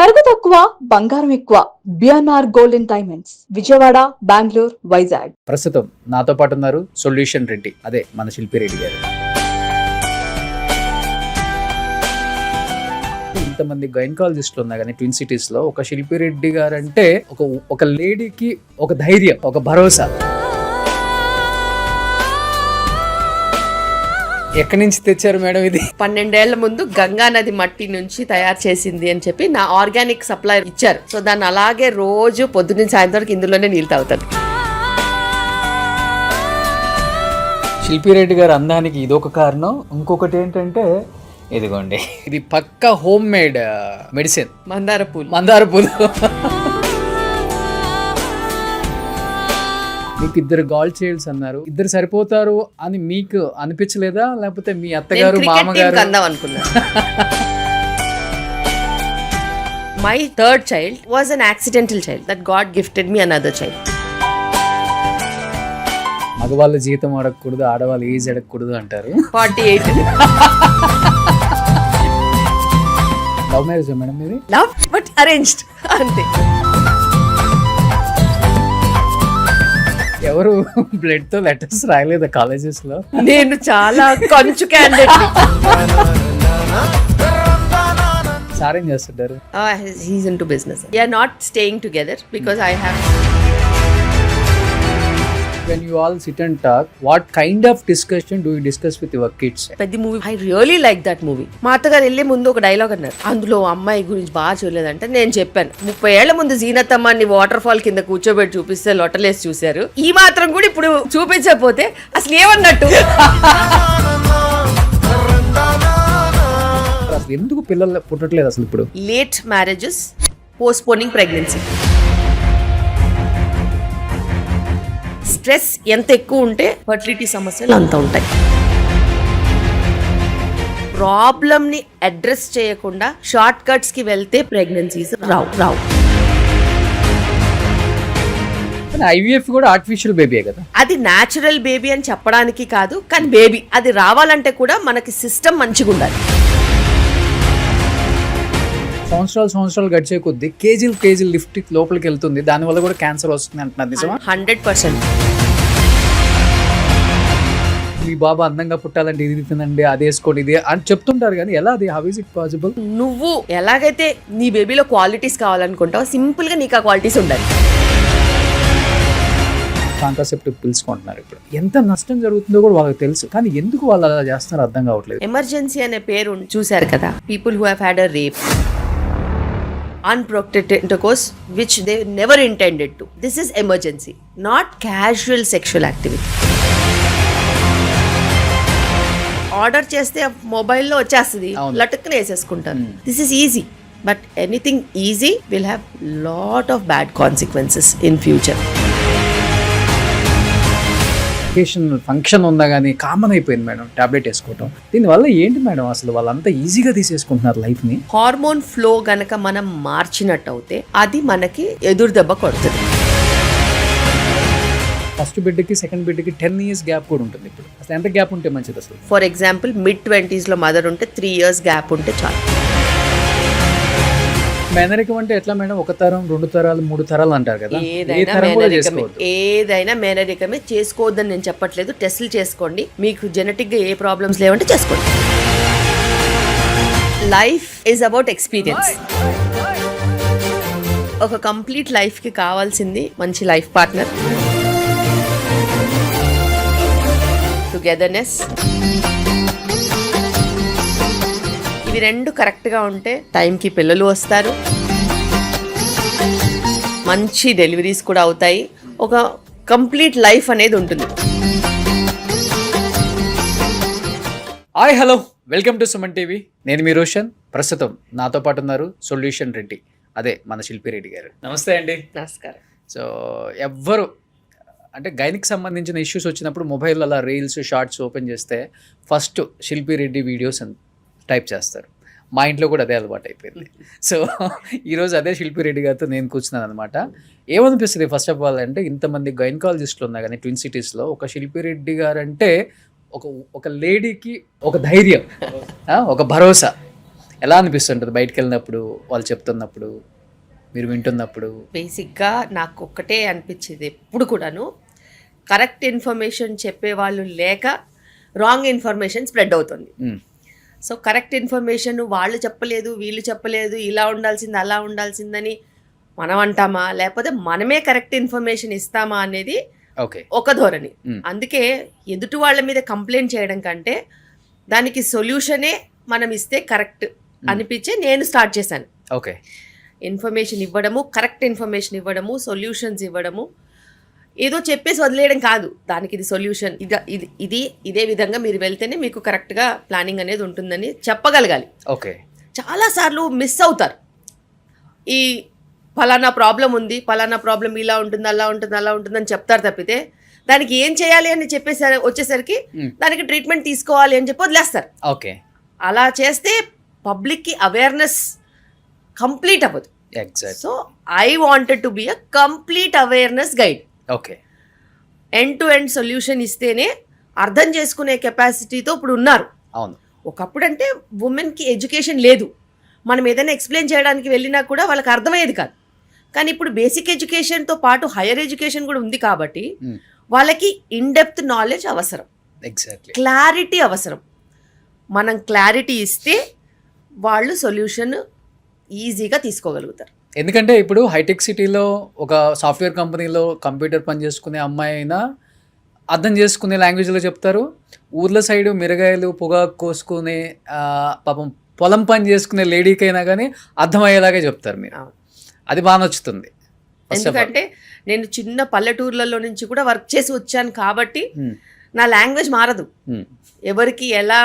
తరుగు తక్కువ బంగారం ఎక్కువ. BNR gold and diamonds, Vijayawada, Bengaluru, Vizag. ప్రస్తుతం నాతో పాటు ఉన్నారు సొల్యూషన్ రెడ్డి, అదే మన శిల్పి రెడ్డి గారు. ఇంతమంది గైనకాలజిస్టులు ఉన్నా కానీ ట్విన్ సిటీస్ లో ఒక శిల్పి రెడ్డి గారు అంటే ఒక లేడీకి ఒక ధైర్యం, ఒక భరోసా. ఎక్కడి నుంచి తెచ్చారు మేడం ఇది? 12 ఏళ్ల ముందు గంగా నది మట్టి నుంచి తయారు చేసింది అని చెప్పి నా ఆర్గానిక్ సప్లై ఇచ్చారు. సో దాన్ని అలాగే రోజు పొద్దున్న సాయంత్రం వరకు ఇందులోనే నీళ్ళు తాగుతాను. శిల్పి రెడ్డి గారు అందానికి ఇదొక కారణం. ఇంకొకటి ఏంటంటే ఇదిగోండి, ఇది పక్కా హోమ్ మేడ్ మెడిసిన్, మందార పూలు. మీకు 2 గాల్ చైల్డ్స్ అన్నారు, 2 సరిపోతారు అని మీకు అనిపించలేదా? లేకపోతే మీ అత్తగారు మామగారు అందాం అనుకున్నారు? My third child was an accidental child that God gifted me another child. మగవాళ్ళ జీతం అడగకూడదు, ఆడవాళ్ళ ఏజ్ అడగకూడదు అంటారు. 48. లవ్ మ్యారేజ్ మేడం ఇది? లవ్ బట్ అరేంజ్డ్ అంతే. ఎవరు బ్లడ్ తో లెటర్స్ రాయలేదా కాలేజెస్ లో? నేను చాలా కొంచెం క్యాండిడేట్. సార్ ఏం చేస్తుంటారు? He's into business. We are not staying together because I have. When you all sit and talk, what kind of discussion do you discuss with your kids? పెద్ద movie, I really like that movie. మా అత్తగారు వెళ్ళే ముందు ఒక dialogue అన్నారు, అందులో అమ్మాయి గురించి బాగా చూడలేదంటే నేను చెప్పాను, 30 ఏళ్ల ముందు జీనతమ్మాన్ని వాటర్ ఫాల్ కింద కూర్చోబెట్టి చూపిస్తే లొట్టలేసి చూశారు, ఈ మాత్రం కూడా ఇప్పుడు చూపించకపోతే అసలు ఏమన్నట్టు. అసలు ఎందుకు పిల్లలు పుట్టట్లేదు అసలు ఇప్పుడు? Late marriages, postponing pregnancy. Stress ఎంత ఎక్కువ ఉంటే ఫర్టిలిటీ సమస్యలు అంత ఉంటాయి. ప్రాబ్లమ్ ని అడ్రస్ చేయకుండా షార్ట్ కట్స్ కి వెళ్తే ప్రెగ్నెన్సీస్ రావు. ఐవీఎఫ్ కూడా ఆర్టిఫిషియల్ బేబీ కదా. అది న్యాచురల్ బేబీ అని చెప్పడానికి కాదు, కానీ బేబీ అది రావాలంటే కూడా మనకి సిస్టమ్ మంచిగా ఉండాలి. సంవత్సరాలు గడిచే కొద్దీ కేజీలు లిఫ్ట్ లోపలికి వెళ్తుంది, దానివల్ల కూడా క్యాన్సర్ వస్తుంది అంటున్నారు. నిజమా? 100%. మీ బాబా అందంగా పుట్టాలంటే ఇది తినండి, అది వేసుకోండి, ఇది అని చెప్తుంటారు, కానీ ఎలా అది? How is it possible? నువ్వు ఎలాగైతే నీ బేబీలో క్వాలిటీస్ కావాలనుకుంటావు, సింపుల్ గా నీకు ఆ క్వాలిటీస్ ఉండాలి. కాంట్రాసెప్టివ్ పిల్స్ కొంటున్నారు. ఇప్పుడు ఎంత నష్టం జరుగుతుందో కూడా వాళ్ళకి తెలుసు, కానీ ఎందుకు వాళ్ళు అలా చేస్తున్నారు అర్థం కావట్లేదు. ఎమర్జెన్సీ అనే పేరు చూశారు కదా, people who have had a rape, unprotected intercourse which they never intended to. This is emergency, not casual sexual activity. Order చేస్తే మొబైల్లో వచ్చేస్తుంది, లటుక్కుని వేసేసుకుంటారు. This is easy, but anything easy will have lot of bad consequences in future. Function ఉందా కానీ common అయిపోయింది madam tablet వేసుకోవటం. దీనివల్ల ఏంటి మేడం అసలు వాళ్ళంతా ఈజీగా తీసేసుకుంటున్నారు లైఫ్ ని? హార్మోన్ ఫ్లో గనక మనం మార్చినట్టు అవుతే అది మనకి ఎదురు దెబ్బ కొడుతుంది. ఫస్ట్ బిడ్డకి సెకండ్ బిడ్డకి 10 years గ్యాప్ కూడా ఉంటుంది. ఇప్పుడు అసలు ఎంత గ్యాప్ ఉంటే మంచిది అసలు? ఫర్ ఎగ్జాంపుల్ mid-20s లో మదర్ ఉంటే 3 years గ్యాప్ ఉంటే చాలు. మేనరికం అంటే ఎట్లా మేడం? 1 తరం 2 తరాలు 3 తరాలు అంటారు కదా. ఏదైనా మేనరికమే. చేసుకోవద్దని నేను చెప్పట్లేదు, టెస్టులు చేసుకోండి, మీకు జెనెటిక్ గా ఏ ప్రాబ్లమ్స్ లేవంటే చేసుకోండి. Life is about experience. ఒక కంప్లీట్ లైఫ్ కి కావాల్సింది మంచి లైఫ్ పార్ట్నర్, టుగెదర్నెస్. ఇవి 2 కరెక్ట్గా ఉంటే టైంకి పిల్లలు వస్తారు, మంచి డెలివరీస్ కూడా అవుతాయి, ఒక కంప్లీట్ లైఫ్ అనేది ఉంటుంది. Hi hello, welcome to Suman TV. నేను మీ రోషన్. ప్రస్తుతం నాతో పాటు ఉన్నారు సొల్యూషన్ రెడ్డి, అదే మన శిల్పి రెడ్డి గారు. నమస్తే అండి. నమస్కారం. సో ఎవ్వరు అంటే గైనిక్ సంబంధించిన ఇష్యూస్ వచ్చినప్పుడు మొబైల్లో అలా రీల్స్ షార్ట్స్ ఓపెన్ చేస్తే ఫస్ట్ శిల్పి రెడ్డి వీడియోస్ అని టైప్ చేస్తారు. మా ఇంట్లో కూడా అదే అలవాటు అయిపోయింది. సో ఈరోజు అదే శిల్పి రెడ్డి గారితో నేను కూర్చున్నాను అనమాట. ఏమనిపిస్తుంది ఫస్ట్ ఆఫ్ ఆల్ అంటే, ఇంతమంది గైనకాలజిస్టులు ఉన్నా కానీ ట్విన్ సిటీస్లో ఒక శిల్పి రెడ్డి గారు అంటే ఒక లేడీకి ఒక ధైర్యం, ఒక భరోసా. ఎలా అనిపిస్తుంటుంది బయటకు వెళ్ళినప్పుడు, వాళ్ళు చెప్తున్నప్పుడు, మీరు వింటున్నప్పుడు? బేసిక్గా నాకు ఒక్కటే అనిపించేది ఎప్పుడు కూడాను, కరెక్ట్ ఇన్ఫర్మేషన్ చెప్పేవాళ్ళు లేక రాంగ్ ఇన్ఫర్మేషన్ స్ప్రెడ్ అవుతుంది. సో కరెక్ట్ ఇన్ఫర్మేషన్ వాళ్ళు చెప్పలేదు, వీళ్ళు చెప్పలేదు, ఇలా ఉండాల్సింది అలా ఉండాల్సిందని మనం అంటామా, లేకపోతే మనమే కరెక్ట్ ఇన్ఫర్మేషన్ ఇస్తామా అనేది ఓకే ఒక ధోరణి. అందుకే ఎదుటి వాళ్ళ మీద కంప్లైంట్ చేయడం కంటే దానికి సొల్యూషనే మనం ఇస్తే కరెక్ట్ అనిపించి నేను స్టార్ట్ చేశాను. ఓకే, ఇన్ఫర్మేషన్ ఇవ్వడము, కరెక్ట్ ఇన్ఫర్మేషన్ ఇవ్వడము, సొల్యూషన్స్ ఇవ్వడము. ఏదో చెప్పేసి వదిలేయడం కాదు, దానికి ఇది సొల్యూషన్, ఇదే విధంగా మీరు వెళ్తేనే మీకు కరెక్ట్గా ప్లానింగ్ అనేది ఉంటుందని చెప్పగలగాలి. ఓకే, చాలాసార్లు మిస్ అవుతారు. ఈ ఫలానా ప్రాబ్లం ఉంది, ఫలానా ప్రాబ్లం ఇలా ఉంటుంది, అలా ఉంటుంది, అలా ఉంటుందని చెప్తారు తప్పితే దానికి ఏం చేయాలి అని చెప్పేసరి వచ్చేసరికి దానికి ట్రీట్మెంట్ తీసుకోవాలి అని చెప్పి వదిలేస్తారు. ఓకే, అలా చేస్తే పబ్లిక్కి అవేర్నెస్ కంప్లీట్ అవ్వదు. Exact. So I wanted to be a complete awareness guide. Okay, end to end solution ఇస్తేనే అర్థం చేసుకునే కెపాసిటీతో ఇప్పుడు ఉన్నారు. అవును. ఒకప్పుడు అంటే ఉమెన్కి ఎడ్యుకేషన్ లేదు, మనం ఏదైనా ఎక్స్ప్లెయిన్ చేయడానికి వెళ్ళినా కూడా వాళ్ళకి అర్థమయ్యేది కాదు. కానీ ఇప్పుడు బేసిక్ ఎడ్యుకేషన్తో పాటు హైయర్ ఎడ్యుకేషన్ కూడా ఉంది కాబట్టి వాళ్ళకి ఇన్డెప్త్ నాలెడ్జ్ అవసరం, ఎగ్జాక్ట్లీ, క్లారిటీ అవసరం. మనం క్లారిటీ ఇస్తే వాళ్ళు సొల్యూషన్ ఈజీగా తీసుకోగలుగుతారు. ఎందుకంటే ఇప్పుడు హైటెక్ సిటీలో ఒక సాఫ్ట్వేర్ కంపెనీలో కంప్యూటర్ పని చేసుకునే అమ్మాయి అయినా అర్థం చేసుకునే లాంగ్వేజ్లో చెప్తారు. ఊర్ల సైడు మిరగాయలు పొగాకు కోసుకునే పాపం పొలం పని చేసుకునే లేడీకైనా కానీ అర్థమయ్యేలాగే చెప్తారు మీరు. అది బాగా నచ్చుతుంది. ఎందుకంటే నేను చిన్న పల్లెటూర్లలో నుంచి కూడా వర్క్ చేసి వచ్చాను కాబట్టి నా లాంగ్వేజ్ మారదు. ఎవరికి ఎలా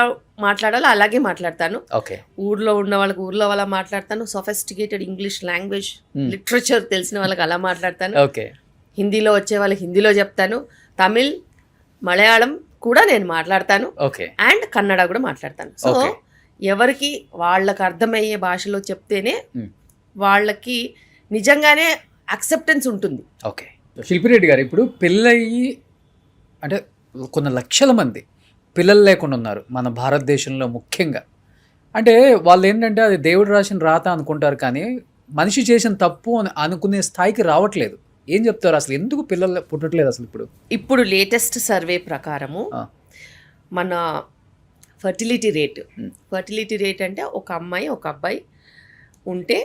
మాట్లాడాలో అలాగే మాట్లాడతాను. ఓకే, ఊర్లో ఉన్న వాళ్ళకి ఊర్లో వాళ్ళ మాట్లాడతాను. సొఫిస్టికేటెడ్ ఇంగ్లీష్ లాంగ్వేజ్, లిటరేచర్ తెలిసిన వాళ్ళకి అలా మాట్లాడతాను. ఓకే, హిందీలో వచ్చే వాళ్ళకి హిందీలో చెప్తాను. తమిళ్, మలయాళం కూడా నేను మాట్లాడతాను. ఓకే, అండ్ కన్నడ కూడా మాట్లాడతాను. సో ఎవరికి వాళ్ళకి అర్థమయ్యే భాషలో చెప్తేనే వాళ్ళకి నిజంగానే అక్సెప్టెన్స్ ఉంటుంది. ఓకే. శిల్పిరెడ్డి గారు, ఇప్పుడు పెళ్ళయి అంటే కొన్ని లక్షల మంది పిల్లలు లేకుండా ఉన్నారు మన భారతదేశంలో ముఖ్యంగా. అంటే వాళ్ళు ఏంటంటే అది దేవుడు రాసిన రాత అనుకుంటారు, కానీ మనిషి చేసిన తప్పు అని అనుకునే స్థాయికి రావట్లేదు. ఏం చెప్తారు అసలు, ఎందుకు పిల్లలు పుట్టట్లేదు అసలు? ఇప్పుడు లేటెస్ట్ సర్వే ప్రకారము మన ఫర్టిలిటీ రేట్ అంటే ఒక అమ్మాయి ఒక అబ్బాయి ఉంటే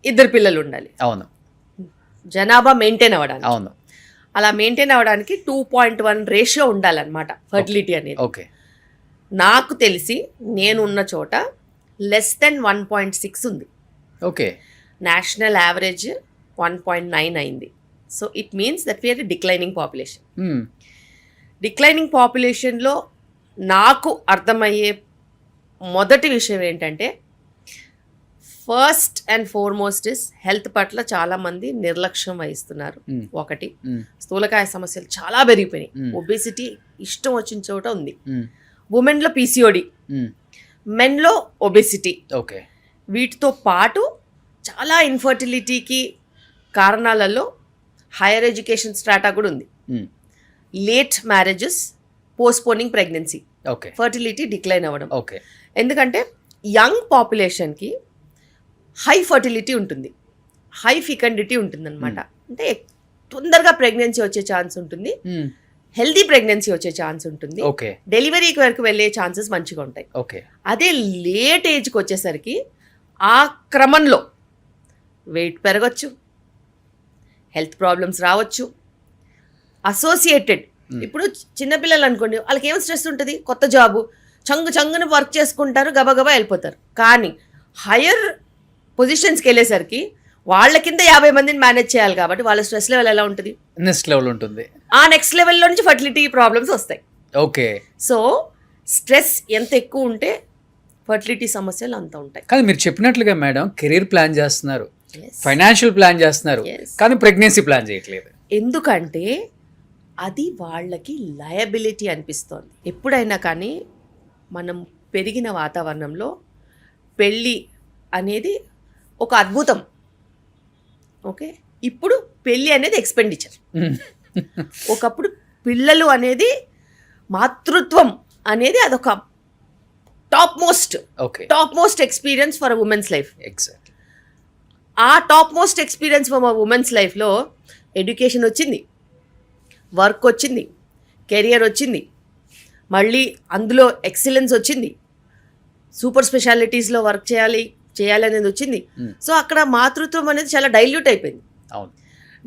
ఇద్దరు పిల్లలు ఉండాలి. అవును, జనాభా మెయింటైన్ అవ్వడానికి. అవును, అలా మెయింటైన్ అవ్వడానికి 2.1 రేషియో ఉండాలన్నమాట ఫర్టిలిటీ అనేది. ఓకే, నాకు తెలిసి నేను ఉన్న చోట లెస్ దెన్ 1.6 ఉంది. ఓకే, నేషనల్ యావరేజ్ 1.9 అయింది. So it means that we are declining population. Declining పాపులేషన్లో నాకు అర్థమయ్యే మొదటి విషయం ఏంటంటే, first and foremost is health పట్ల చాలామంది నిర్లక్ష్యం వహిస్తున్నారు. ఒకటి, స్థూలకాయ సమస్యలు చాలా పెరిగిపోయినాయి. ఒబేసిటీ ఇష్టం వచ్చిన చోట ఉంది. ఉమెన్లో PCOD, మెన్లో ఒబేసిటీ. ఓకే, వీటితో పాటు చాలా ఇన్ఫర్టిలిటీకి కారణాలలో హైయర్ ఎడ్యుకేషన్ స్ట్రాటా కూడా ఉంది. Late marriages, postponing pregnancy, okay, fertility decline అవ్వడం. ఓకే, ఎందుకంటే యంగ్ పాపులేషన్కి హై ఫర్టిలిటీ ఉంటుంది, హై ఫికండిటీ ఉంటుంది అనమాట. అంటే తొందరగా ప్రెగ్నెన్సీ వచ్చే ఛాన్స్ ఉంటుంది, హెల్దీ ప్రెగ్నెన్సీ వచ్చే ఛాన్స్ ఉంటుంది, ఓకే, డెలివరీకి వరకు వెళ్ళే ఛాన్సెస్ మంచిగా ఉంటాయి. ఓకే. అదే లేట్ ఏజ్కి వచ్చేసరికి ఆ క్రమంలో వెయిట్ పెరగచ్చు, హెల్త్ ప్రాబ్లమ్స్ రావచ్చు, అసోసియేటెడ్. ఇప్పుడు చిన్నపిల్లలు అనుకోండి, వాళ్ళకి ఏం స్ట్రెస్ ఉంటుంది, కొత్త జాబు, చంగున వర్క్ చేసుకుంటారు, గబగబా వెళ్ళిపోతారు. కానీ హయ్యర్ పొజిషన్స్కి వెళ్ళేసరికి వాళ్ళ కింద 50 మందిని మేనేజ్ చేయాలి కాబట్టి వాళ్ళ స్ట్రెస్ లెవెల్ ఎలా ఉంటుంది, నెక్స్ట్ లెవెల్ ఉంటుంది. ఆ నెక్స్ట్ లెవెల్లో నుంచి ఫర్టిలిటీ ప్రాబ్లమ్స్ వస్తాయి. ఓకే. సో స్ట్రెస్ ఎంత ఎక్కువ ఉంటే ఫర్టిలిటీ సమస్యలు అంత ఉంటాయి. కానీ మీరు చెప్పినట్లుగా మేడం, కెరీర్ ప్లాన్ చేస్తున్నారు, ఫైనాన్షియల్ ప్లాన్ చేస్తున్నారు, కానీ ప్రెగ్నెన్సీ ప్లాన్ చేయట్లేదు. ఎందుకంటే అది వాళ్ళకి లయబిలిటీ అనిపిస్తోంది. ఎప్పుడైనా కానీ మనం పెరిగిన వాతావరణంలో పెళ్ళి అనేది ఒక అద్భుతం. ఓకే, ఇప్పుడు పెళ్ళి అనేది ఎక్స్పెండిచర్. ఒకప్పుడు పిల్లలు అనేది, మాతృత్వం అనేది అదొక okay, top most experience for a women's life. Exactly. ఆ top most experience for women's లైఫ్లో ఎడ్యుకేషన్ వచ్చింది, వర్క్ వచ్చింది, కెరియర్ వచ్చింది, మళ్ళీ అందులో ఎక్సలెన్స్ వచ్చింది, సూపర్ స్పెషాలిటీస్లో వర్క్ చేయాలి అనేది వచ్చింది. సో అక్కడ మాతృత్వం అనేది చాలా డైల్యూట్ అయిపోయింది. అవును,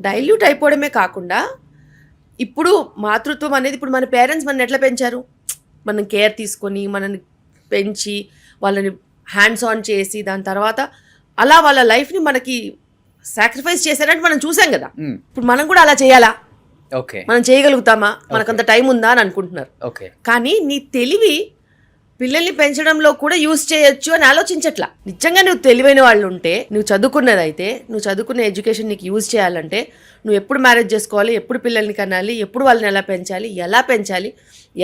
డైల్యూట్ అయిపోవడమే కాకుండా ఇప్పుడు మాతృత్వం అనేది ఇప్పుడు మన పేరెంట్స్ మనని ఎట్లా పెంచారు, మనం కేర్ తీసుకొని మనని పెంచి వాళ్ళని హ్యాండ్స్ ఆన్ చేసి దాని తర్వాత అలా వాళ్ళ లైఫ్ని మనకి సాక్రిఫైస్ చేశారంటే మనం చూసాం కదా. ఇప్పుడు మనం కూడా అలా చేయాలా, ఓకే, మనం చేయగలుగుతామా, మనకంత టైం ఉందా అని అనుకుంటున్నారు. ఓకే, కానీ నీ తెలివి పిల్లల్ని పెంచడంలో కూడా యూజ్ చేయొచ్చు అని ఆలోచించట్లా. నిజంగా నువ్వు తెలివైన వాళ్ళు ఉంటే, నువ్వు చదువుకున్నదైతే, నువ్వు చదువుకున్న ఎడ్యుకేషన్ నీకు యూజ్ చేయాలంటే నువ్వు ఎప్పుడు మ్యారేజ్ చేసుకోవాలి, ఎప్పుడు పిల్లల్ని కనాలి, ఎప్పుడు వాళ్ళని ఎలా పెంచాలి,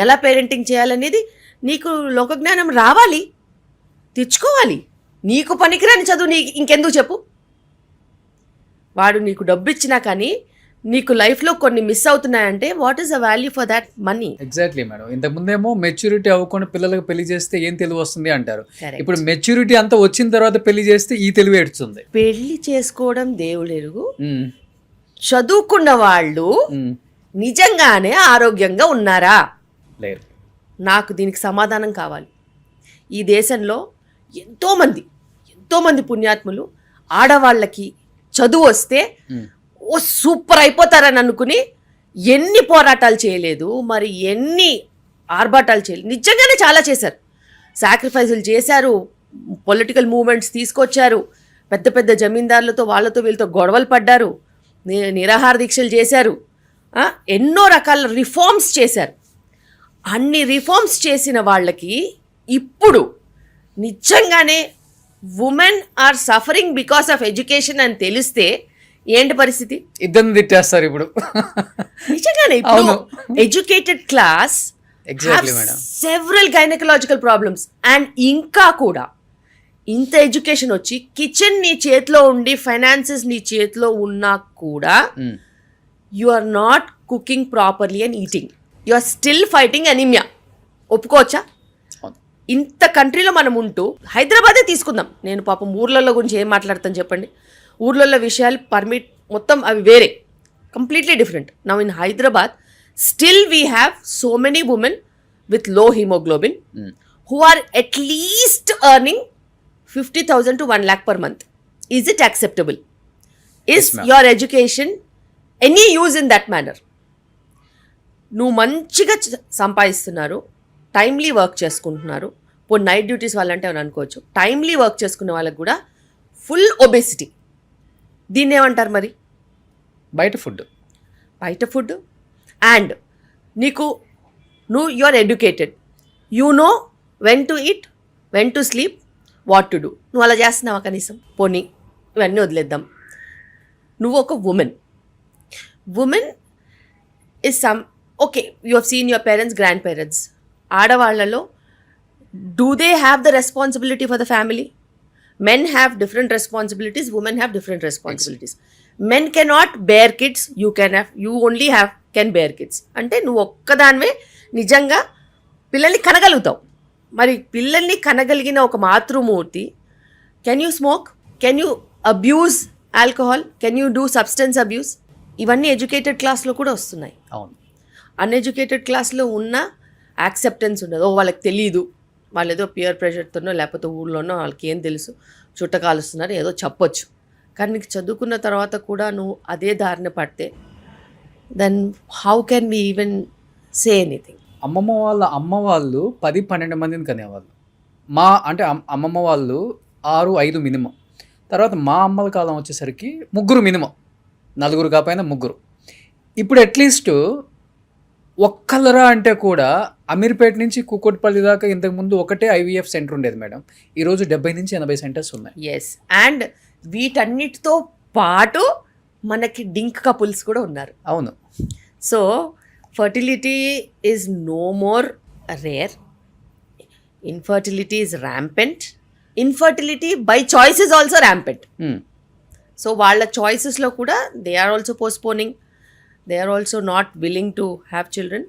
ఎలా పేరెంటింగ్ చేయాలనేది నీకు లోకజ్ఞానం రావాలి, తెచ్చుకోవాలి. నీకు పనికిరాని చదువు ఇంకెందుకు చెప్పు. వాడు నీకు డబ్బు ఇచ్చినా కానీ నీకు లైఫ్లో కొన్ని మిస్ అవుతున్నాయంటే what is the value for that money. Exactly madam. ఇంతకుముందేమో మెచ్యూరిటీ అవ్వకుండా పిల్లలకు పెళ్లి చేస్తే ఏం తెలివి వస్తుంది అంటారు. Correct. ఇప్పుడు మెచ్యూరిటీ అంతా వచ్చిన తర్వాత పెళ్లి చేస్తే ఈ తెలివి ఏడుస్తుంది. పెళ్లి చేసుకోవడం దేవుడెరుగు, చదువుకున్న వాళ్ళు నిజంగానే ఆరోగ్యంగా ఉన్నారా? లేరు. నాకు దీనికి సమాధానం కావాలి. ఈ దేశంలో ఎంతోమంది పుణ్యాత్ములు ఆడవాళ్ళకి చదువు వస్తే ఓ సూపర్ అయిపోతారని అనుకుని ఎన్ని పోరాటాలు చేయలేదు, మరి ఎన్ని ఆర్భాటాలు చేయలేదు. నిజంగానే చాలా చేశారు, సాక్రిఫైజులు చేశారు, పొలిటికల్ మూవ్మెంట్స్ తీసుకొచ్చారు, పెద్ద పెద్ద జమీందారులతో వాళ్ళతో వీళ్ళతో గొడవలు పడ్డారు, నిరాహార దీక్షలు చేశారు, ఎన్నో రకాల రిఫార్మ్స్ చేశారు. అన్ని రిఫార్మ్స్ చేసిన వాళ్ళకి ఇప్పుడు నిజంగానే women are suffering because of education అని తెలిస్తే ఏంటి పరిస్థితి? ఇద్దరిని తిట్టేస్తారు ఇప్పుడు. నిజంగానే ఇప్పుడు educated class several gynaecological problems and ఇంకా కూడా ఇంత ఎడ్యుకేషన్ వచ్చి కిచెన్ నీ చేతిలో ఉండి ఫైనాన్సెస్ నీ చేతిలో ఉన్నా కూడా you are not cooking properly and eating, you are still fighting anaemia. ఒప్పుకోవచ్చా? ఇంత కంట్రీలో మనం ఉంటూ హైదరాబాదే తీసుకుందాం. నేను పాపం ఊర్లలో గురించి ఏం మాట్లాడతాను చెప్పండి. ఊర్లలో విషయాలు పర్మిట్ మొత్తం అవి వేరే, completely different. Now in Hyderabad still we have so many women with లో haemoglobin who are at least earning 50,000 to 1 lakh per month. Is it acceptable? Is your education any use in that manner? నువ్వు మంచిగా సంపాదిస్తున్నారు, timely work చేసుకుంటున్నారు, ఇప్పుడు night duties వాళ్ళంటే అని అనుకోవచ్చు, timely work చేసుకునే వాళ్ళకి కూడా ఫుల్ ఒబేసిటీ. దీన్ని ఏమంటారు మరి? బయట food. And you are educated, you know when to eat, when to sleep, what to do. నువ్వు అలా చేస్తున్నావా కనీసం? పోనీ ఇవన్నీ వదిలేద్దాం. నువ్వు ఒక women is some okay, you have seen your parents, grandparents. ఆడవాళ్లలో do they have the responsibility for the family? Men have different responsibilities, women have different responsibilities. Men cannot bear kids, you only can bear kids. అంటే నువ్వు ఒక్కదానివే నిజంగా పిల్లల్ని కనగలుగుతావు. మరి పిల్లల్ని కనగలిగిన ఒక మాతృమూర్తి, can you smoke, can you abuse alcohol, can you do substance abuse? ఇవన్నీ educated క్లాస్లో కూడా వస్తున్నాయి. అన్ఎడ్యుకేటెడ్ క్లాస్లో ఉన్న యాక్సెప్టెన్స్ ఉండదు. వాళ్ళకి తెలీదు, వాళ్ళు ఏదో పియర్ ప్రెషర్తోనో లేకపోతే ఊళ్ళోనో వాళ్ళకి ఏం తెలుసు, చుట్టకాలుస్తున్నారు ఏదో చెప్పొచ్చు. కానీ నీకు చదువుకున్న తర్వాత కూడా నువ్వు అదే దారిన పడితే then how can we even say anything? అమ్మ వాళ్ళు 10-12 మందిని కనేవాళ్ళు. అమ్మమ్మ వాళ్ళు 6-5 మినిమం. తర్వాత మా అమ్మల కాలం వచ్చేసరికి 3 మినిమం, 4 కాకపోయినా 3. ఇప్పుడు అట్లీస్ట్ ఒక్కళ్ళరా అంటే కూడా అమీర్పేట నుంచి కూకట్పల్లి దాకా ఇంతకుముందు ఒకటే IVF సెంటర్ ఉండేది మేడం. ఈరోజు 70-80 సెంటర్స్ ఉన్నాయి. ఎస్, అండ్ వీటన్నిటితో పాటు మనకి డింక్ కపుల్స్ కూడా ఉన్నారు. అవును. So fertility is no more rare, infertility is rampant, infertility by choice is also rampant. So వాళ్ళ చాయిసెస్లో కూడా they are also postponing, they are also not willing to have children.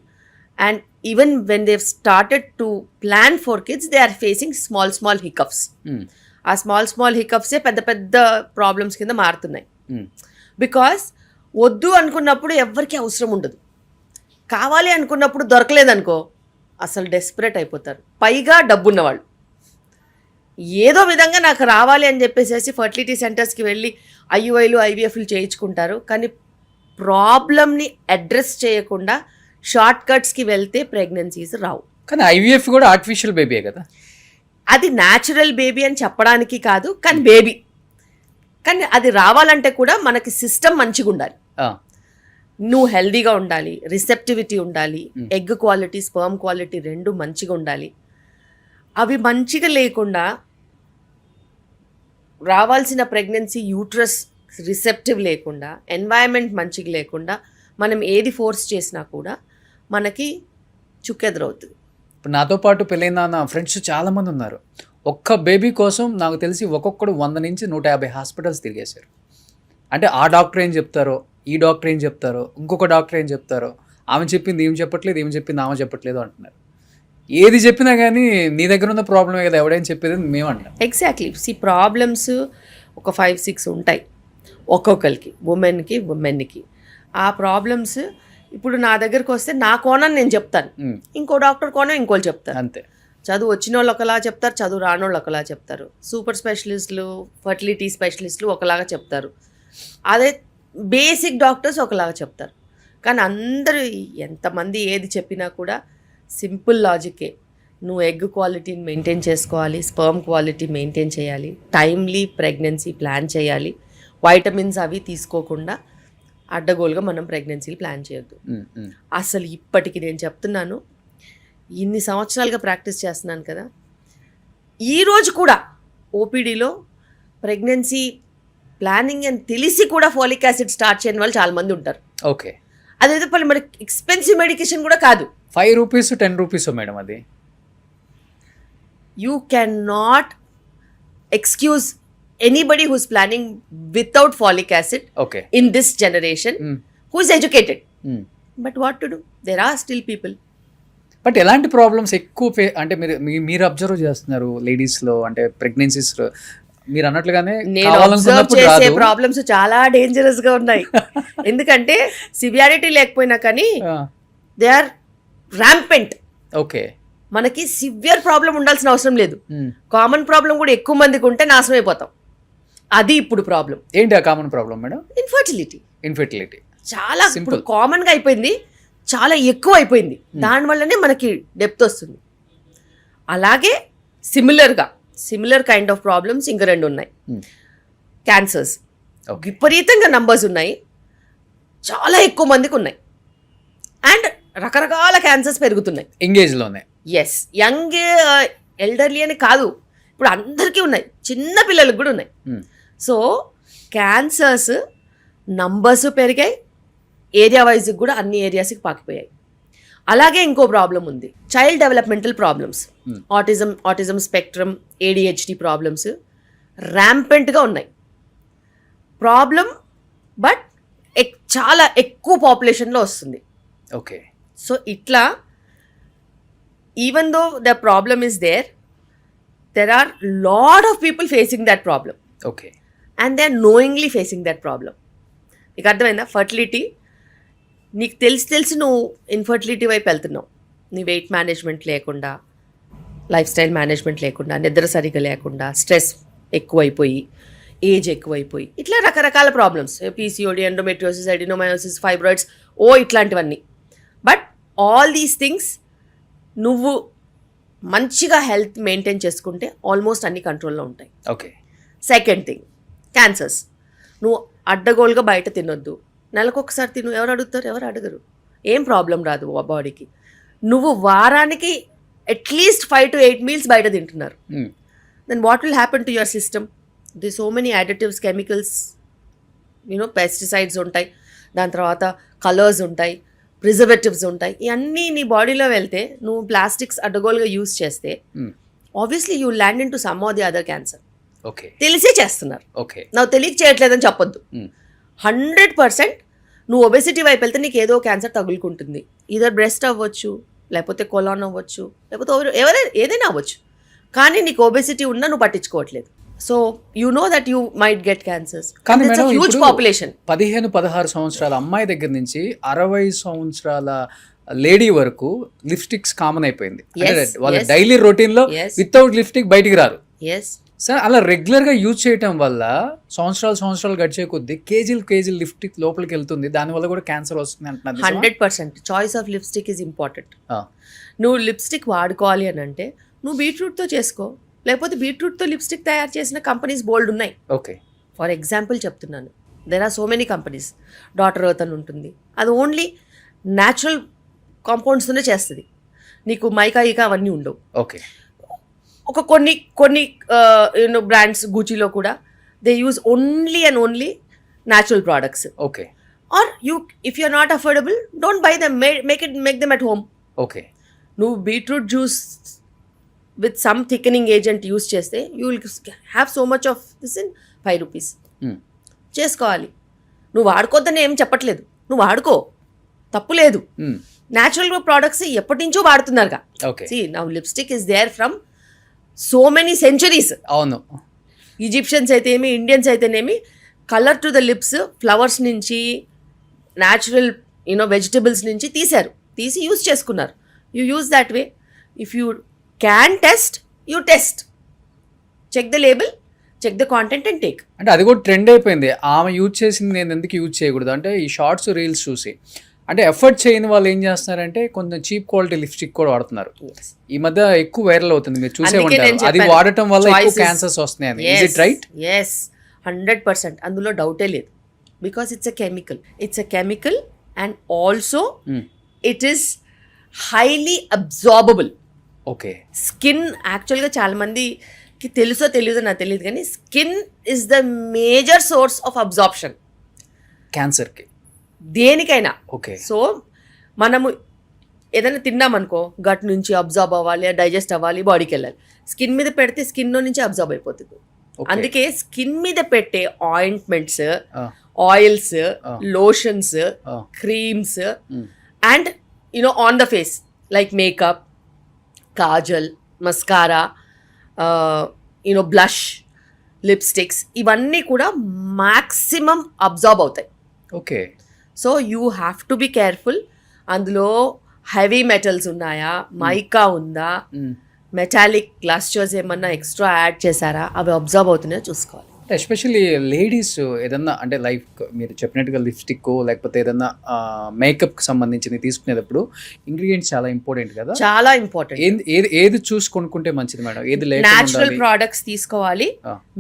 And even when they've started to plan for kids, they are facing small hiccups. ఆ small హికప్సే పెద్ద పెద్ద problems కింద మారుతున్నాయి. Because వద్దు అనుకున్నప్పుడు ఎవరికి అవసరం ఉండదు, కావాలి అనుకున్నప్పుడు దొరకలేదనుకో అసలు డెస్పరేట్ అయిపోతారు. పైగా డబ్బున్నవాళ్ళు ఏదో విధంగా నాకు రావాలి అని చెప్పేసి ఫర్టిలిటీ సెంటర్స్కి వెళ్ళి ఐయుఐలు ఐవీఎఫ్లు చేయించుకుంటారు. కానీ ప్రాబ్లమ్ని అడ్రస్ చేయకుండా షార్ట్ కట్స్కి వెళ్తే ప్రెగ్నెన్సీస్ రావు. కానీ ఐవీఎఫ్ కూడా ఆర్టిఫిషియల్ బేబీయే కదా. అది న్యాచురల్ బేబీ అని చెప్పడానికి కాదు, కానీ బేబీ. కానీ అది రావాలంటే కూడా మనకి సిస్టమ్ మంచిగా ఉండాలి. నువ్వు హెల్దీగా ఉండాలి, రిసెప్టివిటీ ఉండాలి, ఎగ్ క్వాలిటీ స్పర్మ్ క్వాలిటీ రెండు మంచిగా ఉండాలి. అవి మంచిగా లేకుండా రావాల్సిన ప్రెగ్నెన్సీ యూట్రస్ రిసెప్టివ్ లేకుండా, ఎన్వైరన్మెంట్ మంచిగా లేకుండా మనం ఏది ఫోర్స్ చేసినా కూడా మనకి చుక్కెదురవుతుంది. ఇప్పుడు నాతో పాటు పెళ్ళైన నా ఫ్రెండ్స్ చాలామంది ఉన్నారు. ఒక్క బేబీ కోసం నాకు తెలిసి ఒక్కొక్కడు 100 నుంచి 150 హాస్పిటల్స్ తిరిగేశారు. అంటే ఆ డాక్టర్ ఏం చెప్తారో, ఈ డాక్టర్ ఏం చెప్తారో, ఇంకొక డాక్టర్ ఏం చెప్తారో, ఆమె చెప్పింది ఏం చెప్పట్లేదు, ఏం చెప్పింది ఆమె చెప్పట్లేదు అంటున్నారు. ఏది చెప్పినా కానీ నీ దగ్గర ఉన్న ప్రాబ్లమే కదా ఎవడైనా చెప్పేది మేము అంటాం. ఎగ్జాక్ట్లీ. ప్రాబ్లమ్స్ ఒక 5-6 ఉంటాయి ఒక్కొక్కరికి, ఉమెన్కి మెన్కి. ఆ ప్రాబ్లమ్స్ ఇప్పుడు నా దగ్గరకు వస్తే నా కోణం నేను చెప్తాను, ఇంకో డాక్టర్ కోణం ఇంకోళ్ళు చెప్తారు. అంతే. చదువు వచ్చిన వాళ్ళు ఒకలా చెప్తారు, చదువు రానోళ్ళు ఒకలా చెప్తారు. సూపర్ స్పెషలిస్టులు, ఫర్టిలిటీ స్పెషలిస్టులు ఒకలాగా చెప్తారు. అదే బేసిక్ డాక్టర్స్ ఒకలాగా చెప్తారు. కానీ అందరూ ఎంతమంది ఏది చెప్పినా కూడా సింపుల్ లాజికే. నువ్వు ఎగ్ క్వాలిటీని మెయింటైన్ చేసుకోవాలి, స్పర్మ్ క్వాలిటీ మెయింటైన్ చేయాలి, టైమ్లీ ప్రెగ్నెన్సీ ప్లాన్ చేయాలి, వైటమిన్స్ అవి తీసుకోకుండా అడ్డగోలుగా మనం ప్రెగ్నెన్సీలు ప్లాన్ చేయొద్దు. అసలు ఇప్పటికి నేను చెప్తున్నాను, ఇన్ని సంవత్సరాలుగా ప్రాక్టీస్ చేస్తున్నాను కదా, ఈరోజు కూడా ఓపీడీలో ప్రెగ్నెన్సీ ప్లానింగ్ అని తెలిసి కూడా ఫోలిక్ యాసిడ్ స్టార్ట్ చేయని వాళ్ళు చాలామంది ఉంటారు. ఓకే. అదైతే పని మనకి ఎక్స్పెన్సివ్ మెడికేషన్ కూడా కాదు. 5 రూపీస్ 10 రూపీస్ మేడం అది. You can not excuse anybody who's planning without folic acid in this generation who is educated. But what to do? There are still people. But ఎలాంటి problems ఎక్కువ అంటే మీరు observe చేస్తున్నారు లేడీస్లో, అంటే ప్రెగ్నెన్సీస్లో? మీరు అన్నట్లుగానే నేను అబ్జర్వ్ చేసే ప్రాబ్లమ్స్ చాలా డేంజరస్ గా ఉన్నాయి. ఎందుకంటే సివియారిటీ లేకపోయినా కానీ దే ఆర్ ర్యాంపెంట్. ఓకే. మనకి సివియర్ ప్రాబ్లం ఉండాల్సిన అవసరం లేదు, కామన్ ప్రాబ్లం కూడా ఎక్కువ మందికి ఉంటే నాశనం అయిపోతాం. అది ఇప్పుడు ప్రాబ్లం. ఏంటి ఆ కామన్ ప్రాబ్లం మేడం? ఇన్ఫర్టిలిటీ చాలా ఇప్పుడు కామన్ గా అయిపోయింది, చాలా ఎక్కువ అయిపోయింది. దానివల్లనే మనకి డెప్త్ వస్తుంది. అలాగే సిమిలర్ కైండ్ ఆఫ్ ప్రాబ్లమ్స్ ఇంకా 2 ఉన్నాయి. క్యాన్సర్స్ విపరీతంగా నంబర్స్ ఉన్నాయి, చాలా ఎక్కువ మందికి ఉన్నాయి. అండ్ రకరకాల క్యాన్సర్స్ పెరుగుతున్నాయి ఎంగేజ్లోనే. ఎస్, యంగ్ ఎల్డర్లీ అని కాదు, ఇప్పుడు అందరికీ ఉన్నాయి, చిన్న పిల్లలకు కూడా ఉన్నాయి. సో క్యాన్సర్స్ నంబర్స్ పెరిగాయి, ఏరియా వైజ్ కూడా అన్ని ఏరియాస్కి పాకిపోయాయి. అలాగే ఇంకో ప్రాబ్లం ఉంది, child developmental problems, autism spectrum, ADHD problems ర్యాంపెంట్గా ఉన్నాయి. ప్రాబ్లం బట్ చాలా ఎక్కువ పాపులేషన్లో వస్తుంది. ఓకే. సో ఇట్లా even though the problem is there are lot of people facing that problem. Okay. And they are knowingly facing that problem. నీకు అర్థమైందా? Fertility నీకు తెలిసి నువ్వు ఇన్ఫర్టిలిటీ వైపు వెళ్తున్నావు. నీ వెయిట్ మేనేజ్మెంట్ లేకుండా, లైఫ్ స్టైల్ మేనేజ్మెంట్ లేకుండా, నిద్ర సరిగ్గా లేకుండా, స్ట్రెస్ ఎక్కువైపోయి, ఏజ్ ఎక్కువైపోయి, ఇట్లా రకరకాల problems, PCOD, endometriosis, adenomyosis, fibroids, ఇట్లాంటివన్నీ. బట్ ఆల్ దీస్ థింగ్స్ నువ్వు మంచిగా హెల్త్ మెయింటైన్ చేసుకుంటే ఆల్మోస్ట్ అన్ని కంట్రోల్లో ఉంటాయి. ఓకే. Second thing, cancers. నువ్వు అడ్డగోలుగా బయట తినొద్దు, నెలకొకసారి తిను. ఎవరు అడుగుతారు? ఎవరు అడగరు. ఏం ప్రాబ్లం రాదు బాడీకి. నువ్వు వారానికి అట్లీస్ట్ 5 to 8 మీల్స్ బయట తింటున్నారు. Then what will happen to your system? The so many additives, chemicals, pesticides ఉంటాయి, దాని తర్వాత కలర్స్ ఉంటాయి, ప్రిజర్వేటివ్స్ ఉంటాయి. ఇవన్నీ నీ బాడీలో వెళ్తే, నువ్వు ప్లాస్టిక్స్ అడ్డగోలుగా యూజ్ చేస్తే obviously you land in to some of the other cancer. Okay. తెలిసే చేస్తున్నారు. ఓకే. నాకు తెలియక చేయట్లేదని చెప్పొద్దు. 100% నువ్వు ఒబెసిటీ వైపు వెళ్తే నీకు ఏదో క్యాన్సర్ తగులుకుంటుంది. ఈధర్ బ్రెస్ట్ అవ్వచ్చు, లేకపోతే కొలాన్ అవ్వచ్చు, లేకపోతే ఎవరైనా ఏదైనా అవ్వచ్చు. కానీ నీకు ఒబెసిటీ ఉన్నా నువ్వు పట్టించుకోవట్లేదు. So you know that you might get cancers. కానీ మేడం హ్యూజ్ పాపులేషన్. 15-16 సంవత్సరాల అమ్మాయి దగ్గర నుంచి 60 సంవత్సరాల లేడీ వరకు లిప్స్టిక్స్ కామన్ అయిపోయింది. వాళ్ళ డైలీ రొటీన్ లో వితౌట్ లిప్స్టిక్ బయటికి రారు. సార్ అలా రెగ్యులర్ గా యూజ్ చేయటం వల్ల సంవత్సరాలు గడిచే కొద్దీ కేజీలు లిప్స్టిక్ లోపలికి వెళ్తుంది, దానివల్ల కూడా క్యాన్సర్ వస్తుంది అంటున్నారు. 100% choice of lipstick is important. నువ్వు లిప్స్టిక్ వాడుకోవాలి అని అంటే నువ్వు బీట్రూట్తో చేసుకో, లేకపోతే బీట్రూట్తో లిప్స్టిక్ తయారు చేసిన కంపెనీస్ బోల్డ్ ఉన్నాయి. ఓకే, ఫర్ ఎగ్జాంపుల్ చెప్తున్నాను, there are so many companies. Daughter Earth అని ఉంటుంది, అది ఓన్లీ న్యాచురల్ కాంపౌండ్స్తోనే చేస్తుంది, నీకు మైకా ఈకా అవన్నీ ఉండవు. ఓకే, ఒక కొన్ని బ్రాండ్స్ గూచీలో కూడా they use only and only natural products. Okay, or if you are not affordable don't buy them, make them at home. Okay, నువ్వు beetroot juice with some thickening agent use చేస్తే you will have so much of this in 5 rupees. చేసుకోవాలి. నువ్వు వాడుకోద్దని ఏం చెప్పట్లేదు, నువ్వు వాడుకో, తప్పు లేదు. న్యాచురల్ ప్రోడక్ట్స్ ఎప్పటి నుంచో వాడుతున్నారుగా. See, now lipstick is there from so many centuries. అవును, ఈజిప్షియన్స్ అయితేనేమి, ఇండియన్స్ అయితేనేమి, colour to the lips flowers నుంచి, న్యాచురల్ వెజిటబుల్స్ నుంచి తీసి యూస్ చేసుకున్నారు. You use that way. If you can test, you test, check the label, check the content and take. అంటే అది కూడా ట్రెండ్ అయిపోయింది. ఆమె యూజ్ చేసింది నేను ఎందుకు యూజ్ చేయకూడదు అంటే ఈ షార్ట్స్ రీల్స్ చూసి, అంటే ఎఫర్ట్ చేయని వాళ్ళు ఏం చేస్తున్నారంటే కొంచెం చీప్ క్వాలిటీ లిప్స్టిక్ కూడా వాడుతున్నారు. ఈ మధ్య ఎక్కువ వైరల్ అవుతుంది, మీరు చూసే ఉంటారు. అది వాడటం వల్ల ఎక్కువ క్యాన్సర్స్ వస్తున్నాయి. Is it right? yes, 100%. అందులో డౌటే లేదు. Because it's a chemical and also it is highly absorbable. Okay, skin యాక్చువల్గా చాలా మందికి తెలుసో తెలియదో నాకు తెలియదు, కానీ skin is the major source of absorption క్యాన్సర్కి, దేనికైనా. ఓకే, సో మనము ఏదైనా తిన్నామనుకో గట్ నుంచి అబ్జార్బ్ అవ్వాలి, డైజెస్ట్ అవ్వాలి, బాడీకి వెళ్ళాలి. స్కిన్ మీద పెడితే స్కిన్లో నుంచి అబ్జార్బ్ అయిపోతుంది. అందుకే స్కిన్ మీద పెట్టే ointments, oils, lotions, creams and on the face like makeup, Kajal, mascara, blush, lipsticks, ఇవన్నీ కూడా మ్యాక్సిమం అబ్జార్బ్ అవుతాయి. Okay, so you have to be careful. అందులో హెవీ మెటల్స్ ఉన్నాయా, మైకా ఉందా, మెటాలిక్ గ్లాస్చర్స్ ఏమన్నా ఎక్స్ట్రా యాడ్ చేశారా, అవి అబ్జర్వ్ అవుతున్నాయో చూసుకోవాలి. ఎస్పెషల్లీ లేడీస్ ఏదన్నా అంటే లైక్ మీరు చెప్పినట్టుగా లిప్స్టిక్ లేకపోతే ఏదన్నా మేకప్కి సంబంధించినవి తీసుకునేటప్పుడు ఇంగ్రీడియంట్స్ చాలా ఇంపార్టెంట్ కదా. చాలా ఇంపార్టెంట్. ఏది చూసి కొనుక్కుంటే మంచిది మేడం? ఏది న్యాచురల్ ప్రోడక్ట్స్ తీసుకోవాలి,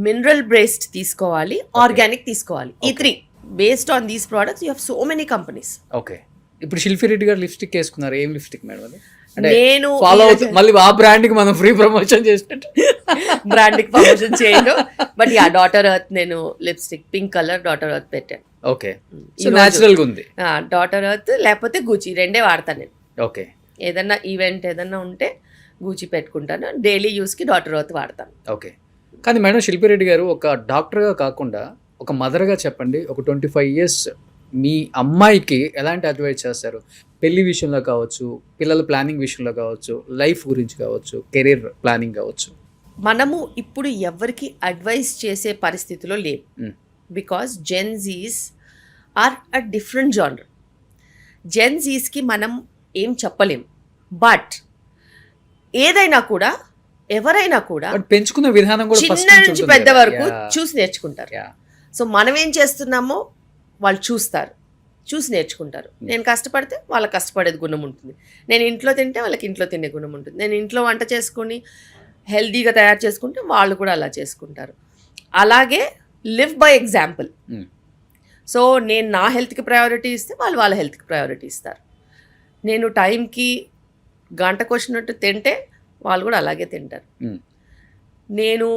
మినరల్ బేస్డ్ తీసుకోవాలి, ఆర్గానిక్ తీసుకోవాలి. ఈ 3 based on these products you have so many companies. Okay, ఇప్పుడు శిల్పి రెడ్డి గారు లిప్స్టిక్ వేసుకున్నారు. ఏం లిప్స్టిక్ మేడం అది? నేను ఫాలో అవుతుంది మళ్ళీ ఆ బ్రాండ్ కి మనం ఫ్రీ ప్రమోషన్ చేసినట్టు. బ్రాండ్ కి ప్రమోషన్ చేయను, బట్ యా డాటర్ ఎర్త్ నేను lipstick pink colour daughter earth పెట్టాను. ఓకే, సో న్యాచురల్ గా ఉంది. డాటర్ ఎర్త్ లేకపోతే గూచి, రెండే వాడతాను నేను. ఓకే, ఏదన్నా ఈవెంట్ ఏదన్నా ఉంటే గూచి పెట్టుకుంటాను, డైలీ యూస్ కి డాటర్ ఎర్త్ వాడతాను. ఓకే, కానీ మేడం శిల్పి రెడ్డి గారు ఒక డాక్టర్గా కాకుండా ఒక మదర్గా చెప్పండి, ఒక 25 years మీ అమ్మాయికి ఎలాంటి అడ్వైస్ చేస్తారు? పెళ్లి విషయంలో కావచ్చు, పిల్లల ప్లానింగ్ విషయంలో కావచ్చు, లైఫ్ గురించి కావచ్చు, కెరీర్ ప్లానింగ్ కావచ్చు. మనము ఇప్పుడు ఎవరికి అడ్వైస్ చేసే పరిస్థితిలో లేవు. Because Gen Zs are a different genre. జెన్జీస్కి మనం ఏం చెప్పలేం, బట్ ఏదైనా కూడా ఎవరైనా కూడా పెంచుకున్న విధానం కూడా చిన్న నుంచి పెద్ద వరకు చూసి నేర్చుకుంటారు. సో మనం ఏం చేస్తున్నామో వాళ్ళు చూసి నేర్చుకుంటారు. నేను కష్టపడితే వాళ్ళకి కష్టపడేది గుణం ఉంటుంది, నేను ఇంట్లో తింటే వాళ్ళకి ఇంట్లో తినే గుణం ఉంటుంది, నేను ఇంట్లో వంట చేసుకొని హెల్దీగా తయారు చేసుకుంటే వాళ్ళు కూడా అలా చేసుకుంటారు. అలాగే లివ్ బై ఎగ్జాంపుల్. సో నేను నా హెల్త్కి ప్రయారిటీ ఇస్తే వాళ్ళు వాళ్ళ హెల్త్కి ప్రయారిటీ ఇస్తారు. నేను టైంకి గంటకు వచ్చినట్టు తింటే వాళ్ళు కూడా అలాగే తింటారు. నేను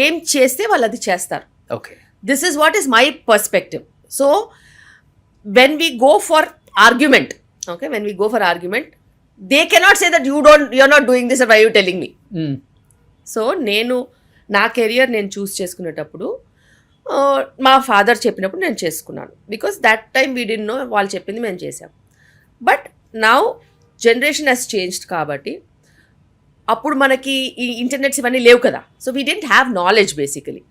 ఏం చేస్తే వాళ్ళు అది చేస్తారు. Okay, this is what is my perspective. So when we go for argument, okay, when we go for argument, they cannot say that you're not doing this, or why are you telling me? So నేను నా career నేను చూస్ చేసుకునేటప్పుడు మా father చెప్పినప్పుడు నేను చేసుకున్నాను. Because that time we did no, వాళ్ళు చెప్పింది మేము చేసాం. But now generation has changed కాబట్టి అప్పుడు మనకి ఈ ఇంటర్నెట్స్ ఇవన్నీ లేవు కదా. So we didn't have knowledge basically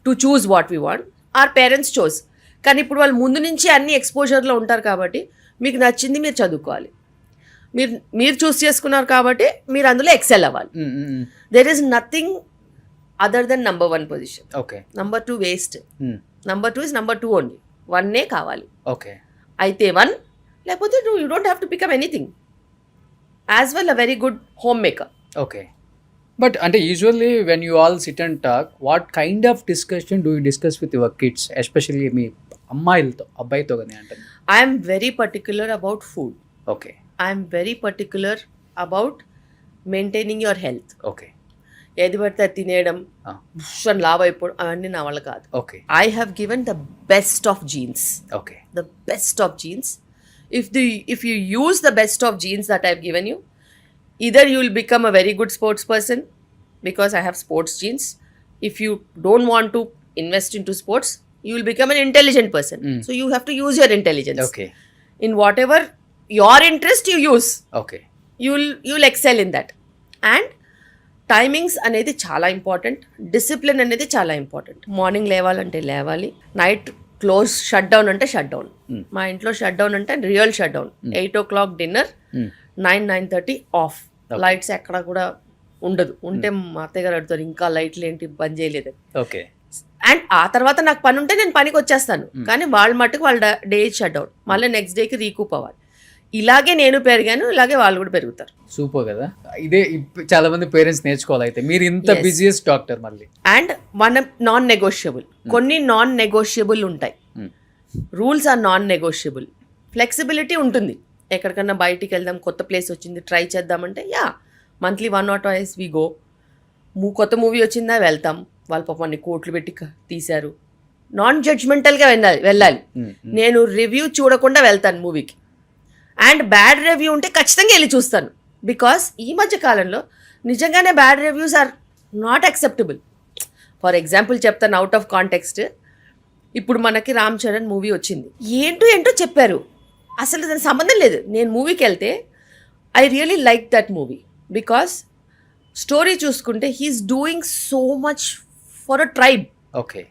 to choose what we want. Our parents chose. కానీ ఇప్పుడు వాళ్ళు ముందు నుంచి అన్ని ఎక్స్పోజర్లో ఉంటారు కాబట్టి మీకు నచ్చింది మీరు చదువుకోవాలి. మీరు చూస్ చేసుకున్నారు కాబట్టి మీరు అందులో ఎక్సెల్ అవ్వాలి. There is nothing other than number 1 position. Okay. Number 2 waste. Number 2 is number 2 only. 1 కావాలి. ఓకే. అయితే 1 లేకపోతే you don't have to become anything. As well a very good homemaker. Okay. But అంటే usually when you all sit and talk, what kind of discussion do you discuss with your kids, especially మీ అమ్మాయిలతో, అబ్బాయితో కానీ అంటారు? I'm very particular about food. Okay. I'm very particular about maintaining your health. Okay. ఏది పడితే అది తినేయడం, లావ్ అయిపోవడం అవన్నీ నా వల్ల కాదు. Okay. I have given the best of jeans. Okay. The best of genes. If you use the best of genes that I've given you, either you will become a very good sports person because I have sports genes. If you don't want to invest into sports, you will become an intelligent person. So you have to use your intelligence. Okay. In whatever your interest you use, Okay. you'll excel in that. And timings అనేది చాలా important. Discipline అనేది చాలా important. Morning లేవాలంటే లేవాలి. Night close shut down అంటే shut down. మా ఇంట్లో shut down అంటే real shut down. 8 o'clock dinner, 9-9:30 of. Lights ఎక్కడ కూడా ఉండదు. ఉంటే మా అత్తయ్య గారు అడుగుతారు ఇంకా లైట్లు ఏంటి బంద్ చేయలేదు. ఓకే. అండ్ ఆ తర్వాత నాకు పని ఉంటే నేను పనికి వచ్చేస్తాను. కానీ వాళ్ళ మట్టుకు వాళ్ళ డే షట్ డౌన్. మళ్ళీ నెక్స్ట్ డేకి రీకూప్ అవ్వాలి. ఇలాగే నేను పెరిగాను, ఇలాగే వాళ్ళు కూడా పెరుగుతారు. సూపర్ కదా. ఇదే చాలా మంది పేరెంట్స్ నేర్చుకోవాలి. అయితే మీరు ఇంత బిజియెస్ట్ డాక్టర్ మళ్ళీ. అండ్ మన నాన్ నెగోషియబుల్, కొన్ని నాన్ నెగోషియబుల్ ఉంటాయి. Rules are non negotiable. Flexibility ఉంటుంది. ఎక్కడికన్నా బయటికి వెళ్దాం, కొత్త ప్లేస్ వచ్చింది ట్రై చేద్దామంటే మంత్లీ 1 or 2 we go. కొత్త మూవీ వచ్చిందా వెళ్తాం. వాళ్ళ పాప అన్ని కోట్లు పెట్టి తీశారు. నాన్ జడ్జ్మెంటల్గా వెళ్ళాలి. నేను రివ్యూ చూడకుండా వెళ్తాను మూవీకి. అండ్ బ్యాడ్ రివ్యూ ఉంటే ఖచ్చితంగా వెళ్ళి చూస్తాను. బికాస్ ఈ మధ్య కాలంలో నిజంగానే bad reviews are not acceptable. For example చెప్తాను అవుట్ ఆఫ్ కాంటెక్స్ట్. ఇప్పుడు మనకి రామ్ చరణ్ మూవీ వచ్చింది. ఏంటో చెప్పారు, అసలు దానికి సంబంధం లేదు. నేను మూవీకి వెళ్తే I really like that movie because story చూసుకుంటే he is doing so much for a tribe. Okay.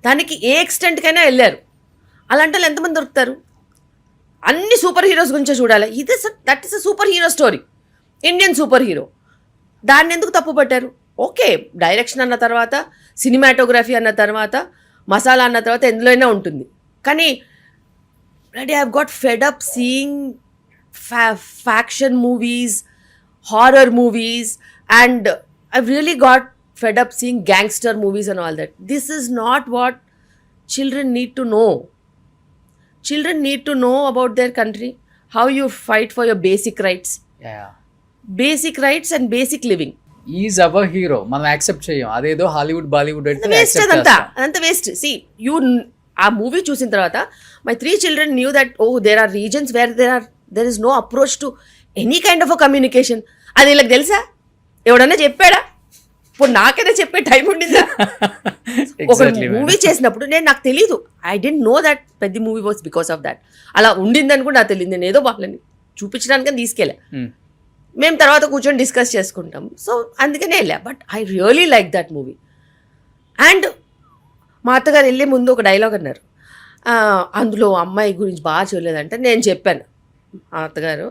దానికి ఏ ఎక్స్టెంట్కైనా వెళ్ళారు. అలాంటి వాళ్ళు ఎంతమంది దొరుకుతారు? అన్ని సూపర్ హీరోస్ గురించే చూడాలి. That is a super hero story, Indian super hero. దాన్ని ఎందుకు తప్పు పట్టారు? ఓకే, డైరెక్షన్ అన్న తర్వాత, సినిమాటోగ్రఫీ అన్న తర్వాత, మసాలా అన్న తర్వాత ఎందులోనే ఉంటుంది. కానీ I have got fed up seeing faction movies, horror movies, and I really got fed up seeing gangster movies and all that. This is not what children need to know. Children need to know about their country, how you fight for your basic rights. Yeah. Basic rights and basic living. Is our hero. మనం accept చేయం. అదేదో Hollywood Bollywood waste. అదంతా waste. See, ఆ movie చూసిన తర్వాత my 3 children knew that there are regions where there is no approach to any kind of a communication. అది వీళ్ళకి తెలుసా? ఎవడన్నా చెప్పాడా? ఇప్పుడు నాకైనా చెప్పే టైం ఉండిందా? ఒక మూవీ చేసినప్పుడు నాకు తెలీదు. ఐ డెంట్ నో దట్ పెద్ద movie was because of that. అలా ఉండిందని కూడా నాకు తెలియదు. నేను ఏదో వాళ్ళని చూపించడానికి తీసుకెళ్ళా. మేము తర్వాత కూర్చొని డిస్కస్ చేసుకుంటాం. సో అందుకనే వెళ్ళా. But I really like that movie. And మా అత్తగారు వెళ్ళే ముందు ఒక డైలాగ్ అన్నారు. అందులో అమ్మాయి గురించి బాగా చూడలేదంటే నేను చెప్పాను, మా అత్తగారు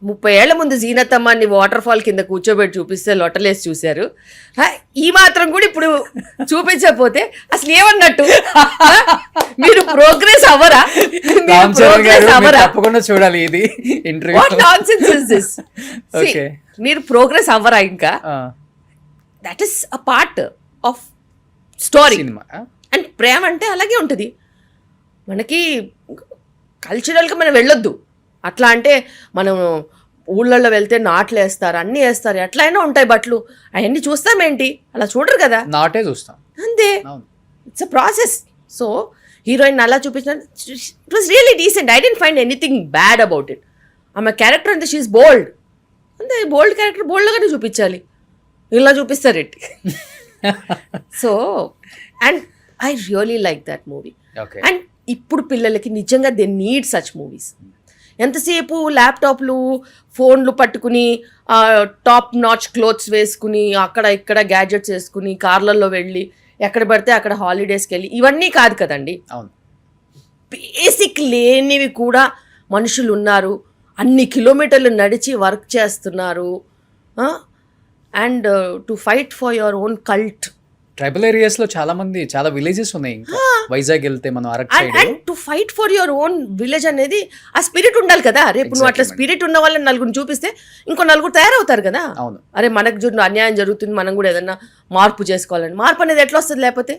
30 ఏళ్ల ముందు జీనతమ్మాన్ని వాటర్ ఫాల్ కింద కూర్చోబెట్టి చూపిస్తే లొట్టలేసి చూశారు. ఈ మాత్రం కూడా ఇప్పుడు చూపించకపోతే అసలు ఏమన్నట్టు? మీరు ప్రోగ్రెస్ అవ్వరా? తప్పకుండా చూడాలి ఇది interview. What nonsense is this? మీరు ప్రోగ్రెస్ అవ్వరా? ఇంకా that is a part of story. And ప్రేమ అంటే అలాగే ఉంటుంది. మనకి కల్చరల్గా మనం వెళ్ళొద్దు. అట్లా అంటే మనం ఊళ్ళల్లో వెళ్తే నాట్లు వేస్తారు, అన్నీ వేస్తారు, ఎట్లయినా ఉంటాయి బట్టలు, అవన్నీ చూస్తామేంటి? అలా చూడరు కదా, నాటే చూస్తాం అంతే. It's a process. So heroine అలా చూపించిన it was really decent. I didn't find anything bad about it. ఆమె క్యారెక్టర్ అంతే, షీఈస్ బోల్డ్. అంతే, బోల్డ్ క్యారెక్టర్ బోల్డ్గానే చూపించాలి. ఇలా చూపిస్తారు ఏంటి? So and I really like that movie. And ఇప్పుడు పిల్లలకి నిజంగా దే నీడ్ సచ్ మూవీస్. ఎంతసేపు ల్యాప్టాప్లు ఫోన్లు పట్టుకుని టాప్ నాచ్ క్లోత్స్ వేసుకుని అక్కడ ఇక్కడ గ్యాడ్జెట్స్ వేసుకుని కార్లలో వెళ్ళి ఎక్కడ పడితే అక్కడ హాలిడేస్కి వెళ్ళి ఇవన్నీ కాదు కదండి. అవును. బేసిక్ లేనివి కూడా మనుషులు ఉన్నారు, అన్ని కిలోమీటర్లు నడిచి వర్క్ చేస్తున్నారు. And to fight for your own cult. Tribal areas లో చాలా మంది, చాలా విలేజెస్ ఉన్నాయి. ఇంకా వైజాగ్ వెళ్తే మనం Araku side and to fight for your own village అనేది ఆ స్పిరిట్ ఉండాలి కదా. రేపు నువ్వు అట్లా స్పిరిట్ ఉన్న వాళ్ళని నలుగురిని చూపిస్తే ఇంకో నలుగురు తయారవుతారు కదా. అవును. అరే మనకు చూడు అన్యాయం జరుగుతుంది, మనం కూడా ఏదన్నా మార్పు చేసుకోవాలని. మార్పు అనేది ఎట్లా వస్తుంది లేకపోతే?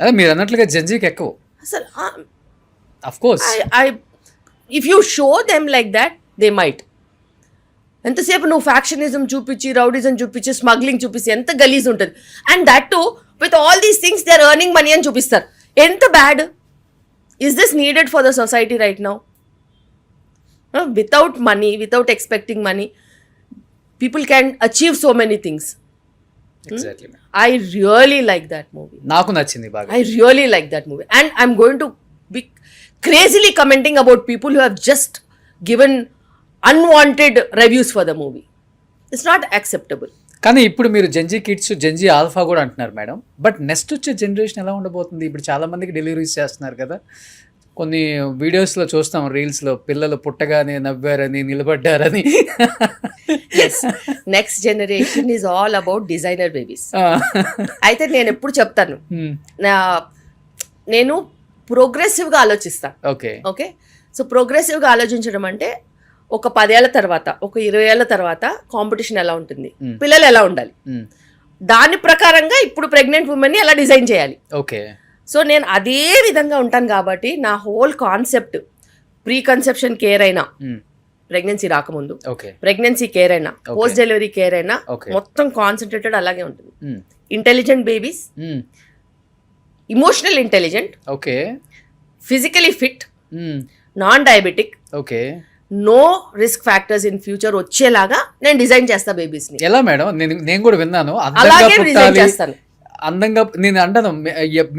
అదే మీరు అన్నట్లుగా జడ్జికి ఎక్కువ అసలు of course if you show them like that they might. ఎంతసేపు నువ్వు ఫ్యాక్షనిజం చూపించి, రౌడిజం చూపించి, స్మగ్లింగ్ చూపించి ఎంత గలీజ్ ఉంటుంది. And that to with all these things they are earning money అని చూపిస్తారు. ఎంత bad is this needed for the society right now? Without money, without expecting money, people can achieve so many things. Exactly. I really like that movie. నాకు నచ్చింది బాగా. I really like that movie. And I'm going to be crazily commenting about people who have just given unwanted reviews for the movie. It's not acceptable. కానీ ఇప్పుడు మీరు Gen Z kids, Gen Z alpha కూడా అంటున్నారు madam. But next వచ్చే generation ఎలా ఉండబోతుంది? ఇప్పుడు చాలా మందికి డెలివరీస్ చేస్తున్నారు కదా. కొన్ని వీడియోస్లో చూస్తాం, రీల్స్లో పిల్లలు పుట్టగానే నవ్వారని, నిలబడ్డారని. Yes. Next generation is all about designer babies. అయితే నేను ఎప్పుడు చెప్తాను, నేను ప్రోగ్రెసివ్గా ఆలోచిస్తాను. ఓకే. ఓకే. సో ప్రోగ్రెసివ్గా ఆలోచించడం అంటే ఒక 10 ఏళ్ల తర్వాత, ఒక 20 ఏళ్ల తర్వాత కాంపిటీషన్ ఎలా ఉంటుంది, పిల్లలు ఎలా ఉండాలి, దాని ప్రకారంగా ఇప్పుడు ప్రెగ్నెంట్ ఉమెన్ని ఎలా డిజైన్ చేయాలి. ఓకే. సో నేను అదే విధంగా ఉంటాను కాబట్టి నా whole concept pre conception care అయినా, ప్రెగ్నెన్సీ రాకముందు ప్రెగ్నెన్సీ కేర్ అయినా, పోస్ట్ డెలివరీ కేర్ అయినా మొత్తం కాన్సన్ట్రేటెడ్ అలాగే ఉంటుంది. Intelligent babies, emotional intelligent, okay, physically fit, non diabetic, okay, no risk factors in future వచ్చేలాగా నేను డిజైన్ చేస్తా బేబీస్ ని. ఎలా మేడం? నేను కూడా విన్నాను, అలాగే డిజైన్ చేస్తాను. అందంగా, నేను అంటాను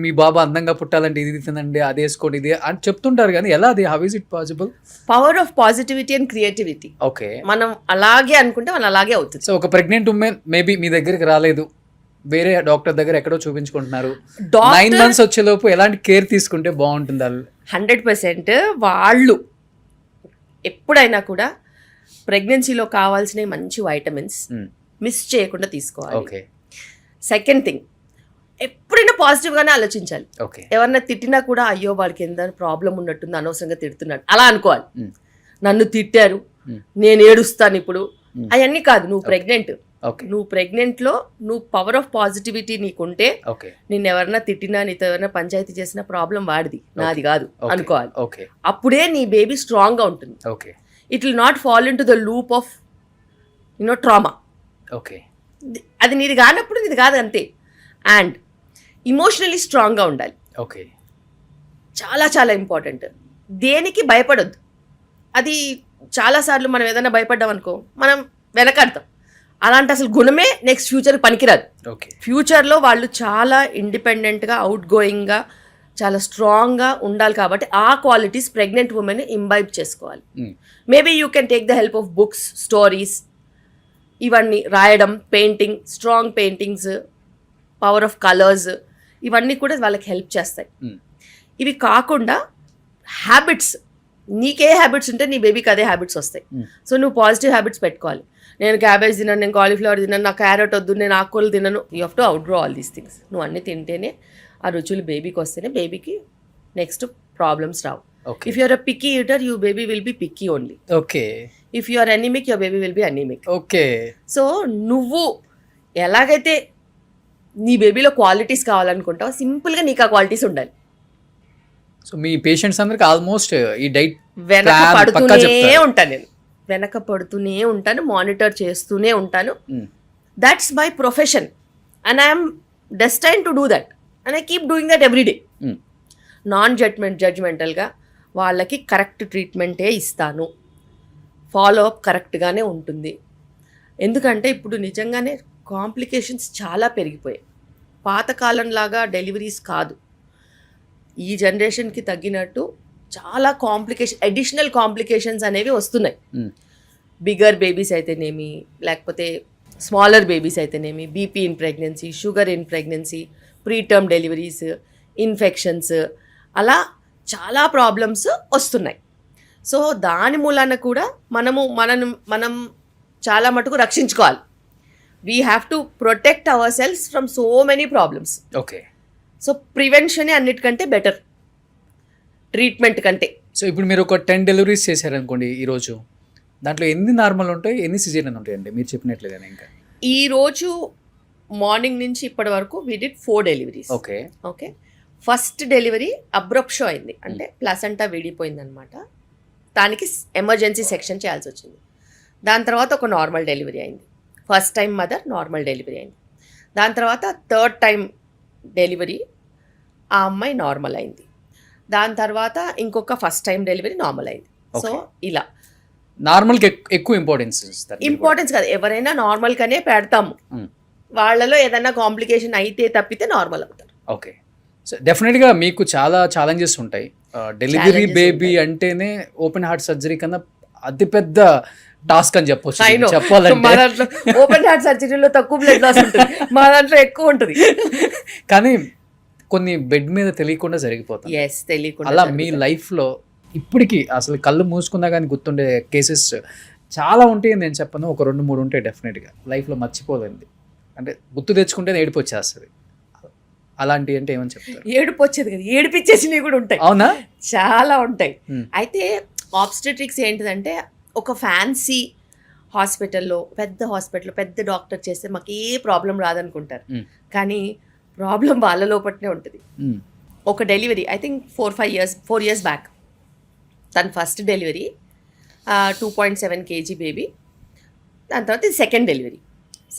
మీ బాబా అందంగా పుట్టాలంటే ఇది తినండి, అది వేసుకోండి, ఇది అని చెప్తుంటారు, కానీ ఎలా అది, how is it possible? Power of positivity and creativity. Okay. మనం అలాగే అనుకుంటే మనం అలాగే అవుతుంది. సో ఒక ప్రెగ్నెంట్ ఉమెన్ మేబీ మీ దగ్గరికి రాలేదు, వేరే డాక్టర్ దగ్గర ఎక్కడో చూపించుకుంటున్నారు, 9 months వచ్చేలోపు ఎలాంటి కేర్ తీసుకుంటే బాగుంటుంది? 100% వాళ్ళు ఎప్పుడైనా కూడా ప్రెగ్నెన్సీలో కావాల్సిన మంచి వైటమిన్స్ మిస్ చేయకుండా తీసుకోవాలి. ఓకే. సెకండ్ థింగ్, ఎప్పుడైనా పాజిటివ్గానే ఆలోచించాలి. ఓకే. ఎవరన్నా తిట్టినా కూడా అయ్యో వాడికి ఎంత ప్రాబ్లం ఉన్నట్టుంది, అనవసరంగా తిడుతున్నాడు అలా అనుకోవాలి. నన్ను తిట్టారు, నేను ఏడుస్తాను ఇప్పుడు, అవన్నీ కాదు. నువ్వు ప్రెగ్నెంట్, నువ్వు ప్రెగ్నెంట్లో నువ్వు పవర్ ఆఫ్ పాజిటివిటీ నీకుంటే, నిన్ను ఎవరన్నా తిట్టినా, నీతో ఎవరైనా పంచాయతీ చేసిన ప్రాబ్లం వాడిది, నాది కాదు అనుకోవాలి. అప్పుడే నీ బేబీ స్ట్రాంగ్గా ఉంటుంది. It will not fall in to the loop of trauma. అది నీది కానప్పుడు నీది కాదు, అంతే. అండ్ ఇమోషనలీ స్ట్రాంగ్గా ఉండాలి. చాలా చాలా ఇంపార్టెంట్. దేనికి భయపడొద్దు. అది చాలాసార్లు మనం ఏదైనా భయపడ్డాం అనుకో, మనం వెనకాడతాం. అలాంటి అసలు గుణమే నెక్స్ట్ ఫ్యూచర్ పనికిరాదు. ఫ్యూచర్లో వాళ్ళు చాలా ఇండిపెండెంట్గా, అవుట్ గోయింగ్గా, చాలా స్ట్రాంగ్గా ఉండాలి. కాబట్టి ఆ క్వాలిటీస్ ప్రెగ్నెంట్ ఉమెన్ ఇంబైబ్ చేసుకోవాలి. Maybe you can take the help of books, stories, ఇవన్నీ రాయడం, painting, strong paintings, power of colours, ఇవన్నీ కూడా వాళ్ళకి హెల్ప్ చేస్తాయి. ఇవి కాకుండా హ్యాబిట్స్, నీకే హ్యాబిట్స్ ఉంటే నీ బేబీకి అదే హ్యాబిట్స్ వస్తాయి. సో నువ్వు పాజిటివ్ హ్యాబిట్స్ పెట్టుకోవాలి. నేను క్యాబేజ్ తినను, నేను కాలీఫ్లవర్ తినను, నాకు క్యారెట్ వద్దు, నేను ఆకుకూరలు తినను. You have to outgrow all these things. నువ్వు అన్నీ తింటేనే ఆ రుచులు బేబీకి వస్తేనే బేబీకి నెక్స్ట్ ప్రాబ్లమ్స్ రావు. If you're a picky eater, you baby will be picky only. If you are anaemic, your baby will be anaemic. So నువ్వు ఎలాగైతే నీ బేబీలో క్వాలిటీస్ కావాలనుకుంటావు, సింపుల్గా నీకు ఆ క్వాలిటీస్ ఉండాలి. సో మీ పేషెంట్స్ అందరికి ఆల్మోస్ట్ ఈ డైట్ వెనక పడుతూనే ఉంటాను, మానిటర్ చేస్తూనే ఉంటాను. That's my profession and I'm destined to do that and I keep doing that every day. Non జడ్జ్మెంటల్గా వాళ్ళకి కరెక్ట్ ట్రీట్మెంటే ఇస్తాను. ఫాలో అప్ కరెక్ట్గానే ఉంటుంది. ఎందుకంటే ఇప్పుడు నిజంగానే కాంప్లికేషన్స్ చాలా పెరిగిపోయాయి. పాతకాలంలాగా డెలివరీస్ కాదు. ఈ జనరేషన్కి తగ్గినట్టు చాలా అడిషనల్ కాంప్లికేషన్స్ అనేవి వస్తున్నాయి. బిగ్గర్ బేబీస్ అయితేనేమి, లేకపోతే స్మాలర్ బేబీస్ అయితేనేమి, BP in pregnancy, sugar in pregnancy, preterm deliveries, infections, అలా చాలా ప్రాబ్లమ్స్ వస్తున్నాయి. సో దాని మూలాన కూడా మనం చాలా మటుకు రక్షించుకోవాలి. We have to protect our cells from so many problems. Okay. So ప్రివెన్షనే అన్నిటికంటే బెటర్ ట్రీట్మెంట్ కంటే. సో ఇప్పుడు మీరు ఒక 10 డెలివరీస్ చేశారనుకోండి ఈరోజు, దాంట్లో ఎన్ని నార్మల్ ఉంటాయి, ఎన్ని సిజేరియన్ ఉంటాయండి మీరు చెప్పినట్లేదని? ఇంకా ఈరోజు మార్నింగ్ నుంచి ఇప్పటి వరకు we did 4 deliveries. Okay. Okay. First delivery అబ్రప్షో అయింది, అంటే ప్లసెంటా విడిపోయింది అనమాట. దానికి ఎమర్జెన్సీ సెక్షన్ చేయాల్సి వచ్చింది. దాని తర్వాత ఒక నార్మల్ డెలివరీ అయింది. First time mother normal delivery అయింది. దాని తర్వాత థర్డ్ టైం డెలివరీ ఆ అమ్మాయి నార్మల్ అయింది. దాని తర్వాత ఇంకొక ఫస్ట్ టైం డెలివరీ నార్మల్ అయింది. సో ఇలా నార్మల్కి ఎక్కువ ఇంపార్టెన్స్ కాదు, ఎవరైనా నార్మల్ గానే పెడతాము. వాళ్ళలో ఏదైనా కాంప్లికేషన్ అయితే తప్పితే నార్మల్ అవుతారు. ఓకే. సో డెఫినెట్గా మీకు చాలా ఛాలెంజెస్ ఉంటాయి. డెలివరీ బేబీ అంటేనే ఓపెన్ హార్ట్ సర్జరీ కన్నా అతిపెద్ద టాస్క్ అని చెప్పొచ్చు. చెప్పాలంటే ఓపెన్ హార్ట్ సర్జరీలో తక్కువ బ్లడ్ లాస్ ఉంటుంది, మా దాంట్లో ఎక్కువ ఉంటుంది. కానీ కొన్ని బెడ్ మీద తెలియకుండా జరిగిపోతాయి. తెలియకుండా. అలా మీ లైఫ్లో ఇప్పటికీ అసలు కళ్ళు మూసుకున్నా కానీ గుర్తుండే కేసెస్ చాలా ఉంటాయి. నేను చెప్పను, ఒక 2-3 ఉంటాయి డెఫినెట్గా లైఫ్లో మర్చిపోలేండి. అంటే గుర్తు తెచ్చుకుంటే ఏడుపు వచ్చేస్తుంది. అలాంటి అంటే ఏమని చెప్తారు? ఏడుపు వచ్చేది కదా, ఏడిపించేసినవి కూడా ఉంటాయి. అవునా? చాలా ఉంటాయి. అయితే ఆబ్స్టెట్రిక్స్ ఏంటిదంటే, ఒక ఫ్యాన్సీ హాస్పిటల్లో, పెద్ద డాక్టర్ చేస్తే మాకు ఏ ప్రాబ్లం రాదనుకుంటారు. కానీ ప్రాబ్లం వాళ్ళ లోపలనే ఉంటుంది. ఒక delivery I think 4 years back, తన ఫస్ట్ డెలివరీ 2.7 kg బేబీ. దాని తర్వాత ఇది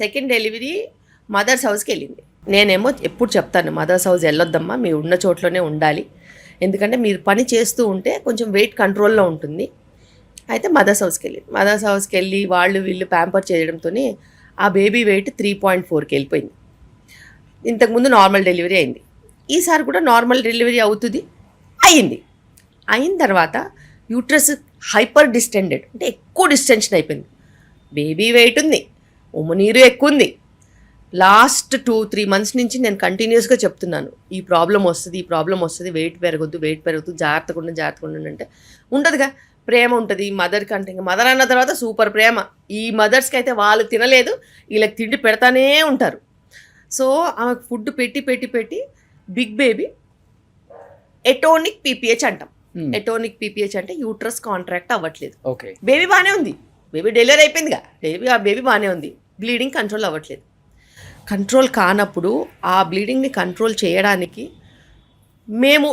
సెకండ్ డెలివరీ మదర్స్ హౌస్కి వెళ్ళింది. నేనేమో ఎప్పుడు చెప్తాను, మదర్స్ హౌస్ వెళ్ళొద్దమ్మా, మీరు ఉన్న చోట్లోనే ఉండాలి, ఎందుకంటే మీరు పని చేస్తూ ఉంటే కొంచెం వెయిట్ కంట్రోల్లో ఉంటుంది. అయితే మదర్స్ హౌస్కి వెళ్ళి వాళ్ళు వీళ్ళు ప్యాంపర్ చేయడంతో ఆ బేబీ వెయిట్ 3.4కి వెళ్ళిపోయింది. ఇంతకుముందు నార్మల్ డెలివరీ అయింది, ఈసారి కూడా నార్మల్ డెలివరీ అయిన తర్వాత యూట్రస్ హైపర్ డిస్టెండెడ్, అంటే ఎక్కువ డిస్టెన్షన్ అయిపోయింది. బేబీ వెయిట్ ఉంది, ఉమ్మనీరు ఎక్కువ ఉంది. లాస్ట్ 2-3 months నుంచి నేను కంటిన్యూస్గా చెప్తున్నాను, ఈ ప్రాబ్లం వస్తుంది, వెయిట్ పెరగద్దు, జాగ్రత్తగా ఉండండి అంటే ఉండదుగా. ప్రేమ ఉంటుంది మదర్కి, అంటే ఇంకా మదర్ అన్న తర్వాత సూపర్ ప్రేమ. ఈ మదర్స్కి అయితే వాళ్ళు తినలేదు, వీళ్ళకి తిండి పెడతానే ఉంటారు. సో ఆమెకు ఫుడ్ పెట్టి బిగ్ బేబీ ఎటోనిక్ పీపీహెచ్ అంటాం. ఎటోనిక్ పీపీహెచ్ అంటే యూట్రస్ కాంట్రాక్ట్ అవ్వట్లేదు. బేబీ బాగానే ఉంది, బేబీ డెలివరీ అయిపోయిందిగా, బేబీ బాగానే ఉంది, బ్లీడింగ్ కంట్రోల్ అవ్వట్లేదు. కంట్రోల్ కానప్పుడు ఆ బ్లీడింగ్ని కంట్రోల్ చేయడానికి మేము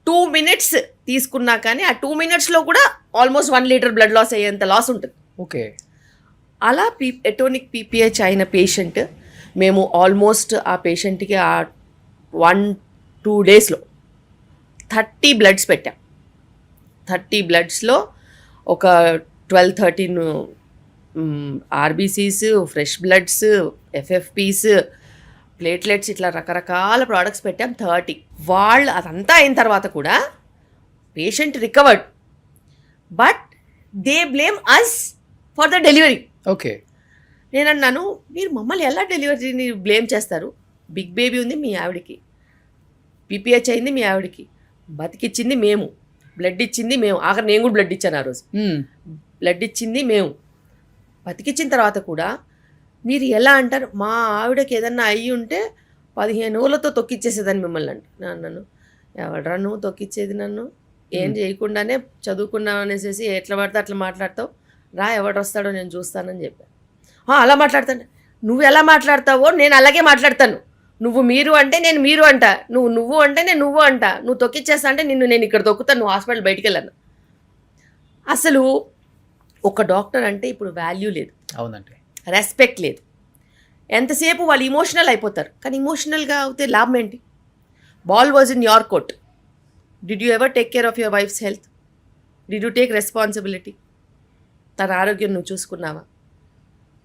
2 minutes తీసుకున్నా కానీ ఆ 2 minutesలో కూడా ఆల్మోస్ట్ 1 liter బ్లడ్ లాస్ అయ్యేంత లాస్ ఉంటుంది. ఓకే. అలా ఎటోనిక్ పీపీహెచ్ అయిన పేషెంట్, మేము ఆల్మోస్ట్ ఆ పేషెంట్కి ఆ 1-2 daysలో 30 bloods పెట్టాం. 30 bloodsలో ఒక 12-13 ఆర్బీసీస్, ఫ్రెష్ బ్లడ్స్, ఎఫ్ఎఫ్పీస్, ప్లేట్లెట్స్, ఇట్లా రకరకాల ప్రోడక్ట్స్ పెట్టాం. 30. వాళ్ళు అదంతా అయిన తర్వాత కూడా patient recovered, but they blame us for the delivery. Okay. నేను అన్నాను, మీరు మమ్మల్ని ఎలా డెలివరీని బ్లేమ్ చేస్తారు? బిగ్ బేబీ ఉంది మీ ఆవిడకి, పీపీహెచ్ అయింది మీ ఆవిడకి, బతికిచ్చింది మేము, బ్లడ్ ఇచ్చింది మేము, ఆఖరి నేను కూడా బ్లడ్ ఇచ్చాను ఆ రోజు. బ్లడ్ ఇచ్చింది మేము, బతికిచ్చిన తర్వాత కూడా మీరు ఎలా అంటారు? మా ఆవిడకి ఏదన్నా అయ్యి ఉంటే 15 రోజులతో తొక్కిచ్చేసేదని మిమ్మల్ని అన్నాను. ఎవడరా నువ్వు తొక్కిచ్చేది? నన్ను ఏం చేయకుండానే చదువుకున్నావు అనేసి ఎట్లా పడితే అట్లా మాట్లాడతావు, రా ఎవడు వస్తాడో నేను చూస్తానని చెప్పాను. అలా మాట్లాడతాను. నువ్వు ఎలా మాట్లాడతావో నేను అలాగే మాట్లాడతాను. నువ్వు మీరు అంటే నేను మీరు అంట, నువ్వు అంటే నేను నువ్వు అంట, నువ్వు తొక్కిచ్చేస్తా అంటే నేను ఇక్కడ తొక్కుతాను, నువ్వు హాస్పిటల్ బయటికి వెళ్ళాను. అసలు ఒక డాక్టర్ అంటే ఇప్పుడు వాల్యూ లేదు. అవునండి. రెస్పెక్ట్ లేదు. ఎంతసేపు వాళ్ళు ఇమోషనల్ అయిపోతారు. కానీ ఇమోషనల్గా అవుతే లాభం ఏంటి? Ball was in your court. Did you ever take care of your wife's health? Did you take responsibility? తన ఆరోగ్యం నువ్వు చూసుకున్నావా?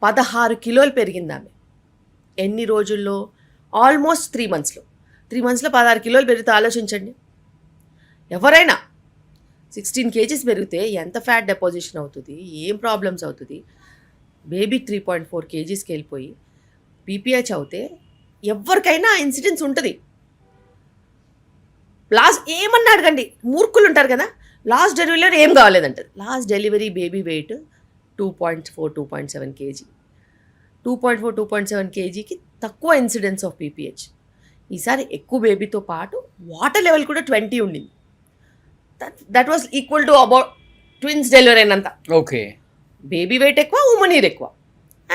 16 kilos పెరిగింది ఆమె. ఎన్ని రోజుల్లో? ఆల్మోస్ట్ 3 monthsలో 16 kilos పెరిగితే ఆలోచించండి. ఎవరైనా 16 kgs పెరిగితే ఎంత ఫ్యాట్ డెపోజిషన్ అవుతుంది, ఏం ప్రాబ్లమ్స్ అవుతుంది. బేబీ 3.4 kgsకి వెళ్ళిపోయి పీపీహెచ్ అవుతే ఎవరికైనా ఇన్సిడెన్స్ ఉంటుంది. లాస్ట్ ఏమన్నా అడగండి, మూర్ఖులు ఉంటారు కదా, లాస్ట్ డెలివరీలో ఏం కావాలేదంటారు. Last delivery baby weight 2.4-2.7 kg. 2.4-2.7 kgకి తక్కువ ఇన్సిడెన్స్ ఆఫ్ పీపీహెచ్. ఈసారి ఎక్కువ బేబీతో పాటు వాటర్ లెవెల్ కూడా 20 ఉండింది. That was equal to about twins delivery అయినంత. ఓకే, బేబీ వెయిట్ ఎక్కువ, ఉమనీర్ ఎక్కువ,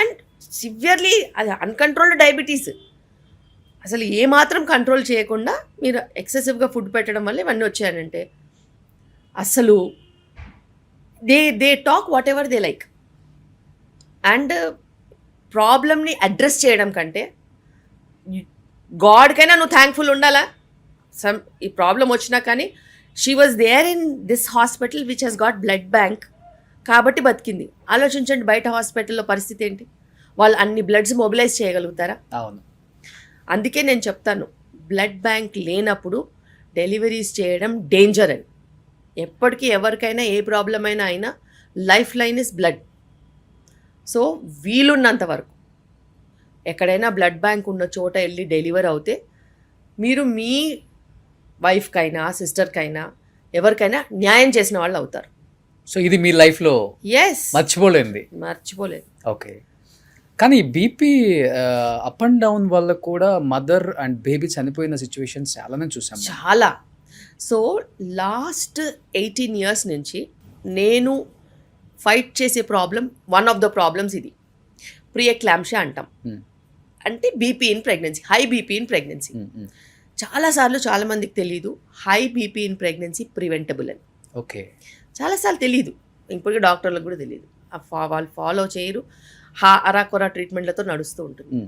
అండ్ సివియర్లీ అది అన్కంట్రోల్డ్ డయాబెటీస్. అసలు ఏమాత్రం కంట్రోల్ చేయకుండా మీరు ఎక్సెసివ్గా ఫుడ్ పెట్టడం వల్ల ఇవన్నీ వచ్చాయంటే అసలు they talk what ever they like. And ప్రాబ్లమ్ని అడ్రస్ చేయడం కంటే గాడ్కైనా నువ్వు థ్యాంక్ఫుల్ ఉండాలా. ఈ ప్రాబ్లం వచ్చినా కానీ she was there in this hospital which has got blood bank కాబట్టి బతికింది. ఆలోచించండి బయట హాస్పిటల్లో పరిస్థితి ఏంటి, వాళ్ళు అన్ని బ్లడ్స్ మొబిలైజ్ చేయగలుగుతారా? అవును. అందుకే నేను చెప్తాను, బ్లడ్ బ్యాంక్ లేనప్పుడు డెలివరీస్ చేయడం డేంజర్ అని. ఎప్పటికీ ఎవరికైనా ఏ ప్రాబ్లం అయినా life line is blood. So వీలున్నంత వరకు ఎక్కడైనా బ్లడ్ బ్యాంక్ ఉన్న చోట వెళ్ళి డెలివర్ అవుతే మీరు మీ వైఫ్కైనా సిస్టర్కైనా ఎవరికైనా న్యాయం చేసిన వాళ్ళు అవుతారు. సో ఇది మీ లైఫ్లో ఎస్, మర్చిపోలేదు. ఓకే, కానీ బీపీ అప్ అండ్ డౌన్ వల్ల కూడా మదర్ అండ్ బేబీ చనిపోయిన సిచ్యువేషన్స్ చాలానే చూసాం. చాలా. సో లాస్ట్ 18 years నుంచి నేను ఫైట్ చేసే problem, one of the problems ఇది ప్రీఎక్లాంప్షియా అంటాం. అంటే BP in pregnancy, high BP in pregnancy. చాలాసార్లు చాలామందికి తెలీదు high BP in pregnancy preventable అని. ఓకే, చాలాసార్లు తెలీదు, ఇప్పటికీ డాక్టర్లకు కూడా తెలియదు. వాళ్ళు ఫాలో చేయరు, అరాకొరా ట్రీట్మెంట్లతో నడుస్తూ ఉంటుంది.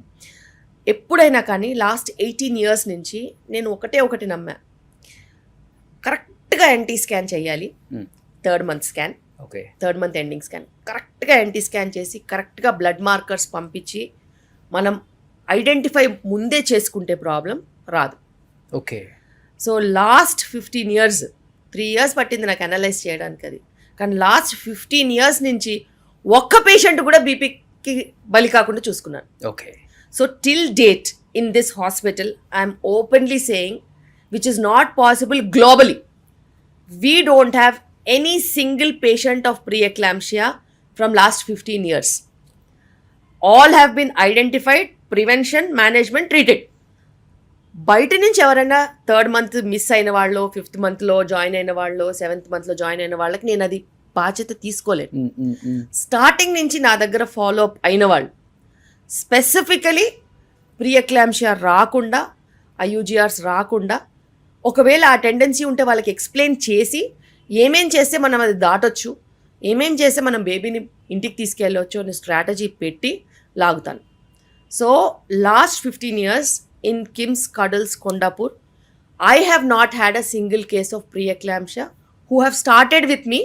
ఎప్పుడైనా కానీ లాస్ట్ 18 years నుంచి నేను ఒకటి నమ్మా, కరెక్ట్గా ఎన్టీ స్కాన్ చేయాలి. 3rd month scan, okay, 3rd month ending scan, కరెక్ట్గా ఎన్టీ స్కాన్ చేసి కరెక్ట్గా బ్లడ్ మార్కర్స్ పంపించి మనం ఐడెంటిఫై ముందే చేసుకుంటే ప్రాబ్లం రాదు. Okay. So last 15 years, 3 years పట్టింది నాకు అనలైజ్ చేయడానికి అది. కానీ లాస్ట్ 15 years నుంచి ఒక్క పేషెంట్ కూడా బీపీకి బలి కాకుండా చూసుకున్నాను. Okay. So till date in this hospital I'm openly saying which is not possible globally, we don't have any single patient of preeclampsia from last 15 years. All have been identified, prevention, management, treated. బయట నుంచి ఎవరైనా 3rd month miss అయిన వాళ్ళు, 5th monthలో join అయిన వాళ్ళు, 7th monthలో join అయిన వాళ్ళకి నేను అది బాధ్యత తీసుకోలేదు. స్టార్టింగ్ నుంచి నా దగ్గర ఫాలో అప్ అయిన వాళ్ళు స్పెసిఫికలీ ప్రీఎక్లాంప్షియా రాకుండా, ఐయూజీఆర్స్ రాకుండా, ఒకవేళ ఆ టెండెన్సీ ఉంటే వాళ్ళకి ఎక్స్ప్లెయిన్ చేసి ఏమేం చేస్తే మనం అది దాటొచ్చు, ఏమేం చేస్తే మనం బేబీని ఇంటికి తీసుకెళ్ళవచ్చు అనే స్ట్రాటజీ పెట్టి లాగుతాను. So last 15 years in KIMS Cuddles Kondapur, I have not had a single case of preeclampsia who have started with me,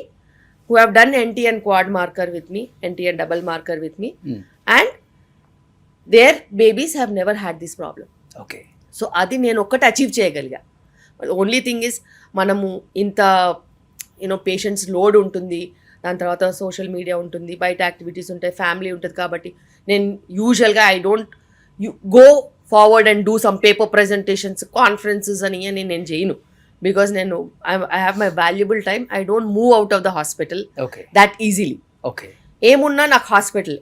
who have done NT and quad marker with me, NT and double marker with me, and their babies have never had this problem. Okay. So అది నేను ఒక్కటి achieve చేయగలిగా. Only thing is మనము ఇంత patients load ఉంటుంది, దాని తర్వాత social media ఉంటుంది, బయట యాక్టివిటీస్ ఉంటాయి, ఫ్యామిలీ ఉంటుంది. కాబట్టి నేను యూజువల్గా I don't go forward and do some paper presentations, conferences అని నేను చేయను. బికాస్ నేను I have my valuable time. I don't move out of the hospital that easily. Okay. ఏమున్నా నాకు హాస్పిటల్.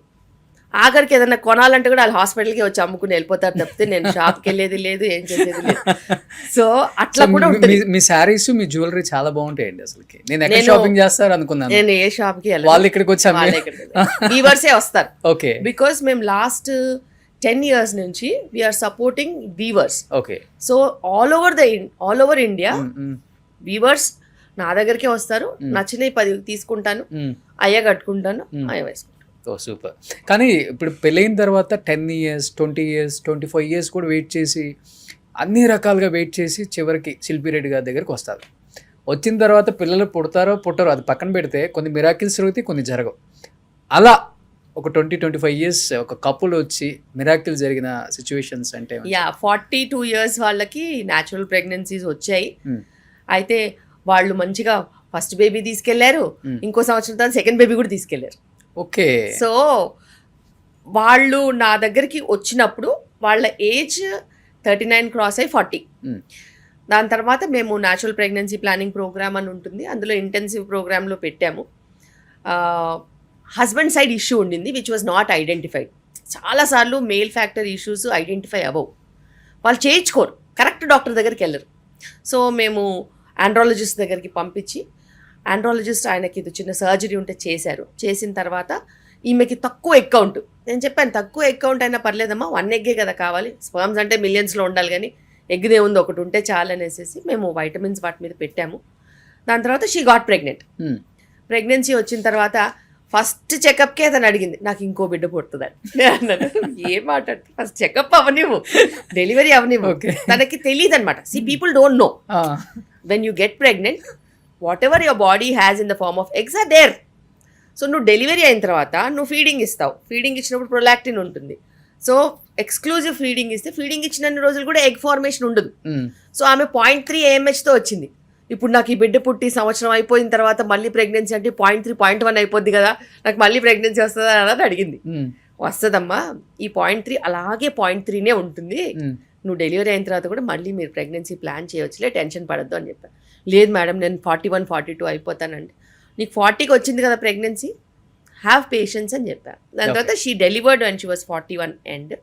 ఆఖరికి ఏదైనా కొనాలంటే కూడా వాళ్ళు హాస్పిటల్కి వచ్చి అమ్ముకుని వెళ్ళిపోతారు తప్పితే నేను షాప్కి వెళ్ళేది లేదు, ఏం చేసేది లేదు. సో అట్లా కూడా ఉంటుంది. మీ శారీస్, మీ జ్యువెలరీ చాలా బాగుంటాయండి. అసలుకి నేను ఎక్కడ షాపింగ్ చేస్తారు అనుకున్నాను. నేను ఏ షాప్కి వెళ్ళాను, వాళ్ళు ఇక్కడికి వచ్చి వీవర్సే వస్తారు. ఓకే. బికాస్ మేము లాస్ట్ 10 years నుంచి we are supporting weavers. Okay. So all over India weavers నా దగ్గరికే వస్తారు. నచ్చినవి 10 తీసుకుంటాను, అయ్యా కట్టుకుంటాను, అయ్యా వేసుకుంటాను. ఓ సూపర్. కానీ ఇప్పుడు పెళ్ళైన తర్వాత 10 years, 20 years, 25 years కూడా వెయిట్ చేసి, అన్ని రకాలుగా వెయిట్ చేసి చివరికి శిల్పి రెడ్డి గారి దగ్గరికి వస్తారు. వచ్చిన తర్వాత పిల్లలు పుడతారో పుట్టరో అది పక్కన పెడితే కొన్ని మిరాకిల్స్ జరుగుతాయి, కొన్ని జరగవు. అలా ఒక 20-25 years ఒక కపుల్ వచ్చి మిరాకిల్ జరిగిన సిచ్యువేషన్స్ అంటే 42 years వాళ్ళకి న్యాచురల్ ప్రెగ్నెన్సీస్ వచ్చాయి. అయితే వాళ్ళు మంచిగా ఫస్ట్ బేబీ తీసుకెళ్లారు, ఇంకో సంవత్సరం తర్వాత సెకండ్ బేబీ కూడా తీసుకెళ్లారు. ఓకే. సో వాళ్ళు నా దగ్గరికి వచ్చినప్పుడు వాళ్ళ ఏజ్ 39 క్రాస్ అయ్యి 40. దాని తర్వాత మేము న్యాచురల్ ప్రెగ్నెన్సీ ప్లానింగ్ ప్రోగ్రామ్ అని ఉంటుంది, అందులో ఇంటెన్సివ్ ప్రోగ్రాంలో పెట్టాము. హస్బెండ్ సైడ్ ఇష్యూ ఉండింది విచ్ వాజ్ నాట్ ఐడెంటిఫైడ్. చాలాసార్లు మేల్ ఫ్యాక్టర్ ఇష్యూస్ ఐడెంటిఫై అవ్వవు, వాళ్ళు చేయించుకోరు, కరెక్ట్ డాక్టర్ దగ్గరికి వెళ్ళరు. సో మేము ఆండ్రాలజిస్ట్ దగ్గరికి పంపించి ఆండ్రాలజిస్ట్ ఆయనకి ఇది చిన్న సర్జరీ ఉంటే చేశారు. చేసిన తర్వాత ఈమెకి తక్కువ ఎగ్ కౌంట్, నేను చెప్పాను తక్కువ ఎగ్ కౌంట్ అయినా పర్లేదమ్మా, 1 ఎగ్గే కదా కావాలి, స్పర్మ్స్ అంటే మిలియన్స్లో ఉండాలి కానీ ఎగ్దే ఉంది ఒకటి ఉంటే చాలు అనేసి మేము వైటమిన్స్ వాటి మీద పెట్టాము. దాని తర్వాత షీ గాట్ ప్రెగ్నెంట్. ప్రెగ్నెన్సీ వచ్చిన తర్వాత ఫస్ట్ చెకప్కే అతను అడిగింది నాకు ఇంకో బిడ్డ పుడుతుందని. అన్నాను ఏం మాట్లాడుతు, ఫస్ట్ చెకప్ అవనివ్వు, డెలివరీ అవనివ్వు. తనకి తెలియదు అనమాట. See people don't know when you get pregnant whatever your body has in the form of eggs are there. So నువ్వు డెలివరీ అయిన తర్వాత నువ్వు ఫీడింగ్ ఇస్తావు, ఫీడింగ్ ఇచ్చినప్పుడు ప్రొలాక్టిన్ ఉంటుంది. సో ఎక్స్క్లూజివ్ ఫీడింగ్ ఇస్తే ఫీడింగ్ ఇచ్చినన్ని రోజులు కూడా ఎగ్ ఫార్మేషన్ ఉండదు. సో ఆమె 0.3 AMHతో వచ్చింది. ఇప్పుడు నాకు ఈ బిడ్డ పుట్టి సంవత్సరం అయిపోయిన తర్వాత మళ్ళీ ప్రెగ్నెన్సీ అంటే 0.3, 0.1 అయిపోద్ది కదా, నాకు మళ్ళీ ప్రెగ్నెన్సీ వస్తుందా అన్నది అడిగింది. వస్తుందమ్మా, ఈ 0.3 అలాగే 0.3నే ఉంటుంది, నువ్వు డెలివరీ అయిన తర్వాత కూడా మళ్ళీ మీరు ప్రెగ్నెన్సీ ప్లాన్ చేయవచ్చులే, టెన్షన్ పడద్దు అని చెప్పాను. లేదు మేడం నేను 41, 42 అయిపోతానండి. నీకు 40కి వచ్చింది కదా ప్రెగ్నెన్సీ, హ్యావ్ పేషెన్స్ అని చెప్పాను. దాని తర్వాత she delivered and she was 41 and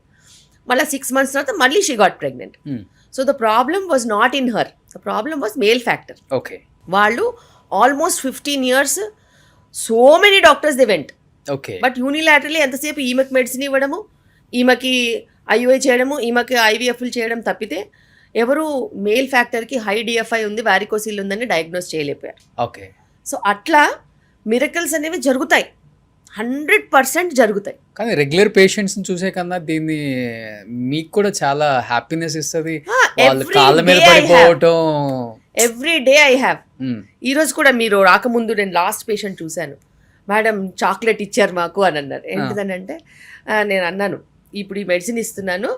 మళ్ళీ 6 months తర్వాత మళ్ళీ she got pregnant. So the problem was not in her, the problem was male factor. Okay. వాళ్ళు almost 15 years so many doctors they went. Okay. But unilaterally ఎంతసేపు ఈమెకి medicine ఇవ్వడము, ఈమెకి IUI చేయడము, ఈమెకి ఐవీఎఫ్లు చేయడం తప్పితే ఎవరు మేల్ ఫ్యాక్టర్కి హై డిఎఫ్ఐ ఉంది, వారికోసిల్ ఉందని డయాగ్నోస్ చేయలేకపోయారు. ఓకే. సో అట్లా మిరకల్స్ అనేవి జరుగుతాయి, 100% జరుగుతాయి. కానీ రెగ్యులర్ పేషెంట్స్ని చూసే కన్నా దీన్ని మీకు కూడా చాలా హ్యాపీనెస్ ఇస్తుంది, వాళ్ళు కాళ్ళ మీద పడిపోవటం. Every day I have. ఈరోజు కూడా మీరు రాకముందు నేను లాస్ట్ పేషెంట్ చూశాను, మేడం చాక్లెట్ ఇచ్చారు మాకు అని అన్నారు. ఏంటిదని అంటే నేను అన్నాను ఇప్పుడు ఈ మెడిసిన్ ఇస్తున్నాను,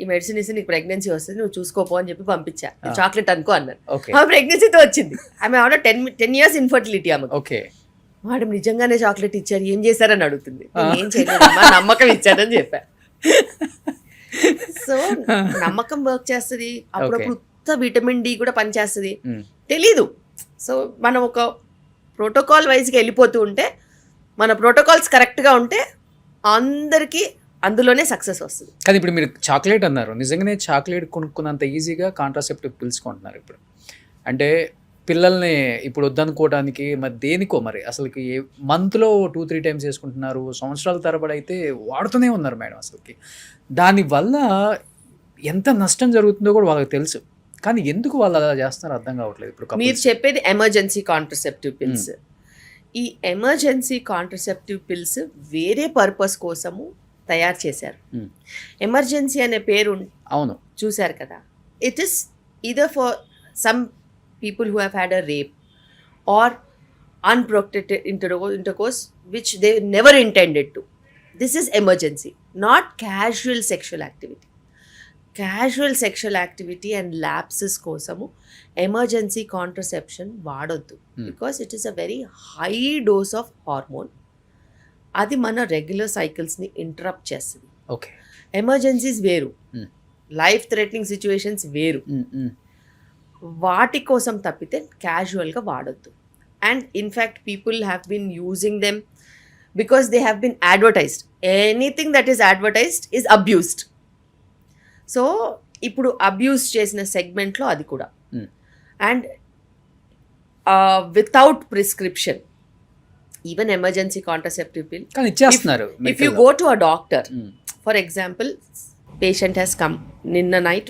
ఈ మెడిసిన్ ఇస్తే నీకు ప్రెగ్నెన్సీ వస్తుంది, నువ్వు చూసుకోపో అని చెప్పి పంపించా, చాక్లెట్ అనుకో అన్నాను. ఆమె ప్రెగ్నెన్సీతో వచ్చింది. ఆమె ఆవిడ 10 years ఇన్ఫర్టిలిటీ ఆమె. ఓకే. మేడం నిజంగానే చాక్లెట్ ఇచ్చారు, ఏం చేశారని అడుగుతుంది. ఏం చేయలేదమ్మా, నమ్మకం ఇచ్చారని చెప్పా. సో నమ్మకం వర్క్ చేస్తుంది, అప్పుడప్పుడు విటమిన్ డి కూడా పనిచేస్తుంది, తెలీదు. సో మనం ఒక ప్రోటోకాల్ వైజ్గా వెళ్ళిపోతూ ఉంటే, మన ప్రోటోకాల్స్ కరెక్ట్గా ఉంటే అందరికీ అందులోనే సక్సెస్ వస్తుంది. కానీ ఇప్పుడు మీరు చాక్లెట్ అన్నారు, నిజంగానే చాక్లెట్ కొనుక్కున్నంత ఈజీగా కాంట్రాసెప్టివ్ పిల్స్ కొంటున్నారు ఇప్పుడు. అంటే పిల్లల్ని ఇప్పుడు వద్దనుకోవడానికి మరి దేనికో మరి అసలుకి మంత్లో 2-3 times వేసుకుంటున్నారు, సంవత్సరాల తరబడి అయితే వాడుతూనే ఉన్నారు మేడం. అసలుకి దానివల్ల ఎంత నష్టం జరుగుతుందో కూడా వాళ్ళకి తెలుసు, కానీ ఎందుకు వాళ్ళు అలా చేస్తున్నారో అర్థం కావట్లేదు. ఇప్పుడు మీరు చెప్పేది ఎమర్జెన్సీ కాంట్రసెప్టివ్ పిల్స్. ఈ ఎమర్జెన్సీ కాంట్రసెప్టివ్ పిల్స్ వేరే పర్పస్ కోసము తయారు చేశారు. ఎమర్జెన్సీ అనే పేరు అవును చూశారు కదా, it is either for some people who have had a rape or unprotected intercourse which they never intended to. This is emergency, not casual sexual activity. Casual sexual activity and lapses kosamu emergency contraception vaadoddu because it is a very high dose of hormone. అది మన regular సైకిల్స్ని interrupt చేస్తుంది. Okay. Emergencies వేరు, life threatening situations వేరు, వాటి కోసం తప్పితే క్యాజువల్గా వాడొద్దు. And in fact people have been using them because they have been advertised. Anything that is advertised is abused. So ఇప్పుడు అబ్యూస్ చేసిన సెగ్మెంట్లో అది కూడా. And without prescription even emergency contraceptive pill కానీ ఇచ్చేస్తున్నారు. if you go to a doctor, for example, patient has come ninna night,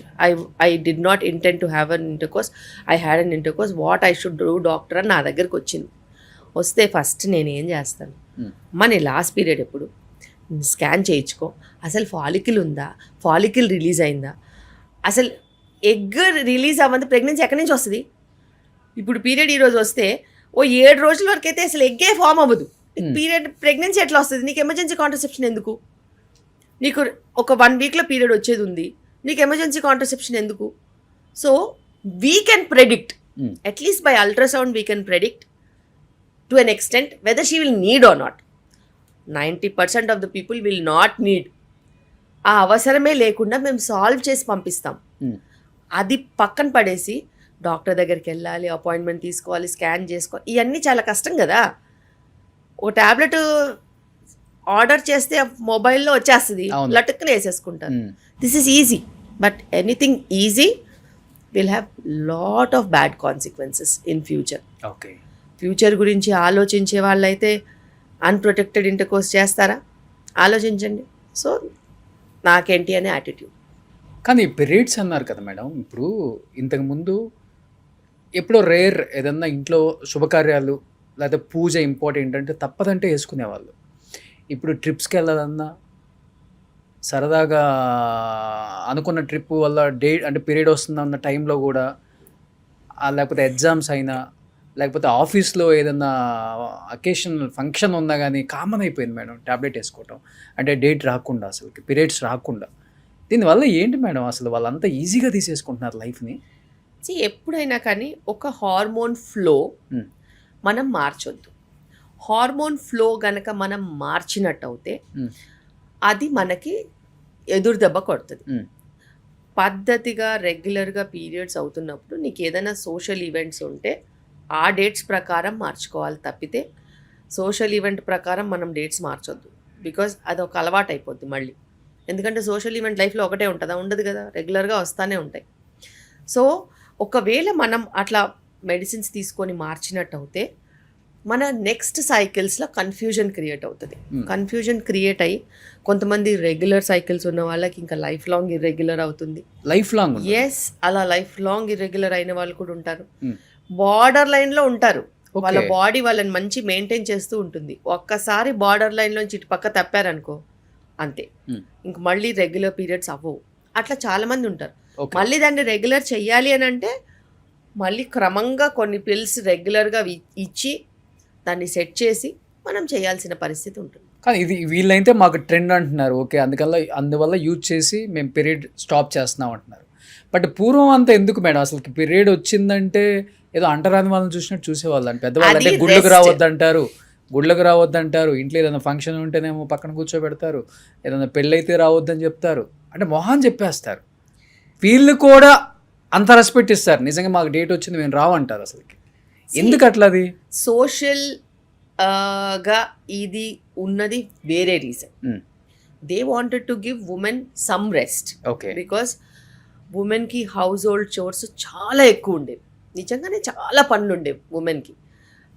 I did not intend to have an intercourse, I had an intercourse, what I should do doctor అని నా దగ్గరకు వచ్చింది. వస్తే first నేను ఏం చేస్తాను, మన last period ఎప్పుడు స్కాన్ చేయించుకో, అసలు ఫాలికిల్ ఉందా, ఫాలికిల్ రిలీజ్ అయిందా, అసలు ఎగ్ రిలీజ్ అవ్వదు, ప్రెగ్నెన్సీ ఎక్కడి నుంచి వస్తుంది. ఇప్పుడు పీరియడ్ ఈరోజు వస్తే 7 రోజుల వరకు అయితే అసలు ఎగ్గే ఫామ్ అవ్వదు, పీరియడ్ ప్రెగ్నెన్సీ ఎట్లా వస్తుంది. నీకు ఎమర్జెన్సీ కాంట్రసెప్షన్ ఎందుకు? నీకు ఒక 1 weekలో పీరియడ్ వచ్చేది ఉంది, నీకు ఎమర్జెన్సీ కాంట్రసెప్షన్ ఎందుకు? So we can predict, at least by ultrasound we can predict to an extent. Whether she will need or not, 90% of the people will not need. ఆ అవసరమే లేకుండా మేము సాల్వ్ చేసి పంపిస్తాం. అది పక్కన పడేసి డాక్టర్ దగ్గరికి వెళ్ళాలి, అపాయింట్మెంట్ తీసుకోవాలి, స్కాన్ చేసుకోవాలి, ఇవన్నీ చాలా కష్టం కదా. ఒక ట్యాబ్లెట్ ఆర్డర్ చేస్తే మొబైల్లో వచ్చేస్తుంది, అవును. లటుక్కున వేసేసుకుంటారు. This is easy, but anything easy will have lot of bad consequences in future. Okay. Future గురించి ఆలోచించే వాళ్ళైతే అన్ప్రొటెక్టెడ్ ఇంటర్కోర్స్ చేస్తారా? ఆలోచించండి. సో నాకేంటి అనే యాటిట్యూడ్. కానీ పీరియడ్స్ అన్నారు కదా మేడం, ఇప్పుడు ఇంతకుముందు ఎప్పుడో రేర్ ఏదన్నా ఇంట్లో శుభకార్యాలు లేదా పూజ ఇంపార్టెంట్ అంటే తప్పదంటే వేసుకునేవాళ్ళు. ఇప్పుడు ట్రిప్స్కి వెళ్ళాలన్నా సరదాగా అనుకున్న ట్రిప్ వల్ల అంటే పీరియడ్ వస్తుందన్న టైంలో కూడా లేకపోతే ఎగ్జామ్స్ అయినా లేకపోతే ఆఫీస్లో ఏదన్నా అకేషనల్ ఫంక్షన్ ఉన్నా కానీ కామన్ అయిపోయింది మేడం ట్యాబ్లెట్ వేసుకోవటం. అంటే డేట్ రాకుండా, అసలుకి పీరియడ్స్ రాకుండా. దీనివల్ల ఏంటి మేడం అసలు వాళ్ళంతా ఈజీగా తీసేసుకుంటున్నారు లైఫ్ని? ఎప్పుడైనా కానీ ఒక హార్మోన్ ఫ్లో మనం మార్చొద్దు. హార్మోన్ ఫ్లో గనక మనం మార్చినట్టు అయితే అది మనకి ఎదురు దెబ్బ కొడుతుంది. పద్ధతిగా రెగ్యులర్గా పీరియడ్స్ అవుతున్నప్పుడు నీకు ఏదైనా సోషల్ ఈవెంట్స్ ఉంటే ఆ డేట్స్ ప్రకారం మార్చుకోవాలి తప్పితే సోషల్ ఈవెంట్ ప్రకారం మనం డేట్స్ మార్చొద్దు. బికాజ్ అది ఒక అలవాటు అయిపోద్ది మళ్ళీ. ఎందుకంటే సోషల్ ఈవెంట్ లైఫ్లో ఒకటే ఉంటుందా? ఉండదు కదా, రెగ్యులర్గా వస్తూనే ఉంటాయి. సో ఒకవేళ మనం అట్లా మెడిసిన్స్ తీసుకొని మార్చినట్టు అయితే మన నెక్స్ట్ సైకిల్స్లో కన్ఫ్యూజన్ క్రియేట్ అవుతుంది. కన్ఫ్యూజన్ క్రియేట్ అయ్యి కొంతమంది రెగ్యులర్ సైకిల్స్ ఉన్న వాళ్ళకి ఇంకా లైఫ్ లాంగ్ ఇర్రెగ్యులర్ అవుతుంది. Life long? ఎస్, అలా లైఫ్ లాంగ్ ఇర్రెగ్యులర్ అయిన వాళ్ళు కూడా ఉంటారు. బార్డర్ లైన్లో ఉంటారు. వాళ్ళ బాడీ వాళ్ళని మంచి మెయింటైన్ చేస్తూ ఉంటుంది. ఒక్కసారి బార్డర్ లైన్లోంచి ఇటు పక్క తప్పారనుకో అంతే, ఇంక మళ్ళీ రెగ్యులర్ పీరియడ్స్ అవ్వవు. అట్లా చాలామంది ఉంటారు. మళ్ళీ దాన్ని రెగ్యులర్ చెయ్యాలి అని అంటే మళ్ళీ క్రమంగా కొన్ని పిల్స్ రెగ్యులర్గా ఇచ్చి దాన్ని సెట్ చేసి మనం చేయాల్సిన పరిస్థితి ఉంటుంది. కానీ ఇది వీళ్ళైతే మాకు ట్రెండ్ అంటున్నారు. ఓకే, అందువల్ల యూజ్ చేసి మేము పీరియడ్ స్టాప్ చేస్తున్నాం అంటున్నారు. బట్ పూర్వం అంతా ఎందుకు మేడం అసలు పీరియడ్ వచ్చిందంటే ఏదో అంటరాని వాళ్ళని చూసినట్టు చూసేవాళ్ళు. అంటే పెద్దవాళ్ళు అంటే గుళ్ళకు రావద్దంటారు, ఇంట్లో ఏదైనా ఫంక్షన్ ఉంటేనేమో పక్కన కూర్చోబెడతారు, ఏదైనా పెళ్ళి అయితే రావద్దని చెప్తారు, అంటే మొహాన్ చెప్పేస్తారు. వీళ్ళు కూడా అంత రెస్పెక్ట్ ఇస్తారు. నిజంగా మాకు డేట్ వచ్చింది మేము రావంటారు. అసలుకి ఎందుకు అట్లా? అది సోషల్ గా ఇది ఉన్నది వేరే reason. They wanted to give women some rest. Okay. Because ఉమెన్కి హౌస్ హోల్డ్ చోర్స్ చాలా ఎక్కువ ఉండేవి. నిజంగానే చాలా పనులు ఉండేవి ఉమెన్కి.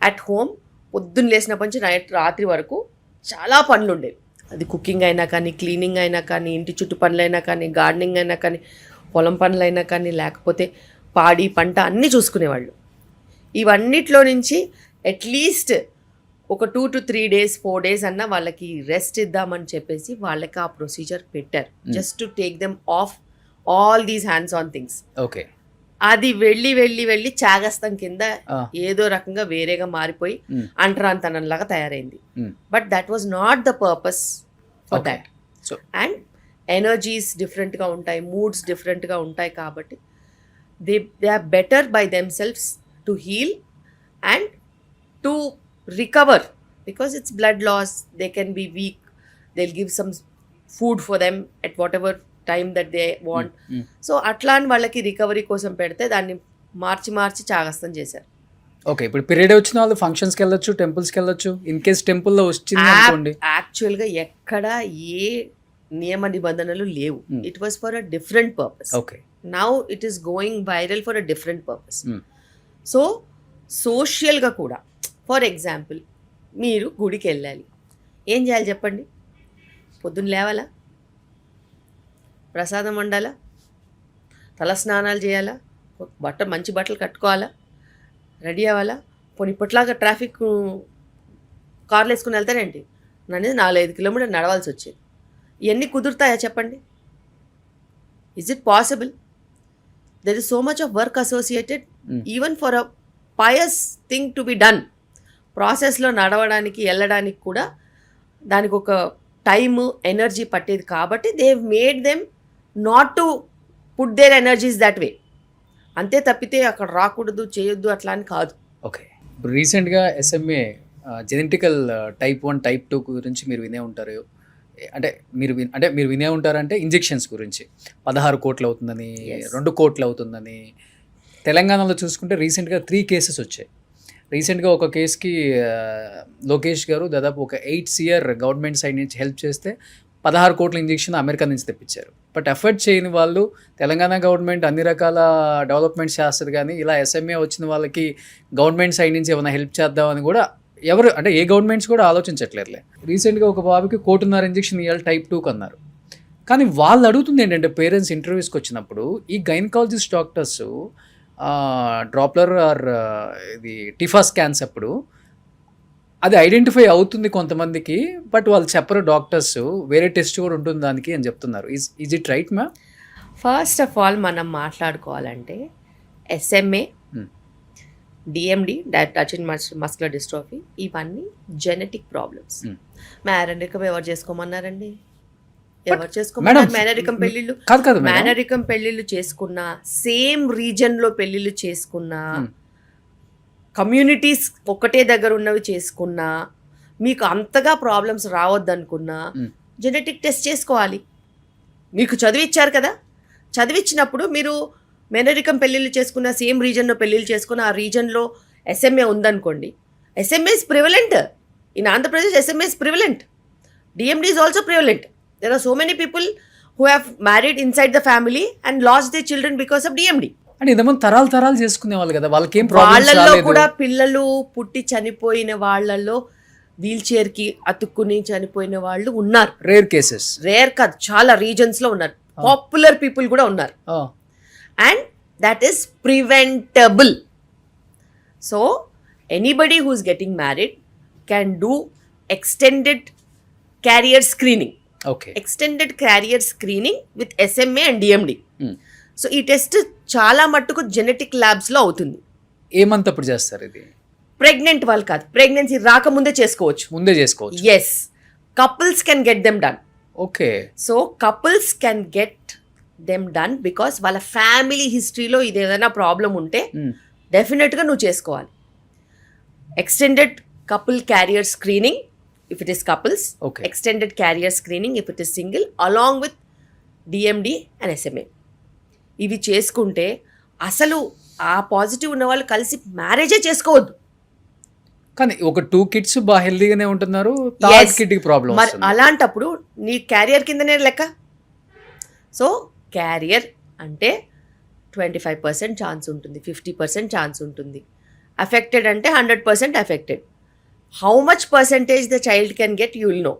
అట్ హోమ్ పొద్దున్న లేచినప్పటి నుంచి రాత్రి వరకు చాలా పనులు ఉండేవి. అది కుకింగ్ అయినా కానీ, క్లీనింగ్ అయినా కానీ, ఇంటి చుట్టూ పనులైనా కానీ, గార్డెనింగ్ అయినా కానీ, పొలం పనులైనా కానీ, లేకపోతే పాడి పంట అన్నీ చూసుకునేవాళ్ళు. ఇవన్నిట్లో నుంచి అట్లీస్ట్ ఒక 2 to 3 days 4 days అన్నా వాళ్ళకి రెస్ట్ ఇద్దామని చెప్పేసి వాళ్ళకి ఆ ప్రొసీజర్ పెట్టారు. Just to take them of all these hands on things. Okay. అది వెళ్ళి చాగస్తం కింద ఏదో రకంగా వేరేగా మారిపోయి అంటరాంతనంలాగా తయారైంది. But that was not the purpose for that. And energies డిఫరెంట్గా ఉంటాయి, మూడ్స్ డిఫరెంట్గా ఉంటాయి. కాబట్టి they are better by themselves to heal and to recover. Because it's blood loss, they can be weak, they will give some food for them at whatever time that they want. So అట్లా అని వాళ్ళకి recovery కోసం పెడితే దాన్ని మార్చి చాగస్తం చేశారు. Okay. ఇప్పుడు period వచ్చిన వాళ్ళు ఫంక్షన్స్కి వెళ్ళొచ్చు, టెంపుల్స్కి వెళ్ళొచ్చు. ఇన్ కేస్ టెంపుల్లో వచ్చింది అనుకోండి, యాక్చువల్గా ఎక్కడ ఏ నియమ నిబంధనలు లేవు. It was for a different purpose. Okay. Now it is going viral for a different purpose. So సోషల్గా కూడా, ఫర్ ఎగ్జాంపుల్, మీరు గుడికి వెళ్ళాలి, ఏం చేయాలి చెప్పండి? పొద్దున్న లేవాలా, ప్రసాదం వండాలా, తల స్నానాలు చేయాలా, మంచి బట్టలు కట్టుకోవాలా, రెడీ అవ్వాలా. పోనీ ఇప్పట్లాగా ట్రాఫిక్ కార్లు వేసుకుని వెళ్తారేంటి? నన్ను 4-5 కిలోమీటర్లు నడవాల్సి వచ్చేది. ఇవన్నీ కుదురుతాయా చెప్పండి? Is it possible? There is so much of work associated even for a pious thing to be done. ప్రాసెస్లో నడవడానికి వెళ్ళడానికి కూడా దానికి ఒక టైము ఎనర్జీ పట్టేది. కాబట్టి they made them not to put their energies that way. అంతే తప్పితే అక్కడ రాకూడదు, చేయొద్దు అట్లా అని కాదు. ఓకే. ఇప్పుడు రీసెంట్గా SMA జెనెటికల్ టైప్ 1 టైప్ 2 గురించి మీరు వినే ఉంటారు. అంటే మీరు వినే ఉంటారంటే ఇంజెక్షన్స్ గురించి 16 కోట్లు అవుతుందని, Yes. 2 కోట్లు అవుతుందని. తెలంగాణలో చూసుకుంటే రీసెంట్గా 3 కేసెస్ వచ్చాయి. రీసెంట్గా ఒక కేసుకి లోకేష్ గారు దాదాపు ఒక 8 CR గవర్నమెంట్ సైడ్ నుంచి హెల్ప్ చేస్తే 16 కోట్ల ఇంజెక్షన్ అమెరికా నుంచి తెప్పించారు. బట్ ఎఫర్ట్ చేయని వాళ్ళు తెలంగాణ గవర్నమెంట్ అన్ని రకాల డెవలప్మెంట్స్ చేస్తారు, కానీ ఇలా SMA వచ్చిన వాళ్ళకి గవర్నమెంట్ సైడ్ నుంచి ఏమైనా హెల్ప్ చేద్దామని కూడా ఎవరు అంటే ఏ గవర్నమెంట్స్ కూడా ఆలోచించట్లేదులే. రీసెంట్గా ఒక బాబుకి 1.5 కోటి ఇంజెక్షన్ ఇవ్వాలి టైప్ 2 అన్నారు. కానీ వాళ్ళు అడుగుతుంది ఏంటంటే పేరెంట్స్ ఇంటర్వ్యూస్కి వచ్చినప్పుడు ఈ గైనకాలజిస్ట్ డాక్టర్స్ డ్రాప్లర్ ఆర్ ఇది టిఫా స్కాన్స్ అప్పుడు అది ఐడెంటిఫై అవుతుంది కొంతమందికి, బట్ వాళ్ళు చెప్పరు డాక్టర్స్ వేరే టెస్ట్ కూడా ఉంటుంది దానికి అని చెప్తున్నారు. Is it right ma'am? First of all మనం మాట్లాడుకోవాలంటే SMA, DMD, touch muscular dystrophy, ఇవన్నీ జెనెటిక్ ప్రాబ్లమ్స్. మేనరికం ఎవరు చేసుకోమన్నారండి? ఎవరు చేసుకోమన్నారు మేనరికం పెళ్ళిళ్ళు? కాదు మేనరికం పెళ్ళిళ్ళు చేసుకున్న, సేమ్ రీజన్ లో పెళ్ళిళ్ళు చేసుకున్న, కమ్యూనిటీస్ ఒకటే దగ్గర ఉన్నవి చేసుకున్నా, మీకు అంతగా ప్రాబ్లమ్స్ రావద్దనుకున్నా జెనెటిక్ టెస్ట్ చేసుకోవాలి. మీకు చదివిచ్చారు కదా, చదివిచ్చినప్పుడు మీరు మేనరికం పెళ్ళిళ్ళు చేసుకున్న, సేమ్ రీజన్లో పెళ్ళిళ్ళు చేసుకున్న, ఆ రీజన్లో SMA ఉందనుకోండి, SMA is prevalent. In Andhra Pradesh, SMA is prevalent. DMD is also prevalent. There are so many people who have married inside the family and lost their children because of DMD. అంటే ఇంతమంది తరాలు చేసుకునే వాళ్ళు కదా, వాళ్ళకి ఏం వాళ్ళల్లో problems కూడా పిల్లలు పుట్టి చనిపోయిన వాళ్ళల్లో వీల్ చైర్ కి అతుక్కుని చనిపోయిన వాళ్ళు ఉన్నారు. రేర్ కేసెస్, రేర్ కాదు, చాలా రీజన్స్ లో ఉన్నారు. పాపులర్ పీపుల్ కూడా ఉన్నారు. And that is preventable. So anybody who is getting married can do extended carrier screening. Okay, extended carrier screening with SMA and DMD. So ఈ టెస్ట్ చాలా మట్టుకు genetic ల్యాబ్స్లో అవుతుంది. ఏమంత అప్పుడు చేస్తారు ఇది? ప్రెగ్నెంట్ వాళ్ళు కాదు, ప్రెగ్నెన్సీ రాకముందే చేసుకోవచ్చు. ముందే చేసుకోవచ్చు. Yes, couples can get them done. Okay, so couples can get them done because వాళ్ళ ఫ్యామిలీ హిస్టరీలో ఇది ఏదైనా ప్రాబ్లం ఉంటే డెఫినెట్గా నువ్వు చేసుకోవాలి. Extended couple carrier screening if it is couples, Okay. extended carrier screening if it is single, along with DMD and SMA. ఇవి చేసుకుంటే అసలు ఆ పాజిటివ్ ఉన్న వాళ్ళు కలిసి మ్యారేజే చేసుకోవద్దు. కానీ ఒక 2 kids బాగా హెల్దీగానే ఉంటున్నారు, థర్డ్ కిడ్కి ప్రాబ్లం మరి అలాంటప్పుడు నీ క్యారియర్ కిందనే లెక్క. సో క్యారియర్ అంటే 25% ఛాన్స్ ఉంటుంది, 50% ఛాన్స్ ఉంటుంది. అఫెక్టెడ్ అంటే 100% affected. How much percentage the child can get you will know.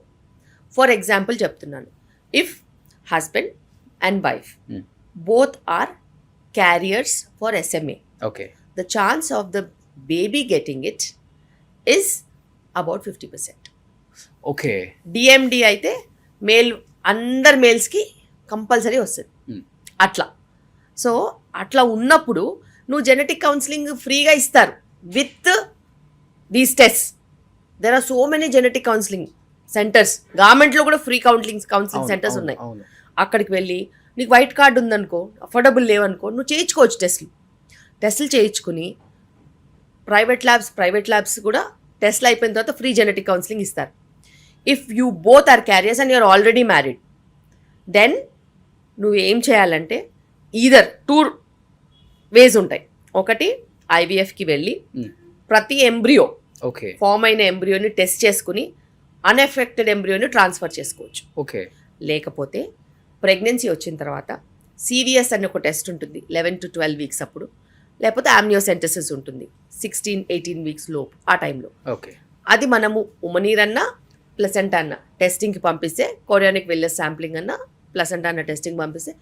For example చెప్తున్నాను, if husband and wife both are carriers for SMA, okay, the chance of the baby getting it is about 50%. Okay, DMD అయితే అందరు మేల్స్కి compulsory వస్తుంది. అట్లా. So అట్లా ఉన్నప్పుడు నువ్వు genetic counselling ఫ్రీగా ఇస్తారు with these test. There are so many genetic counselling centres. గవర్నమెంట్లో కూడా ఫ్రీ కౌన్సిలింగ్ సెంటర్స్ ఉన్నాయి. అక్కడికి వెళ్ళి నీకు వైట్ కార్డు ఉందనుకో, అఫోర్డబుల్ లేవనుకో, నువ్వు చేయించుకోవచ్చు టెస్టులు చేయించుకుని. ప్రైవేట్ ల్యాబ్స్ కూడా టెస్ట్లు అయిపోయిన తర్వాత ఫ్రీ జెనెటిక్ కౌన్సిలింగ్ ఇస్తారు. If you both are carriers and you're already married, then నువ్వు ఏం చేయాలంటే ఈదర్ 2 వేస్ ఉంటాయి. ఒకటి IVFకి వెళ్ళి ప్రతి ఎంబ్రియో, ఓకే, ఫామ్ అయిన ఎంబ్రియోని టెస్ట్ చేసుకుని అన్ఎఫెక్టెడ్ ఎంబ్రియోని ట్రాన్స్ఫర్ చేసుకోవచ్చు. ఓకే, లేకపోతే ప్రెగ్నెన్సీ వచ్చిన తర్వాత CVS అని ఒక టెస్ట్ ఉంటుంది 11 to 12 వీక్స్ అప్పుడు, లేకపోతే ఆమ్నియోసెంటసిస్ ఉంటుంది 16-18 వీక్స్ లోపు. ఆ టైంలో ఓకే, అది మనము ఉమనీర్ అన్న ప్లసెంటా అన్న టెస్టింగ్కి పంపిస్తే, కొరియానిక్ వెల్లెస్ శాంప్లింగ్ అన్న ప్లసెంటా అన్న టెస్టింగ్ పంపిస్తే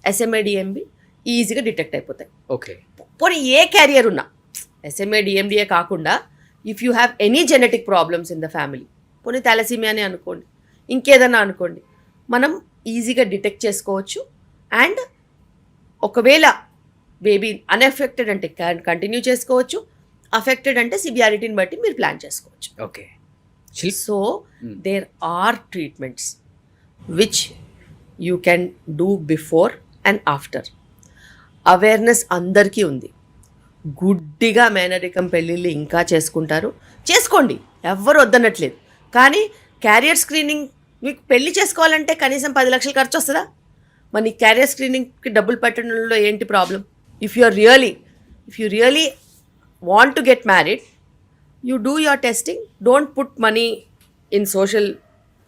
SMA DMD ఈజీగా డిటెక్ట్ అయిపోతాయి. ఓకే, పోనీ ఏ క్యారియర్ ఉన్నా, SMA DMDయే కాకుండా if you have any genetic problems in the family, పోనీ థాలసీమియానే అనుకోండి, ఇంకేదన్నా అనుకోండి, మనం ఈజీగా డిటెక్ట్ చేసుకోవచ్చు. అండ్ ఒకవేళ బేబీ అన్ఎఫెక్టెడ్ అంటే కంటిన్యూ చేసుకోవచ్చు, అఫెక్టెడ్ అంటే సివియారిటీని బట్టి మీరు ప్లాన్ చేసుకోవచ్చు. Okay. So there are treatments which you can do before and after. Awareness అందరికీ ఉంది. గుడ్డిగా మేనరికం పెళ్ళిళ్ళు ఇంకా చేసుకుంటారు, చేసుకోండి, ఎవ్వరు వద్దనట్లేదు. కానీ క్యారియర్ స్క్రీనింగ్ మీకు పెళ్లి చేసుకోవాలంటే కనీసం 10 లక్షలు ఖర్చు వస్తుందా? మరి క్యారియర్ స్క్రీనింగ్కి డబ్బులు పెట్టడంలో ఏంటి problem? If you really want to get married, you do your testing. Don't put money in social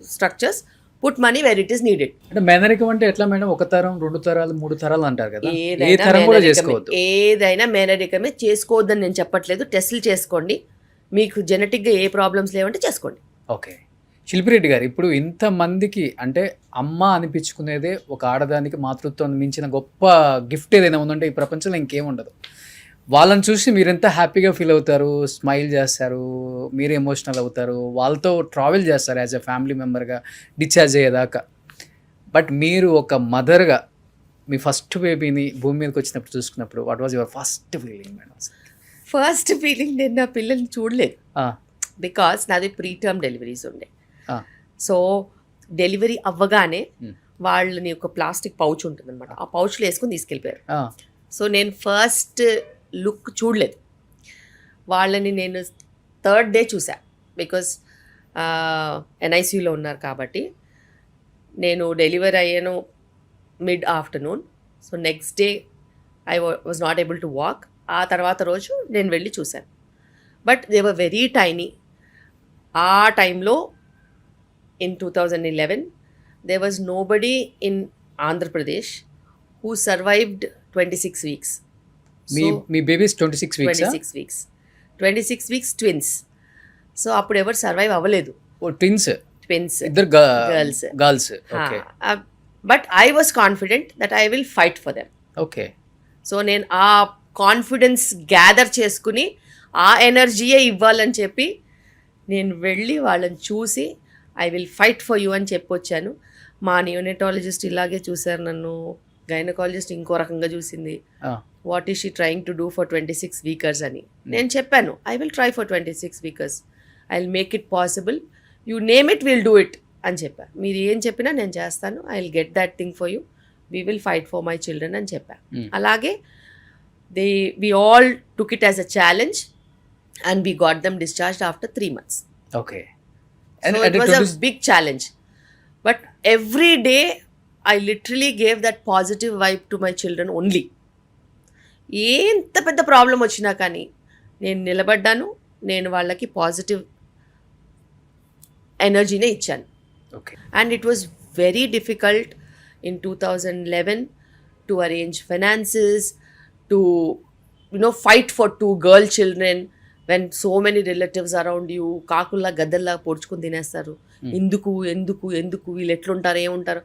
structures, put money where it is needed. అంటే మేనరికం అంటే ఎట్లా మేడం? 1 తరం 2 తరాలు 3 తరాలు అంటారు కదా, ఏ తరం కూడా చేసుకోవద్దు. ఏదైనా మేనరికమే, చేసుకోవద్దని నేను చెప్పట్లేదు. టెస్టులు చేసుకోండి, మీకు జెనెటిక్గా ఏ ప్రాబ్లమ్స్ లేవంటే చేసుకోండి. ఓకే. శిల్పిరెడ్డి గారు, ఇప్పుడు ఇంతమందికి అంటే అమ్మ అనిపించుకునేదే ఒక ఆడదానికి మాతృత్వం మించిన గొప్ప గిఫ్ట్ ఏదైనా ఉందంటే ఈ ప్రపంచంలో ఇంకేం ఉండదు. వాళ్ళని చూసి మీరు ఎంత హ్యాపీగా ఫీల్ అవుతారు, స్మైల్ చేస్తారు, మీరు ఎమోషనల్ అవుతారు, వాళ్ళతో ట్రావెల్ చేస్తారు యాజ్ ఎ ఫ్యామిలీ మెంబర్గా డిశ్చార్జ్ అయ్యేదాకా. బట్ మీరు ఒక మదర్గా మీ ఫస్ట్ బేబీని భూమి మీదకి వచ్చినప్పుడు చూసుకున్నప్పుడు what was your first feeling madam? First feeling, నేను నా పిల్లల్ని చూడలేదు. బికాస్ నాది ప్రీటర్మ్ డెలివరీస్ ఉండే. సో డెలివరీ అవ్వగానే వాళ్ళని ఒక ప్లాస్టిక్ పౌచ్ ఉంటుంది అనమాట, ఆ పౌచ్లో వేసుకొని తీసుకెళ్ళిపోయారు. సో నేను ఫస్ట్ లుక్ చూడలేదు వాళ్ళని. నేను 3rd డే చూసా, బికాస్ ఎన్ఐసియూలో ఉన్నారు కాబట్టి. నేను డెలివరీ అయ్యాను mid afternoon. So next day I was not able to walk. ఆ తర్వాత రోజు నేను వెళ్ళి చూశాను. But they were very tiny. ఆ టైంలో in 2011 there was nobody in Andhra Pradesh who survived 26 weeks. Me babies 26 weeks? 26 weeks twins. So అప్పుడు ఎవరు సర్వైవ్ అవ్వలేదు. ట్విన్స్ ఇద్దరు girls. Okay. But I was confident that I will fight for them. Okay. So నేను ఆ confidence gather చేసుకుని ఆ ఎనర్జీయే ఇవ్వాలని చెప్పి నేను వెళ్ళి వాళ్ళని చూసి I will fight for you అని చెప్పొచ్చాను. మా నియోనెటాలజిస్ట్ ఇలాగే చూశారు నన్ను, గైనకాలజిస్ట్ ఇంకో రకంగా చూసింది. What is she trying to do for 26 weekers అని నేను చెప్పాను. I will try for 26 weekers, I will make it possible, you name it, will do it అని చెప్పా. మీరు ఏం చెప్పినా నేను చేస్తాను, I will get that thing for you, we will fight for my children అని చెప్పా. అలాగే we all took it as a challenge and we got them discharged after 3 months. Okay. So it was a big challenge. But every day I literally gave that positive vibe to my children only. ఎంత పెద్ద problem వచ్చినా కానీ నేను నిలబడ్డాను, నేను వాళ్ళకి positive ఎనర్జీనే ఇచ్చాను. Okay. And it was very difficult in 2011 to arrange finances, to fight for 2 girl children when so many relatives around you కాకుల్లా గద్దల్లా పొడుచుకుని తినేస్తారు. ఎందుకు వీళ్ళు ఎట్లుంటారు, ఏముంటారు.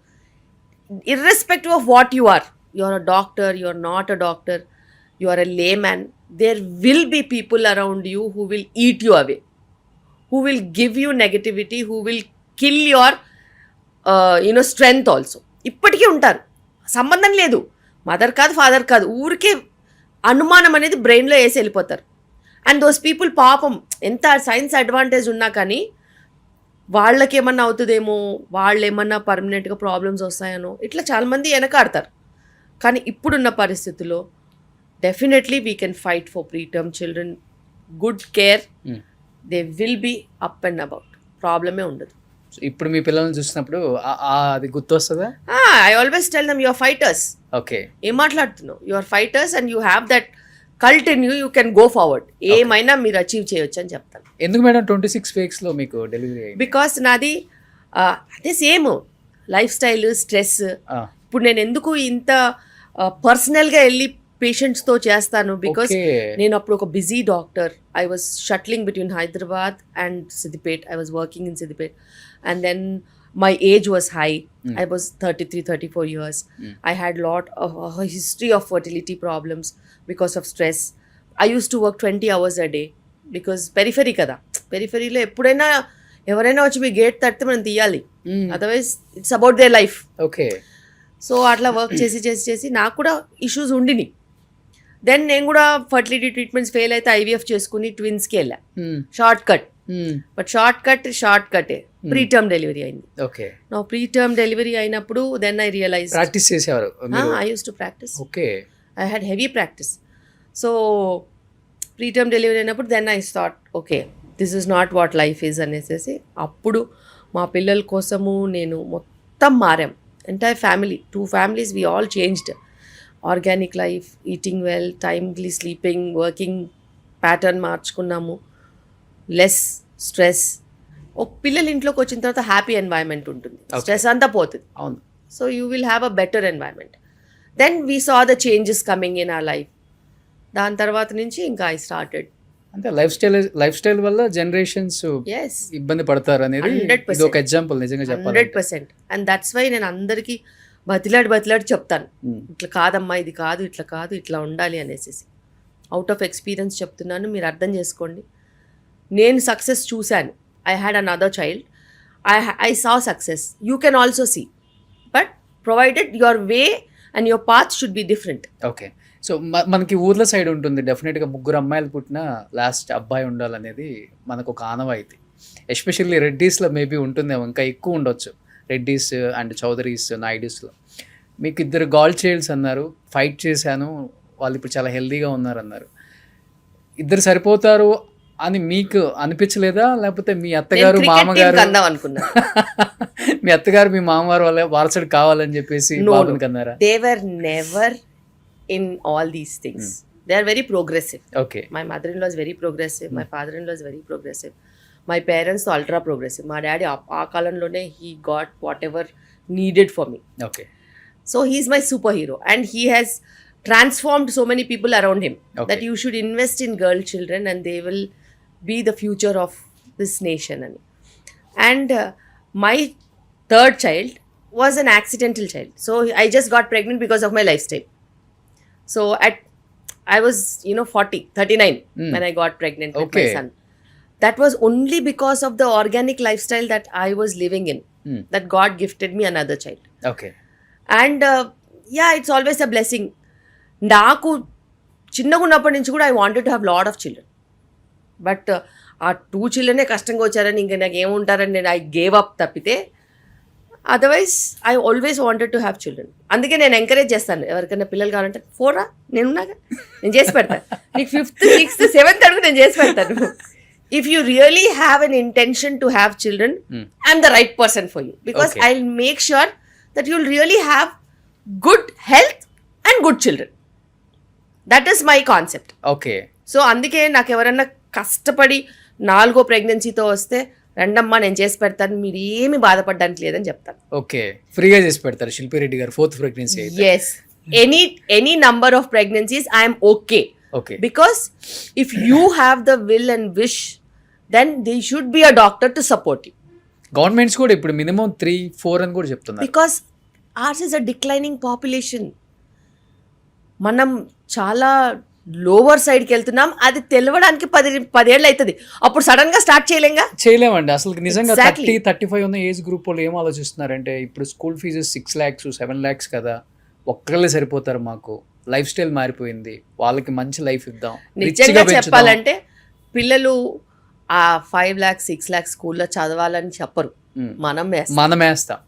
Irrespective of what you are, you are a doctor, you are not a doctor, you are a layman, there will be people around you who will eat you away, who will give you negativity, who will kill your strength also. ఇప్పటికీ ఉంటారు, సంబంధం లేదు, mother కాదు father కాదు, ఊరికే అనుమానం అనేది బ్రెయిన్లో వేసి వెళ్ళిపోతారు. అండ్ దోస్ పీపుల్ పాపం ఎంత సైన్స్ అడ్వాంటేజ్ ఉన్నా కానీ వాళ్ళకి ఏమన్నా అవుతుందేమో, వాళ్ళు ఏమన్నా పర్మనెంట్గా ప్రాబ్లమ్స్ వస్తాయనో ఇట్లా చాలామంది వెనకాడతారు. కానీ ఇప్పుడున్న పరిస్థితుల్లో definitely we can fight for preterm children, good care, they will be up and about, ప్రాబ్లమే ఉండదు. ఇప్పుడు మీ పిల్లల్ని చూసినప్పుడు అది గుర్తొస్తుందా? I always tell them you are fighters. Okay. ఏం మాట్లాడుతున్నావు, you are fighters and you have that cult in you can go forward, ఏమైనా మీరు అచీవ్ చేయొచ్చు అని చెప్తాను. ఎందుకు మేడం 26 వీక్స్లో మీకు డెలివరీ అయింది? బికాస్ నాది అదే సేమ్ లైఫ్ స్టైల్, స్ట్రెస్. ఇప్పుడు నేను ఎందుకు ఇంత పర్సనల్గా వెళ్ళి పేషెంట్స్తో చేస్తాను, బికాస్ నేను అప్పుడు ఒక busy doctor. I was shuttling between Hyderabad and Siddipet. I was working in Siddipet and then my age was high. I was 34 years. I had lot of a history of fertility problems because of stress. I used to work 20 hours a day because periphery kada, peripheryలో ఎప్పుడైనా ఎవరైనా వచ్చి మీ gate తడితే మనం తీయాలి, otherwise it's about their life. Okay. So అట్లా work చేసి నాకు కూడా ఇష్యూస్ ఉండినాయి. దెన్ నేను కూడా ఫర్టిలిటీ ట్రీట్మెంట్స్ ఫెయిల్ అయితే ఐవీఎఫ్ చేసుకుని ట్విన్స్కి వెళ్ళా. షార్ట్ కట్, బట్ షార్ట్ కటే ప్రీటర్మ్ డెలివరీ అయింది. ఓకే. నా ప్రీటర్మ్ డెలివరీ అయినప్పుడు దెన్ ఐ రియలైజ్, ప్రాక్టీస్ చేసేవారు? I use to practice. Okay. I had heavy practice. So preterm delivery అయినప్పుడు then I thought, okay this is not what life is అనేసి అప్పుడు మా పిల్లల కోసము నేను మొత్తం మారాం. Entire family, 2 families, we all changed. Organic life, eating well, timely sleeping, working pattern మార్చుకున్నాము, లెస్ స్ట్రెస్. ఒక పిల్లలు ఇంట్లోకి వచ్చిన తర్వాత హ్యాపీ ఎన్వైరన్మెంట్ ఉంటుంది, స్ట్రెస్ అంతా పోతుంది. అవును. So you will have a better environment. Then we saw the changes coming in our life. దాని తర్వాత నుంచి ఇంకా ఐ స్టార్టెడ్. అంటే లైఫ్ స్టైల్ వల్ల జనరేషన్స్ ఎస్, ఇబ్బంది పడతారు అనేది 100%. ఇది ఒక ఎగ్జాంపుల్ నిజంగా చెప్పాలి. 100%. అండ్ దట్స్ వై నేను అందరికీ బతిలాడి చెప్తాను, ఇట్లా కాదమ్మా, ఇది కాదు, ఇట్లా కాదు, ఇట్లా ఉండాలి అనేసి. అవుట్ ఆఫ్ ఎక్స్పీరియన్స్ చెప్తున్నాను, మీరు అర్థం చేసుకోండి. నేను సక్సెస్ చూశాను. I had another child, I saw success. You can also see, but provided your way and your path should be different. Okay. So మనకి ఊర్ల సైడ్ ఉంటుంది డెఫినెట్గా 3 అమ్మాయిలు పుట్టిన లాస్ట్ అబ్బాయి ఉండాలనేది మనకు ఒక ఆనవాయితీ. ఎస్పెషల్లీ రెడ్డీస్లో మేబీ ఉంటుందేమో, ఇంకా ఎక్కువ ఉండొచ్చు, రెడ్డీస్ అండ్ చౌదరీస్, నాయుడుస్లో. మీకు 2 గర్ల్ చైల్డ్స్ అన్నారు, ఫైట్ చేశాను, వాళ్ళు ఇప్పుడు చాలా హెల్దీగా ఉన్నారు అన్నారు. 2 సరిపోతారు అని మీకు అనిపించలేదా? లేకపోతే మీ అత్తగారు మామగారు కందాం అనుకున్నా, మీ అత్తగారు మీ మామగారు వాళ్ళ వారసుడు కావాలని చెప్పేసి బాబుని కన్నారా? They were never in all these things. They are very progressive. Okay. My mother-in-law is very progressive. My father-in-law is very progressive. My parents are ultra progressive. My daddy aa kalamlone he got whatever needed for me. Okay. So he is my superhero and he has transformed so many people around him. Okay. That you should invest in girl children and they will be the future of this nation. And my 3rd child was an accidental child. So I just got pregnant because of my lifestyle. So I was 39 when I got pregnant with my son. That was only because of the organic lifestyle that I was living in, that God gifted me another child. Okay. And yeah, it's always a blessing. Naaku chinnaga unnapadi nunchi kuda I wanted to have lot of children. But ఆ 2 children కష్టంగా వచ్చారని ఇంకా నాకు ఏముంటారని నేను I gave up తప్పితే otherwise I always wanted to have children. అందుకే నేను encourage చేస్తాను, ఎవరికైనా పిల్లలు కావాలంటే 4 రా, నేనున్నాగా, నేను చేసి పెడతాను. నీకు 5th, 6th, 7th అడుగు నేను చేసి పెడతాను. If you really have an intention to have children, I'm the right person for you, because I will make sure that you will really have good health and good children. That is my concept. Okay. So అందుకే నాకు ఎవరన్నా కష్టపడి 4వ ప్రెగ్నెన్సీతో వస్తే రండమ్మా నేను చేసి పెడతాను, మీరు ఏమి బాధపడడానికి లేదని చెప్తాను. ఓకే, ఫ్రీగా చేసి పెడతారు శిల్పి రెడ్డి గారు 4th ప్రెగ్నెన్సీ అయితే. Yes, any number of pregnancies I'm okay. Okay. Because if you have the will and wish then they should be a doctor to support you. Governments కూడా ఇప్పుడు మినిమం 3-4 అని కూడా చెప్తున్నారు. Because ours is a declining population. మనం చాలా lower సైడ్కి వెళ్తున్నాం, అది తెలవడానికి 10 ఏళ్ళు అవుతుంది. అప్పుడు సడన్ గా స్టార్ట్ చేయలేమండి అసలు. నిజంగా 30-35 ఉన్న ఏజ్ గ్రూప్ వాళ్ళు ఏం ఆలోచిస్తున్నారంటే, ఇప్పుడు స్కూల్ ఫీజు 6 lakhs 7 lakhs కదా, ఒక్కళ్ళే సరిపోతారు, మాకు లైఫ్ స్టైల్ మారిపోయింది, వాళ్ళకి మంచి లైఫ్ ఇద్దాం. నిజంగా చెప్పాలంటే పిల్లలు ఆ 5 lakhs 6 lakhs స్కూల్లో చదవాలని చెప్పరు, మనం వేస్తాం.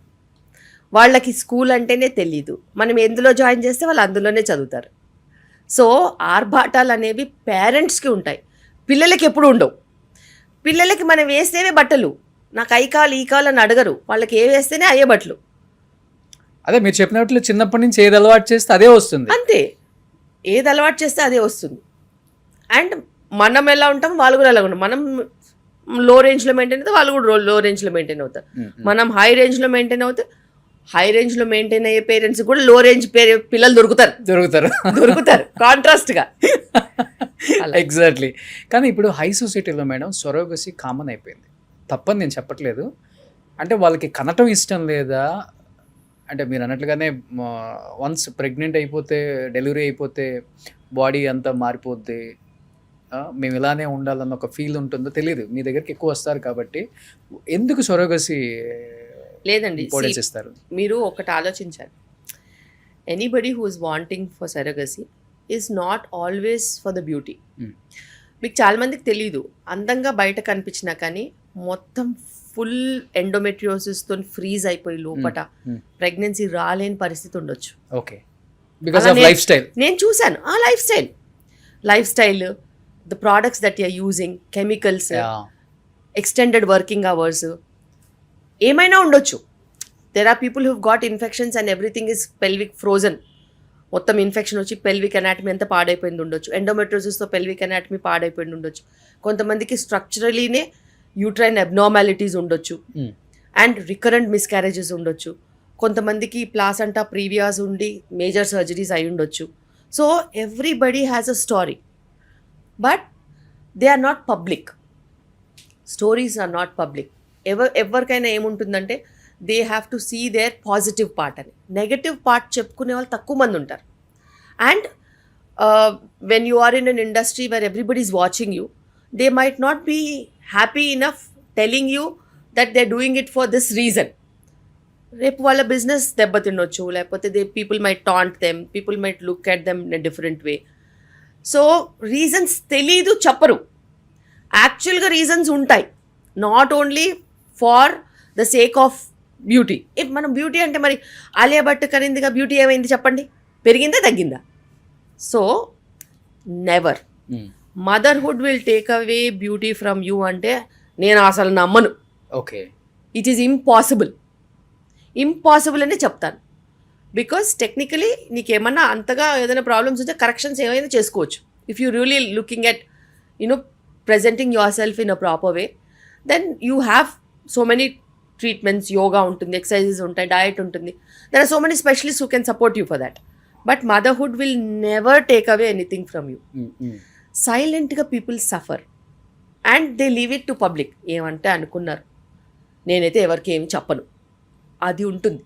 వాళ్ళకి స్కూల్ అంటేనే తెలీదు, మనం ఎందులో జాయిన్ చేస్తే వాళ్ళు అందులోనే చదువుతారు. సో ఆర్భాటాలు అనేవి పేరెంట్స్కి ఉంటాయి, పిల్లలకి ఎప్పుడు ఉండవు. పిల్లలకి మనం వేస్తేనే బట్టలు, నాకు ఈ కాలు అని అడగరు, వాళ్ళకి ఏ వేస్తేనే అయ్యే బట్టలు. అదే మీరు చెప్పినట్లు చిన్నప్పటి నుంచి ఏది అలవాటు చేస్తే అదే వస్తుంది. అంతే, ఏది అలవాటు చేస్తే అదే వస్తుంది. అండ్ మనం ఎలా ఉంటాం వాళ్ళు కూడా ఎలా ఉంటాం. మనం లో రేంజ్లో మెయింటైన్ అవుతాం, వాళ్ళు కూడా లో రేంజ్లో మెయింటైన్ అవుతారు. మనం హై రేంజ్లో మెయింటైన్ అవుతాం, హై రేంజ్లో మెయింటైన్ అయ్యే పేరెంట్స్ కూడా లో రేంజ్ పిల్లలు దొరుకుతారు కాంట్రాస్ట్గా. ఎగ్జాక్ట్లీ. కానీ ఇప్పుడు హై సొసైటీలో మేడం సొరోగసీ కామన్ అయిపోయింది, తప్పని నేను చెప్పట్లేదు. అంటే వాళ్ళకి కనటం ఇష్టం లేదా అంటే, మీరు అన్నట్లుగానే వన్స్ ప్రెగ్నెంట్ అయిపోతే, డెలివరీ అయిపోతే బాడీ అంతా మారిపోద్ది, మేము ఇలానే ఉండాలన్న ఒక ఫీల్ ఉంటుందో తెలియదు. మీ దగ్గరికి ఎక్కువ వస్తారు కాబట్టి ఎందుకు సొరోగసీ లేదండి ఇస్తారు? మీరు ఒకటి ఆలోచించాలి, anybody who is wanting for surrogacy is not always for the beauty. మీకు చాలా మందికి తెలీదు, అందంగా బయట కనిపించినా కానీ మొత్తం ఫుల్ ఎండోమెట్రియోసిస్తో ఫ్రీజ్ అయిపోయి లోపట ప్రెగ్నెన్సీ రాలేని పరిస్థితి ఉండొచ్చు. Okay, because of life style. నేను చూశాను ఆ life style, the products that you're using, chemicals, extended working hours, ఏమైనా ఉండొచ్చు. There are people who got infections and everything is pelvic frozen. మొత్తం ఇన్ఫెక్షన్ వచ్చి పెల్విక్ అనాటమీ అంతా పాడైపోయింది ఉండొచ్చు. ఎండోమెట్రోసిస్తో పెల్విక్ అనాటమీ పాడైపోయింది ఉండొచ్చు. కొంతమందికి స్ట్రక్చరలీనే యూట్రైన్ అబ్నార్మాలిటీస్ ఉండొచ్చు అండ్ రికరెంట్ మిస్క్యారేజెస్ ఉండొచ్చు. కొంతమందికి ప్లాసెంటా ప్రీవియాస్ ఉండి మేజర్ సర్జరీస్ అయి ఉండొచ్చు. So everybody has a story, but they are not public. Stories are not public. ఎవరికైనా ఏముంటుందంటే they have to see their positive part అని. నెగటివ్ పార్ట్ చెప్పుకునే వాళ్ళు తక్కువ మంది ఉంటారు. And when you are in an industry where everybody is watching you, they might not be happy enough telling you that they doing it for this reason. రేపు వాళ్ళ business దెబ్బతినొచ్చు, లేకపోతే people might taunt them, people might look at them in a different way. So reasons తెలీదు, చెప్పరు. యాక్చువల్గా reasons ఉంటాయి, not only for the sake of beauty. మనం beauty అంటే మరి ఆలియా భట్ కరిందిగా బ్యూటీ ఏమైంది చెప్పండి, పెరిగిందా తగ్గిందా? So never. Motherhood will take away beauty from you అంటే నేను అసలు నమ్మను. ఓకే, ఇట్ ఈస్ ఇంపాసిబుల్ అనే చెప్తాను. బికాస్ టెక్నికలీ నీకేమన్నా అంతగా ఏదైనా ప్రాబ్లమ్స్ ఉంటే కరెక్షన్స్ ఏమైనా చేసుకోవచ్చు. If you really looking at presenting yourself in a proper way, then you have so many treatments. Yoga ఉంటుంది, ఎక్సర్సైజెస్ ఉంటాయి, డయట్ ఉంటుంది. There are so many specialist who can support you for that. But motherhood will never take away anything from you. సైలెంట్గా people suffer and they leave it to public. ఏమంటే అనుకున్నారు, నేనైతే ఎవరికి ఏమి చెప్పను, అది ఉంటుంది.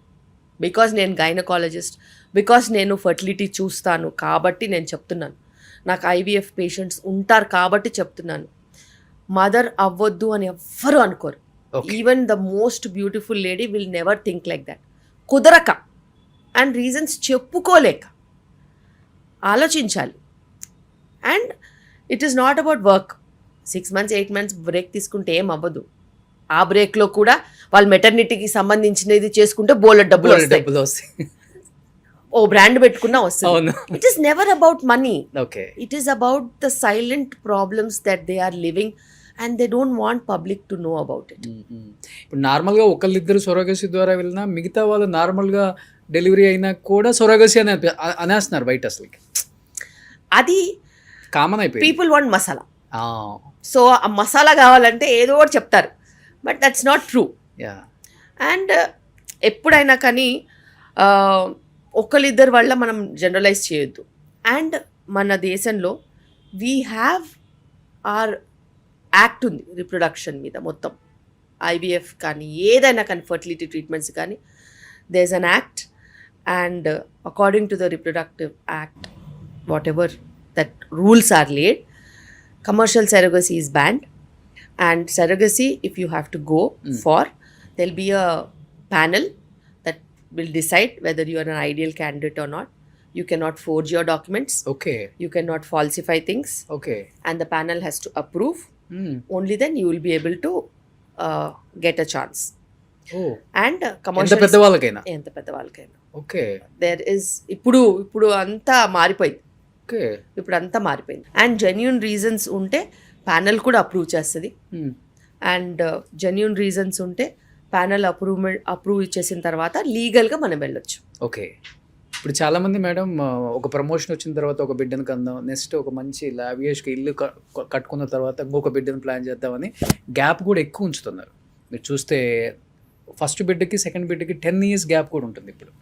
బికాజ్ నేను గైనకాలజిస్ట్, బికాజ్ నేను ఫర్టిలిటీ చూస్తాను కాబట్టి నేను చెప్తున్నాను. నాకు ఐవీఎఫ్ పేషెంట్స్ ఉంటారు కాబట్టి చెప్తున్నాను. మదర్ అవ్వద్దు అని ఎవ్వరూ అనుకోరు. Even the most beautiful lady will never think like that. కుదరక అండ్ రీజన్స్ చెప్పుకోలేక ఆలోచించాలి. And it is not about work. 6 months 8 months break తీసుకుంటే ఏం అవ్వదు. ఆ బ్రేక్లో కూడా వాళ్ళు మెటర్నిటీకి సంబంధించినది చేసుకుంటే బోలెడ్ డబ్బులు వస్తాయి. ఓ బ్రాండ్ పెట్టుకున్నా వస్తుంది. It is never about money. It is about the silent problems that they are living and they don't want public to know about it. ఇప్పుడు నార్మల్గా ఒకళ్ళిద్దరు సొరగసి ద్వారా వెళ్ళినా మిగతా వాళ్ళు నార్మల్గా డెలివరీ అయినా కూడా సొరగసి అని అనేస్తున్నారు బయట. అసలుకి అది కామన్ అయిపోయింది. People want masala. సో ఆ మసాలా కావాలంటే ఏదో ఒకటి చెప్తారు, but that's not true. And ఎప్పుడైనా కానీ ఒకళ్ళిద్దరి వల్ల మనం జనరలైజ్ చేయొద్దు. అండ్ మన దేశంలో వీ హ్యావ్ ఆర్ యాక్ట్ ఉంది రిప్రొడక్షన్ మీద మొత్తం. ఐవీఎఫ్ కానీ ఏదైనా కానీ ఫర్టిలిటీ ట్రీట్మెంట్స్ కానీ there is an act. And according to the reproductive act, whatever that rules are laid, commercial surrogacy is banned. And surrogacy, if you have to go for, there'll be a panel that will decide whether you are an ideal candidate or not. You cannot forge your documents. Okay. You cannot falsify things. Okay. And the panel has to approve. Only then you will be able to get a chance. Oh. And commercial ఎంత పెద్దవాళ్ళకైనా. Okay. There is ఇప్పుడు అంతా మారిపోయింది. ఇప్పుడు అంతా మారిపోయింది. And genuine reasons ఉంటే panel కూడా approve చేస్తుంది. అండ్ జెన్యూన్ రీజన్స్ ఉంటే ప్యానెల్ అప్రూవ్ ఇచ్చేసిన తర్వాత లీగల్గా మనం వెళ్ళొచ్చు. ఓకే. ఇప్పుడు చాలామంది మేడం ఒక ప్రమోషన్ వచ్చిన తర్వాత ఒక బిడ్డను కందాం, నెక్స్ట్ ఒక మంచి లావియష్గా ఇల్లు కట్టుకున్న తర్వాత ఇంకొక బిడ్డను ప్లాన్ చేద్దామని గ్యాప్ కూడా ఎక్కువ ఉంచుతున్నారు. మీరు చూస్తే ఫస్ట్ బిడ్డకి సెకండ్ బిడ్డకి 10 years గ్యాప్ కూడా ఉంటుంది ఇప్పుడు.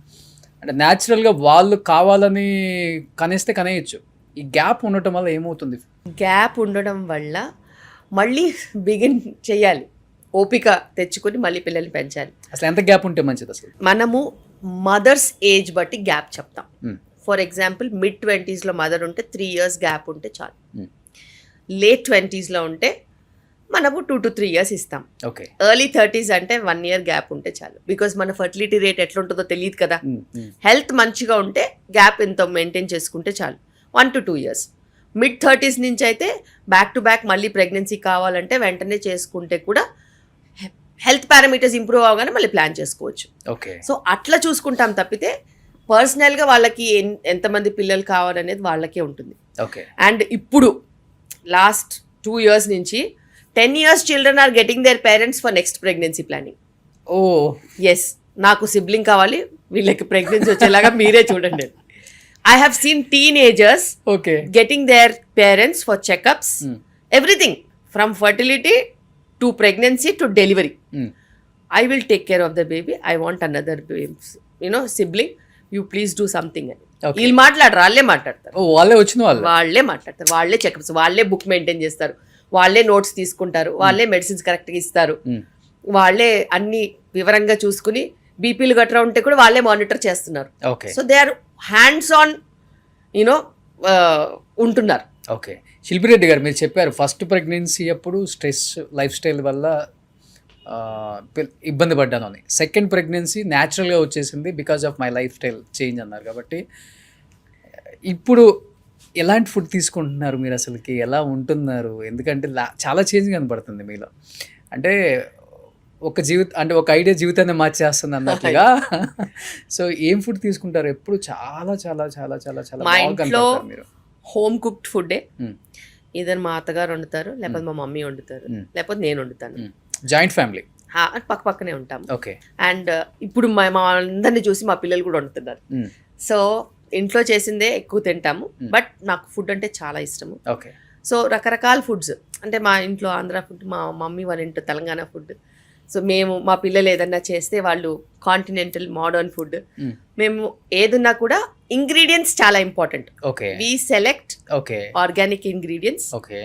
అంటే న్యాచురల్గా వాళ్ళు కావాలని కనేస్తే కనేయచ్చు. ఈ గ్యాప్ ఉండటం వల్ల ఏమవుతుంది? గ్యాప్ ఉండడం వల్ల మళ్ళీ బిగిన్ చేయాలి, ఓపిక తెచ్చుకొని మళ్ళీ పిల్లల్ని పెంచాలి. అసలు ఎంత గ్యాప్ ఉంటే మంచిది? అసలు మనము మదర్స్ ఏజ్ బట్టి గ్యాప్ చెప్తాం. ఫర్ ఎగ్జాంపుల్ mid-20s మదర్ ఉంటే 3 years గ్యాప్ ఉంటే చాలు. late 20s ఉంటే మనము 2 to 3 years ఇస్తాం. ఓకే. ఎర్లీ 30s అంటే 1 year గ్యాప్ ఉంటే చాలు. బికాజ్ మన ఫర్టిలిటీ రేట్ ఎట్లుంటుందో తెలియదు కదా. హెల్త్ మంచిగా ఉంటే గ్యాప్ ఎంత మెయింటైన్ చేసుకుంటే చాలు, 1 to 2 years. mid-30s నుంచి అయితే బ్యాక్ టు బ్యాక్ మళ్ళీ ప్రెగ్నెన్సీ కావాలంటే వెంటనే చేసుకుంటే కూడా హెల్త్ పారామీటర్స్ ఇంప్రూవ్ అవగానే మళ్ళీ ప్లాన్ చేసుకోవచ్చు. ఓకే. సో అట్లా చూసుకుంటాం తప్పితే పర్సనల్గా వాళ్ళకి ఎంతమంది పిల్లలు కావాలనేది వాళ్ళకే ఉంటుంది. ఓకే. అండ్ ఇప్పుడు లాస్ట్ 2 years నుంచి 10 years children are getting their parents for next pregnancy planning. Oh yes, నాకు సిబ్లింగ్ కావాలి, వీళ్ళకి ప్రెగ్నెన్సీ వచ్చేలాగా మీరే చూడండి. I have seen teenagers okay getting their parents for checkups, everything from fertility to pregnancy to delivery. I will take care of the baby, I want another sibling, you please do something అని. వీళ్ళు మాట్లాడరు, వాళ్ళే మాట్లాడతారు. ఓ వాళ్ళే వచ్చిన వాళ్ళు. వాళ్ళే మాట్లాడతారు, వాళ్ళే చెకప్స్, వాళ్ళే బుక్ మెయింటైన్ చేస్తారు, వాళ్ళే నోట్స్ తీసుకుంటారు, వాళ్ళే మెడిసిన్స్ కరెక్ట్గా ఇస్తారు, వాళ్ళే అన్ని వివరంగా చూసుకుని బీపీలు గట్రా ఉంటే కూడా వాళ్ళే మానిటర్ చేస్తున్నారు. Okay so they are hands on you know ఉంటున్నారు. ఓకే శిల్పిరెడ్డి గారు, మీరు చెప్పారు ఫస్ట్ ప్రెగ్నెన్సీ అప్పుడు స్ట్రెస్ లైఫ్ స్టైల్ వల్ల ఇబ్బంది పడ్డాను అని. సెకండ్ ప్రెగ్నెన్సీ న్యాచురల్గా వచ్చేసింది because of my lifestyle change అన్నారు. కాబట్టి ఇప్పుడు ఎలాంటి ఫుడ్ తీసుకుంటున్నారు మీరు, అసలుకి ఎలా ఉంటున్నారు? ఎందుకంటే చాలా చేంజ్ కనపడుతుంది మీలో. అంటే ఒక ఐడియా జీవితాన్ని మార్చేస్తుంది అన్నట్లుగా. సో ఏం ఫుడ్ తీసుకుంటారు? ఎప్పుడు చాలా చాలా చాలా చాలా చాలా మా ఇంట్లో మీరు హోమ్ కుక్డ్ ఫుడ్డే, ఇద్దరు మా అత్తగారు వండుతారు, లేకపోతే మా మమ్మీ వండుతారు, లేకపోతే నేను వండుతాను. జాయింట్ ఫ్యామిలీ, పక్క పక్కనే ఉంటాం. ఓకే. అండ్ ఇప్పుడు మా అందరిని చూసి మా పిల్లలు కూడా వండుతున్నారు. సో ఇంట్లో చేసిందే ఎక్కువ తింటాము, బట్ నాకు ఫుడ్ అంటే చాలా ఇష్టము. ఓకే. సో రకరకాల ఫుడ్స్, అంటే మా ఇంట్లో ఆంధ్ర ఫుడ్, మా మమ్మీ వాళ్ళ ఇంట్లో తెలంగాణ ఫుడ్. సో మా పిల్లలు ఏదన్నా చేస్తే వాళ్ళు కాంటినెంటల్ మోడర్న్ ఫుడ్. మేము ఏదున్నా కూడా ఇంగ్రీడియంట్స్ చాలా important. Okay. We select okay organic ingredients, okay,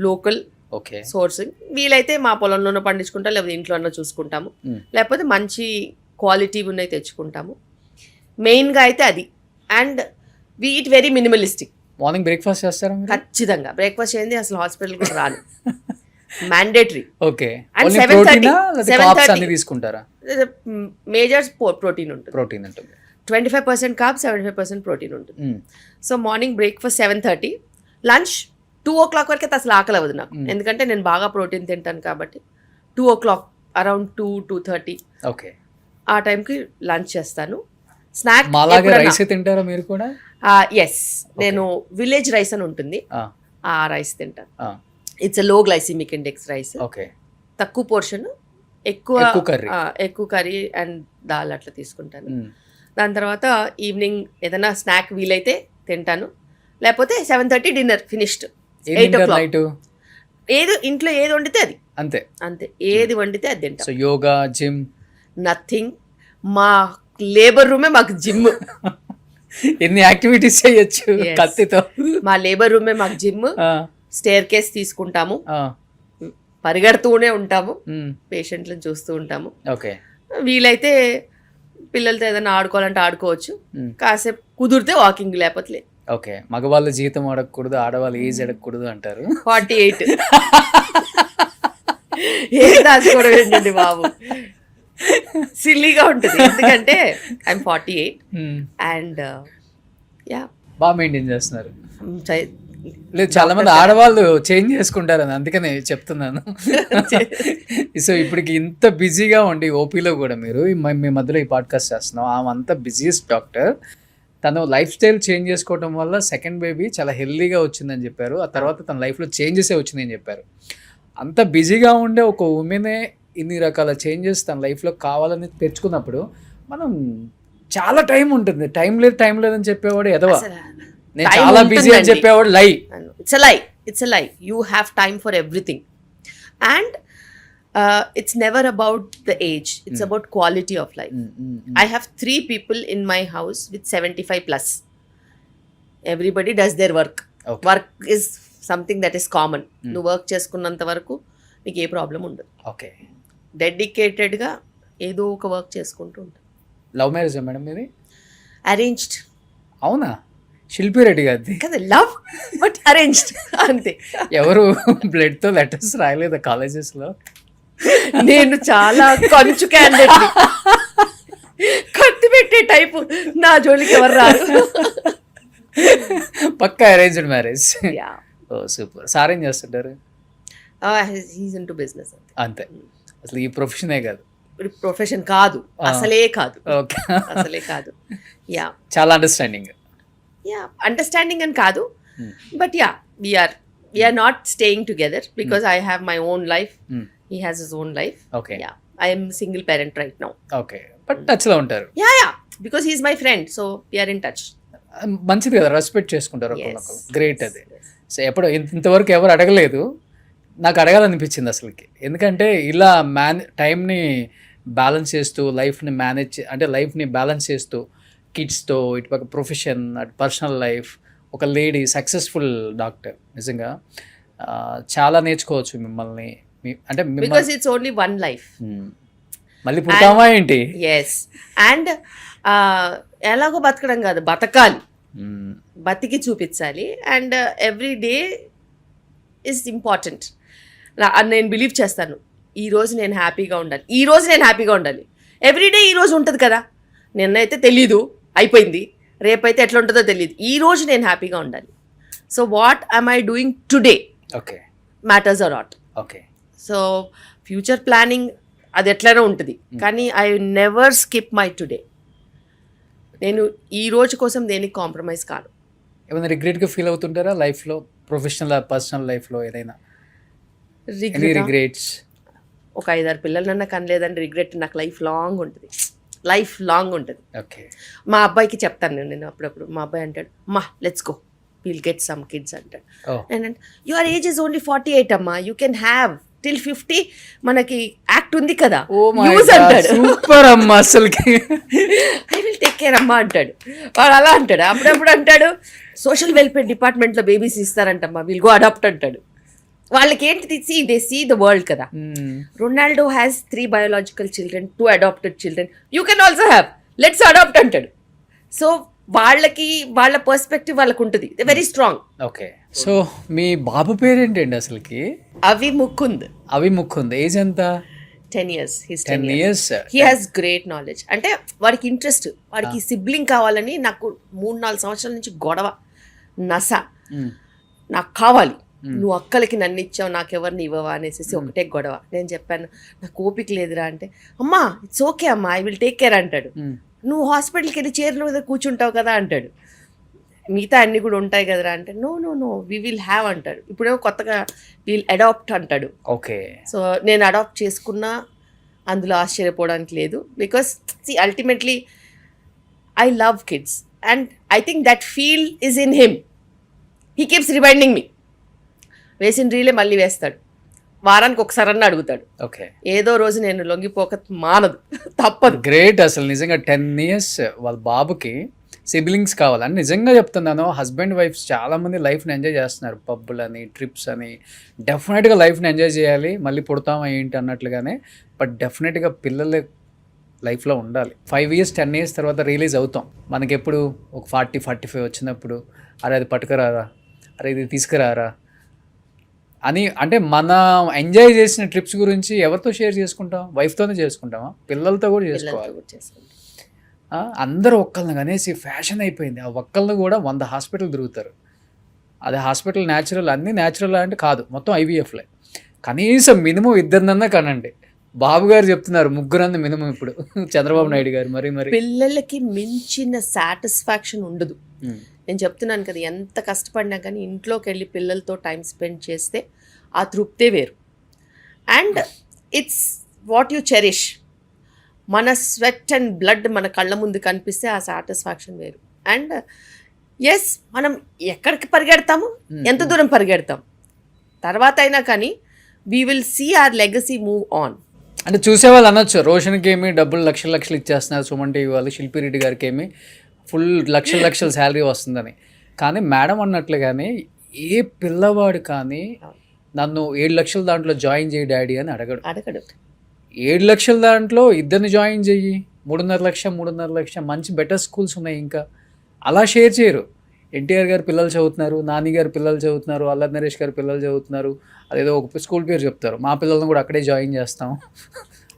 local okay sourcing. వీలైతే మా పొలంలోనే పండించుకుంటాం, లేకపోతే ఇంట్లోనే చూసుకుంటాము, లేకపోతే మంచి క్వాలిటీ ఉన్నాయి తెచ్చుకుంటాము. మెయిన్గా అయితే అది. And we eat very minimalistic. Morning breakfast చేస్తారా? ఖచ్చితంగా బ్రేక్ఫాస్ట్ చేయండి, అసలు హాస్పిటల్ కూడా రాను. మ్యాండేటరీ. ఓకే. అండ్ 7:30 తీసుకుంటారా? మేజర్ ప్రోటీన్ ఉంటుంది. ప్రోటీన్ ఉంటుంది. 25% కార్బ్స్, 75% ప్రోటీన్ ఉంటుంది. So morning breakfast 7:30, lunch 2 o'clock వరకు అయితే అసలు ఆకలి అవ్వదు నాకు, ఎందుకంటే నేను బాగా ప్రోటీన్ తింటాను కాబట్టి. 2 o'clock, అరౌండ్ 2-2:30 ఓకే ఆ టైంకి లంచ్ చేస్తాను. స్నాక్ రైస్ తింటారా మీరు కూడా? ఎస్, నేను విలేజ్ రైస్ అని ఉంటుంది, ఆ రైస్ తింటాను. It's low glycemic index rice. Okay. తక్కువ పోర్షన్, ఎక్కువ కర్రీ అండ్ దాల్ అట్లా తీసుకుంటాను. దాని తర్వాత ఈవినింగ్ ఏదైనా స్నాక్ వీలైతే తింటాను, లేకపోతే 7:30 డిన్నర్ ఫినిష్డ్. 8 o'clock ఏది ఇంట్లో ఏది వండితే అది, అంతే అంతే, ఏది వండితే అది తింటాం. So yoga, gym, nothing. మా లేబర్ రూమే మాకు జిమ్. ఎన్ని యాక్టివిటీస్ చేయొచ్చు కత్తితో. మా లేబర్ రూమే మాకు జిమ్. స్టేర్ కేస్ తీసుకుంటాము, పరిగెడుతూనే ఉంటాము, పేషెంట్లను చూస్తూ ఉంటాము. ఓకే. వీలైతే పిల్లలతో ఏదైనా ఆడుకోవాలంటే ఆడుకోవచ్చు, కాసేపు కుదిరితే వాకింగ్, లేకపోతే లేదు. ఓకే. మగవాళ్ళ జీతం అడగకూడదు, ఆడవాళ్ళ ఏజ్ అడగకూడదు అంటారు. 48. ఏం దాచుకోవడం ఏంటండి బాబు, సిల్లీగా ఉంటుంది. ఎందుకంటే ఐఎమ్ 48 అండ్ యా బాగా మెయింటైన్ చేస్తున్నారు. లేదు, డాక్టర్ చాలా మంది ఆడవాళ్ళు చేంజ్ చేసుకుంటారు అని అందుకనే చెప్తున్నాను. సో ఇప్పటికి ఇంత బిజీగా ఉండి ఓపీలో కూడా మీరు మీ మధ్యలో ఈ పాడ్కాస్ట్ చేస్తున్నాం, ఆమె అంత బిజీయెస్ట్ డాక్టర్. తను లైఫ్ స్టైల్ చేంజ్ చేసుకోవడం వల్ల సెకండ్ బేబీ చాలా హెల్దీగా వచ్చిందని చెప్పారు. ఆ తర్వాత తన లైఫ్లో చేంజెసే వచ్చిందని చెప్పారు. అంత బిజీగా ఉండే ఒక ఉమెనే ఇన్ని రకాల చేంజెస్ తన లైఫ్లో కావాలని తెచ్చుకున్నప్పుడు మనం చాలా టైం ఉంటుంది. టైం లేదని చెప్పేవాడు ఎదవా, నేను చాలా బిజీ అని చెప్పేవాడు లై. ఇట్స్ లై. You have time for everything. And it's never about the age, it's about quality of life. I have 3 people in my house with 75 plus. Everybody does their work. Okay. Work is something that is common. నువ్వు work చేసుకున్నంత వరకు నీకు ఏ problem ఉండదు. Okay. డెడికేటెడ్గా ఏదో ఒక work చేసుకుంటూ ఉంటాను. Love marriage madam మీది? అరేంజ్డ్. అవునా? శిల్పిరెడ్డి గారిది కదా, లవ్ బట్ అరేంజ్డ్ అంతే. ఎవరు బ్లడ్తో లెటర్స్ రాయలేదా కాలేజెస్లో? నేను చాలా కొంచెం క్యాండిడేట్, కత్తి పెట్టే టైపు, నా జోలికి ఎవరు రారు. పక్కా అరేంజ్డ్ మ్యారేజ్. ఓ సూపర్. సార్ ఏం చేస్తుంటారు? He's into business. అంతే, అసలు ఈ ప్రొఫెషనే కాదు. ప్రొఫెషన్ కాదు, అసలే కాదు. ఓకే, అసలే కాదు. యా, చాలా అండర్స్టాండింగ్. యా, అండర్స్టాండింగ్ అని కాదు, but yeah we are We are not staying together because I have my own life. Hmm. He has his own life. Okay. Yeah. I am single parent right now. Okay, but టచ్లో ఉంటారు. Yeah. Because he's my friend. So we are in touch. మంచిది కదా, respect చేసుకుంటారు Yes. ఒకరినొకరు. Great అది. Yes. So ఎప్పుడు ఇంతవరకు ఎవరు అడగలేదు, నాకు అడగాలనిపించింది అసలుకి. ఎందుకంటే ఇలా టైంని బ్యాలెన్స్ చేస్తూ లైఫ్ని అంటే లైఫ్ని బ్యాలెన్స్ చేస్తూ కిడ్స్తో ఇటుపక్క ప్రొఫెషన్ అటు పర్సనల్ లైఫ్, ఒక లేడీ సక్సెస్ఫుల్ డాక్టర్, నిజంగా చాలా నేర్చుకోవచ్చు మిమ్మల్ని. అంటే Because it's only one life. మళ్ళీ పుడతామా ఏంటి? ఎస్. అండ్ ఎలాగో బతకడం కాదు, బతకాలి, బతికి చూపించాలి. And every day is important. నేను బిలీవ్ చేస్తాను, ఈరోజు నేను హ్యాపీగా ఉండాలి, ఈరోజు నేను హ్యాపీగా ఉండాలి. ఎవ్రీడే ఈరోజు ఉంటుంది కదా, నిన్నైతే తెలీదు, అయిపోయింది, రేపైతే ఎట్లా ఉంటుందో తెలియదు. ఈరోజు నేను హ్యాపీగా ఉండాలి. So what I'm I doing today okay matters or not. Okay. So future planning అది ఎట్లనే ఉంటుంది, కానీ I never skip my today. నేను ఈ రోజు కోసం దేనికి కాంప్రమైజ్ కాను. ఏమైనా రిగ్రెట్గా ఫీల్ అవుతుంటారా లైఫ్లో, ప్రొఫెషనల్ పర్సనల్ లైఫ్లో ఏదైనా రిగ్రెట్స్? ఒక 5-6 పిల్లలన్నా కనలేదని రిగ్రెట్ నాకు లైఫ్ లాంగ్ ఉంటుంది, లైఫ్ లాంగ్ ఉంటుంది. ఓకే. మా అబ్బాయికి చెప్తాను నేను అప్పుడప్పుడు. మా అబ్బాయి అంటాడు, మా let's go, will get some kids అంటాడు. And your age is only 48 అమ్మా, యూ కెన్ హ్యావ్ టిల్ 50, మనకి యాక్ట్ ఉంది కదా, యూజ్ అంటాడు. సూపర్ అమ్మా అసలుకి. ఐ విల్ టేక్ కేర్ అమ్మా అంటాడు వాడు. అలా అంటాడు. అప్పుడప్పుడు అంటాడు, సోషల్ వెల్ఫేర్ డిపార్ట్మెంట్లో బేబీస్ ఇస్తారంటమ్మా, విల్ గో అడాప్ట్ అంటాడు. వాళ్ళకి ఏంటి, దే సీ ద వరల్డ్ కదా. Ronaldo has 3 biological children, 2 adopted children, you can also have, let's adopt అంటాడు. సో వాళ్ళకి వాళ్ళ పర్స్పెక్టివ్ వాళ్ళకు ఉంటుంది, వెరీ స్ట్రాంగ్. ఓకే. సో మీ బాబు పేరేంటండి అసలుకి? అవి ముకుంద్. ఏజ్ ఎంత? 10 years. He's 10 years. He has great knowledge. అంటే వాడికి ఇంట్రెస్ట్, వాడికి సిబ్లింగ్ కావాలని. నాకు 3-4 సంవత్సరాల నుంచి గొడవ, నస, నాకు కావాలి, నువ్వు అక్కలకి నన్ను ఇచ్చావు, నాకెవరిని ఇవ్వవా అనేసి ఒకటే గొడవ. నేను చెప్పాను, నాకు ఓపిక లేదురా అంటే, అమ్మా ఇట్స్ ఓకే అమ్మా, ఐ విల్ టేక్ కేర్ అంటాడు. నువ్వు హాస్పిటల్కి వెళ్ళి చైర్ల మీద కూర్చుంటావు కదా అంటాడు, మిగతా అన్నీ కూడా ఉంటాయి కదరా అంటే, no no no we will have అంటాడు. ఇప్పుడేమో కొత్తగా విల్ అడాప్ట్ అంటాడు. ఓకే. సో నేను అడాప్ట్ చేసుకున్నా అందులో ఆశ్చర్యపోవడానికి లేదు. Because see ultimately I love kids and I think that feel is in him. He keeps reminding me. వేసిన రీలే మళ్ళీ వేస్తాడు, వారానికి ఒకసారన్నా అడుగుతాడు. ఓకే. ఏదో రోజు నేను లొంగిపోక మానదు, తప్పదు. గ్రేట్ అసలు నిజంగా. 10 years వాళ్ళ బాబుకి సిబ్లింగ్స్ కావాలని నిజంగా చెప్తున్నాను. హస్బెండ్ వైఫ్స్ చాలామంది లైఫ్ని ఎంజాయ్ చేస్తున్నారు, పబ్బులని, ట్రిప్స్ అని. డెఫినెట్గా లైఫ్ని ఎంజాయ్ చేయాలి, మళ్ళీ పుడతామా ఏంటి అన్నట్లుగానే. బట్ డెఫినెట్గా పిల్లలు లైఫ్లో ఉండాలి. 5 years 10 years తర్వాత రిలీజ్ అవుతాం. మనకి ఎప్పుడు ఒక 40-45 వచ్చినప్పుడు, అరే అది పట్టుకురారా, అరే ఇది తీసుకురారా అని. అంటే మనం ఎంజాయ్ చేసిన ట్రిప్స్ గురించి ఎవరితో షేర్ చేసుకుంటాం? వైఫ్తోనే చేసుకుంటామా? పిల్లలతో కూడా చేసుకోవాలి. అందరూ ఒక్కళ్ళని అనేసి ఫ్యాషన్ అయిపోయింది. ఆ ఒక్కళ్ళని కూడా 100 హాస్పిటల్ తిరుగుతారు. అదే హాస్పిటల్ న్యాచురల్, అన్నీ న్యాచురల్ అంటే కాదు, మొత్తం IVFలే. కనీసం మినిమం 2 కనండి. బాబు గారు చెప్తున్నారు 3 మినిమం ఇప్పుడు, చంద్రబాబు నాయుడు గారు. మరి పిల్లలకి మించిన సాటిస్ఫాక్షన్ ఉండదు. నేను చెప్తున్నాను కదా, ఎంత కష్టపడినా కానీ ఇంట్లోకి వెళ్ళి పిల్లలతో టైం స్పెండ్ చేస్తే ఆ తృప్తే వేరు. And it's what you cherish. మన స్వెట్ అండ్ బ్లడ్ మన కళ్ళ ముందు కనిపిస్తే ఆ సాటిస్ఫాక్షన్ వేరు. అండ్ ఎస్, మనం ఎక్కడికి పరిగెడతాము, ఎంత దూరం పరిగెడతాం తర్వాత అయినా కానీ we will see our legacy move on. అంటే చూసేవాళ్ళు అనొచ్చు, రోషన్కి ఏమి డబ్బులు లక్షలు ఇచ్చేస్తున్నారు, సుమన్ టీవీ వాళ్ళు, శిల్పి రెడ్డి గారికి ఏమి ఫుల్ లక్షల శాలరీ వస్తుందని. కానీ మేడం అన్నట్లుగానే ఏ పిల్లవాడు కానీ నన్ను 7 లక్షల దాంట్లో జాయిన్ చేయి డాడీ అని అడగడు. 7 లక్షల దాంట్లో 2 జాయిన్ చెయ్యి, 3.5 లక్ష మంచి బెటర్ స్కూల్స్ ఉన్నాయి. ఇంకా అలా షేర్ చేయరు. ఎన్టీఆర్ గారి పిల్లలు చదువుతున్నారు, నాని గారి పిల్లలు చదువుతున్నారు, అల్లరి నరేష్ గారి పిల్లలు చదువుతున్నారు, అదేదో ఒక స్కూల్ పేరు చెప్తారు, మా పిల్లల్ని కూడా అక్కడే జాయిన్ చేస్తాం.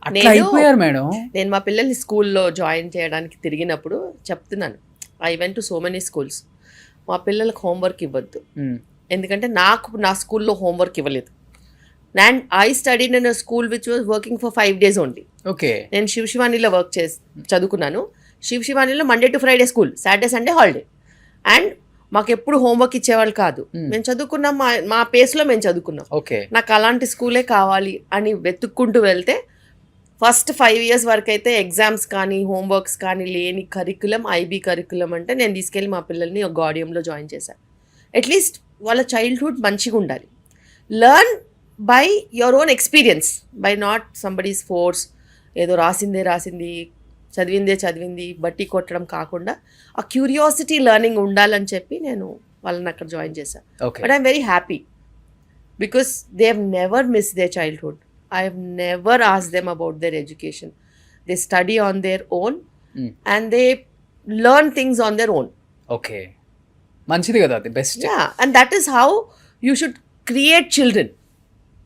అట్లా అయిపోయారు మేడం. నేను మా పిల్లల్ని స్కూల్లో జాయిన్ చేయడానికి తిరిగినప్పుడు చెప్తున్నాను, I went to so many schools, మా పిల్లలకు హోంవర్క్ ఇవ్వద్దు, ఎందుకంటే నాకు నా స్కూల్లో హోంవర్క్ ఇవ్వలేదు. And I studied in a school which was working for 5 days only. Okay. నేను శివానిలో చదువుకున్నాను. శివానిలో Monday to Friday school, Saturday Sunday holiday. And మాకు ఎప్పుడు హోంవర్క్ ఇచ్చేవాళ్ళు కాదు. మేము చదువుకున్నాం, మా పేస్లో మేము చదువుకున్నాం. ఓకే, నాకు అలాంటి స్కూలే కావాలి అని వెతుక్కుంటూ వెళ్తే ఫస్ట్ 5 years వరకు అయితే ఎగ్జామ్స్ కానీ హోంవర్క్స్ కానీ లేని కరికులం, ఐబీ కరికులం అంటే నేను తీసుకెళ్ళి మా పిల్లల్ని ఒక గాడియంలో జాయిన్ చేశాను. అట్లీస్ట్ వాళ్ళ చైల్డ్హుడ్ మంచిగా ఉండాలి. Learn by your own experience, by not somebody's force. ఏదో రాసింది చదివింది బట్టి కొట్టడం కాకుండా ఆ క్యూరియాసిటీ లెర్నింగ్ ఉండాలని చెప్పి నేను వాళ్ళని అక్కడ జాయిన్ చేశాను. But I'm very happy because they have never miss their childhood. I have never asked them about their education. They study on their own and they learn things on their own. Okay, మంచిది కదా, అది best. Yeah, and that is how you should create children.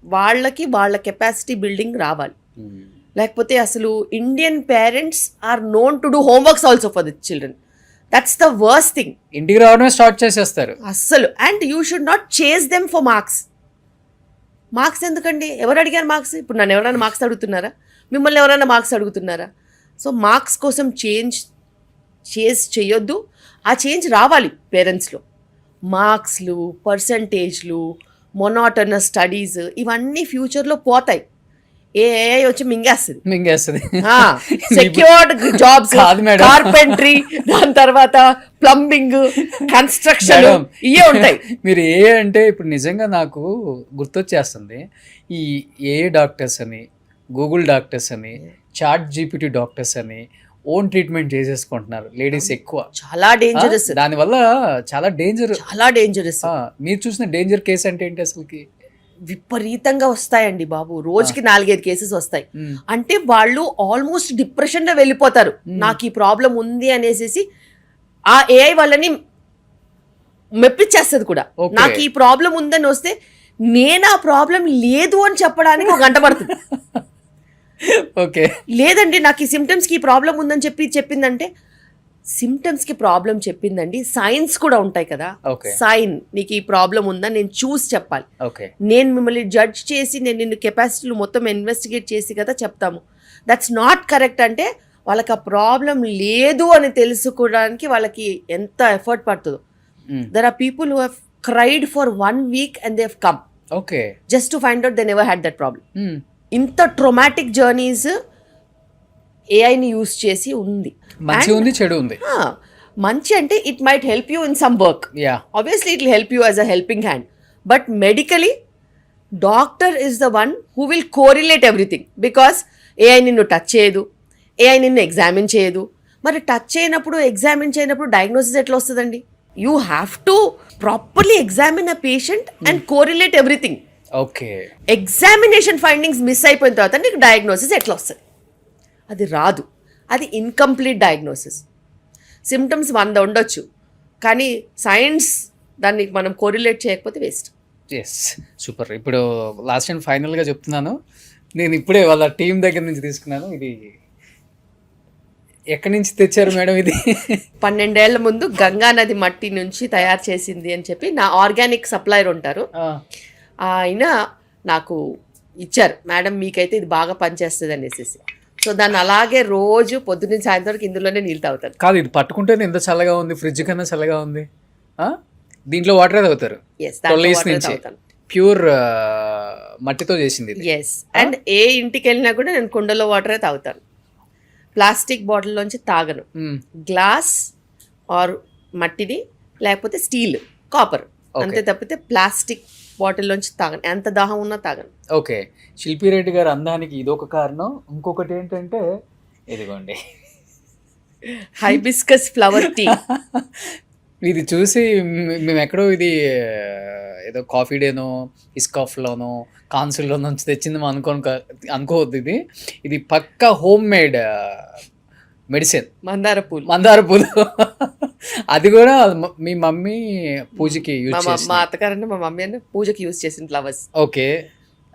వాళ్ళ capacity building రావాలి. లేకపోతే అసలు Indian parents are known to do homeworks also for the children. That's the worst thing. ఇంటికి రావడమే start చేసేస్తారు అస్సలు. And you should not chase them for marks ఎందుకండి? ఎవరు అడిగారు మార్క్స్? ఇప్పుడు నన్ను ఎవరైనా మార్క్స్ అడుగుతున్నారా? మిమ్మల్ని ఎవరైనా మార్క్స్ అడుగుతున్నారా? సో మార్క్స్ కోసం చేంజ్ చేయొద్దు. ఆ చేంజ్ రావాలి పేరెంట్స్లో. మార్క్స్లు, పర్సంటేజ్లు, మొనాటనస్ స్టడీస్ ఇవన్నీ ఫ్యూచర్లో పోతాయి. ఏఐ వచ్చి మింగేస్తుంది. సెక్యూర్డ్ జాబ్స్, కార్పెంట్రీ, దాని తర్వాత ప్లంబింగ్, కన్స్ట్రక్షన్ ఇవే ఉంటాయి. మీరు ఏ అంటే ఇప్పుడు నిజంగా నాకు గుర్తొచ్చేస్తుంది ఈ ఏ డాక్టర్స్ అని, గూగుల్ డాక్టర్స్ అని, చాట్ జీపీటీ డాక్టర్స్ అని ఓన్ ట్రీట్మెంట్ చేసేసుకుంటున్నారు లేడీస్ ఎక్కువ. చాలా డేంజరస్. దానివల్ల చాలా డేంజరస్. మీరు చూసిన డేంజర్ కేసు అంటే ఏంటి అసలుకి? విపరీతంగా వస్తాయండి బాబు. రోజుకి 4-5 కేసెస్ వస్తాయి. అంటే వాళ్ళు ఆల్మోస్ట్ డిప్రెషన్లో వెళ్ళిపోతారు. నాకు ఈ ప్రాబ్లం ఉంది అనేసి ఆ ఏఐ వాళ్ళని మెప్పించేస్తుంది కూడా. నాకు ఈ ప్రాబ్లం ఉందని వస్తే నేను ఆ ప్రాబ్లం లేదు అని చెప్పడానికి 1 గంట పడుతుంది. ఓకే, లేదండి నాకు ఈ సిమ్టమ్స్కి ఈ ప్రాబ్లం ఉందని చెప్పిందంటే సిమ్టమ్స్కి ప్రాబ్లం చెప్పిందండి. సైన్స్ కూడా ఉంటాయి కదా. సైన్ నీకు ఈ ప్రాబ్లం ఉందని నేను చూసి చెప్పాలి. నేను మిమ్మల్ని జడ్జ్ చేసి నేను నిన్ను కెపాసిటీలు మొత్తం ఇన్వెస్టిగేట్ చేసి కదా చెప్తాము. That's not correct. అంటే వాళ్ళకి ఆ ప్రాబ్లం లేదు అని తెలుసుకోవడానికి వాళ్ళకి ఎంత ఎఫర్ట్ పడుతుందో. There are people who have cried for 1 week and they have come just to find out they never had that problem. ఇంత ట్రొమాటిక్ జర్నీస్ ఏఐని యూస్ చేసి ఉంది. మంచి ఉంది, చెడు ఉంది. మంచి అంటే it might help you in some work. Obviously it will help you as a helping hand. But medically doctor is the one who will correlate everything. Because AI నిన్ను టచ్ చేయదు, ఏఐ నిన్ను ఎగ్జామిన్ చేయదు. మరి touch చేయనప్పుడు, examine చేయనప్పుడు diagnosis ఎట్లా వస్తుందండి? You have to properly examine a patient and correlate everything. Examination findings miss అయిపోయిన తర్వాత నీకు డయాగ్నోసిస్ ఎట్లా వస్తుంది? అది రాదు. అది ఇన్కంప్లీట్ డయాగ్నోసిస్. సిమ్టమ్స్ 100 ఉండొచ్చు, కానీ సైన్స్ దాన్ని మనం కోరిలేట్ చేయకపోతే వేస్ట్. సూపర్. ఇప్పుడు లాస్ట్ అండ్ ఫైనల్గా చెప్తున్నాను, నేను ఇప్పుడే వాళ్ళ టీం దగ్గర నుంచి తీసుకున్నాను. ఇది ఎక్కడి నుంచి తెచ్చారు మేడం? ఇది 12 ఏళ్ల ముందు గంగా నది మట్టి నుంచి తయారు చేసింది అని చెప్పి నా ఆర్గానిక్ సప్లయర్ ఉంటారు, ఆయన నాకు ఇచ్చారు. మేడం మీకైతే ఇది బాగా పనిచేస్తుంది అనేసి. సో దాన్ని అలాగే రోజు పొద్దున్న సాయంత్రం వరకు ఇందులోనే నీళ్ళు తాగుతారు. కాదు, ఇది పట్టుకుంటే ఎంత చల్లగా ఉంది, ఫ్రిడ్జ్ కన్నా చల్లగా ఉంది. దీంట్లో వాటరే తాగుతారు. ప్యూర్ మట్టితో చేసింది. అండ్ ఏ ఇంటికి వెళ్ళినా కూడా నేను కుండలో వాటరే తాగుతాను. ప్లాస్టిక్ బాటిల్లోంచి తాగను. గ్లాస్ ఆర్ మట్టిది, లేకపోతే స్టీల్, కాపర్, అంతే తప్పితే ప్లాస్టిక్ బాటిల్లోంచి తాగను. ఎంత దాహం ఉన్నా తాగను. ఓకే, శిల్పి రెడ్డి గారు అందానికి ఇదొక కారణం. ఇంకొకటి ఏంటంటే ఇదిగోండి హైబిస్కస్ ఫ్లవర్ టీ. ఇది చూసి మేము ఎక్కడో ఇది ఏదో కాఫీ డేనో ఇస్కాఫ్లోనో కాన్సుల్లో నుంచి తెచ్చింది అనుకోవద్దు. ఇది పక్కా హోమ్ మేడ్ మెడిసిన్. మందార పూలు. అది కూడా మీ మమ్మీ పూజకి యూజ్ చేసింది. మా అత్తగారంటే మా మమ్మీ అంటే పూజకి యూజ్ చేసిన ఫ్లవర్స్. ఓకే,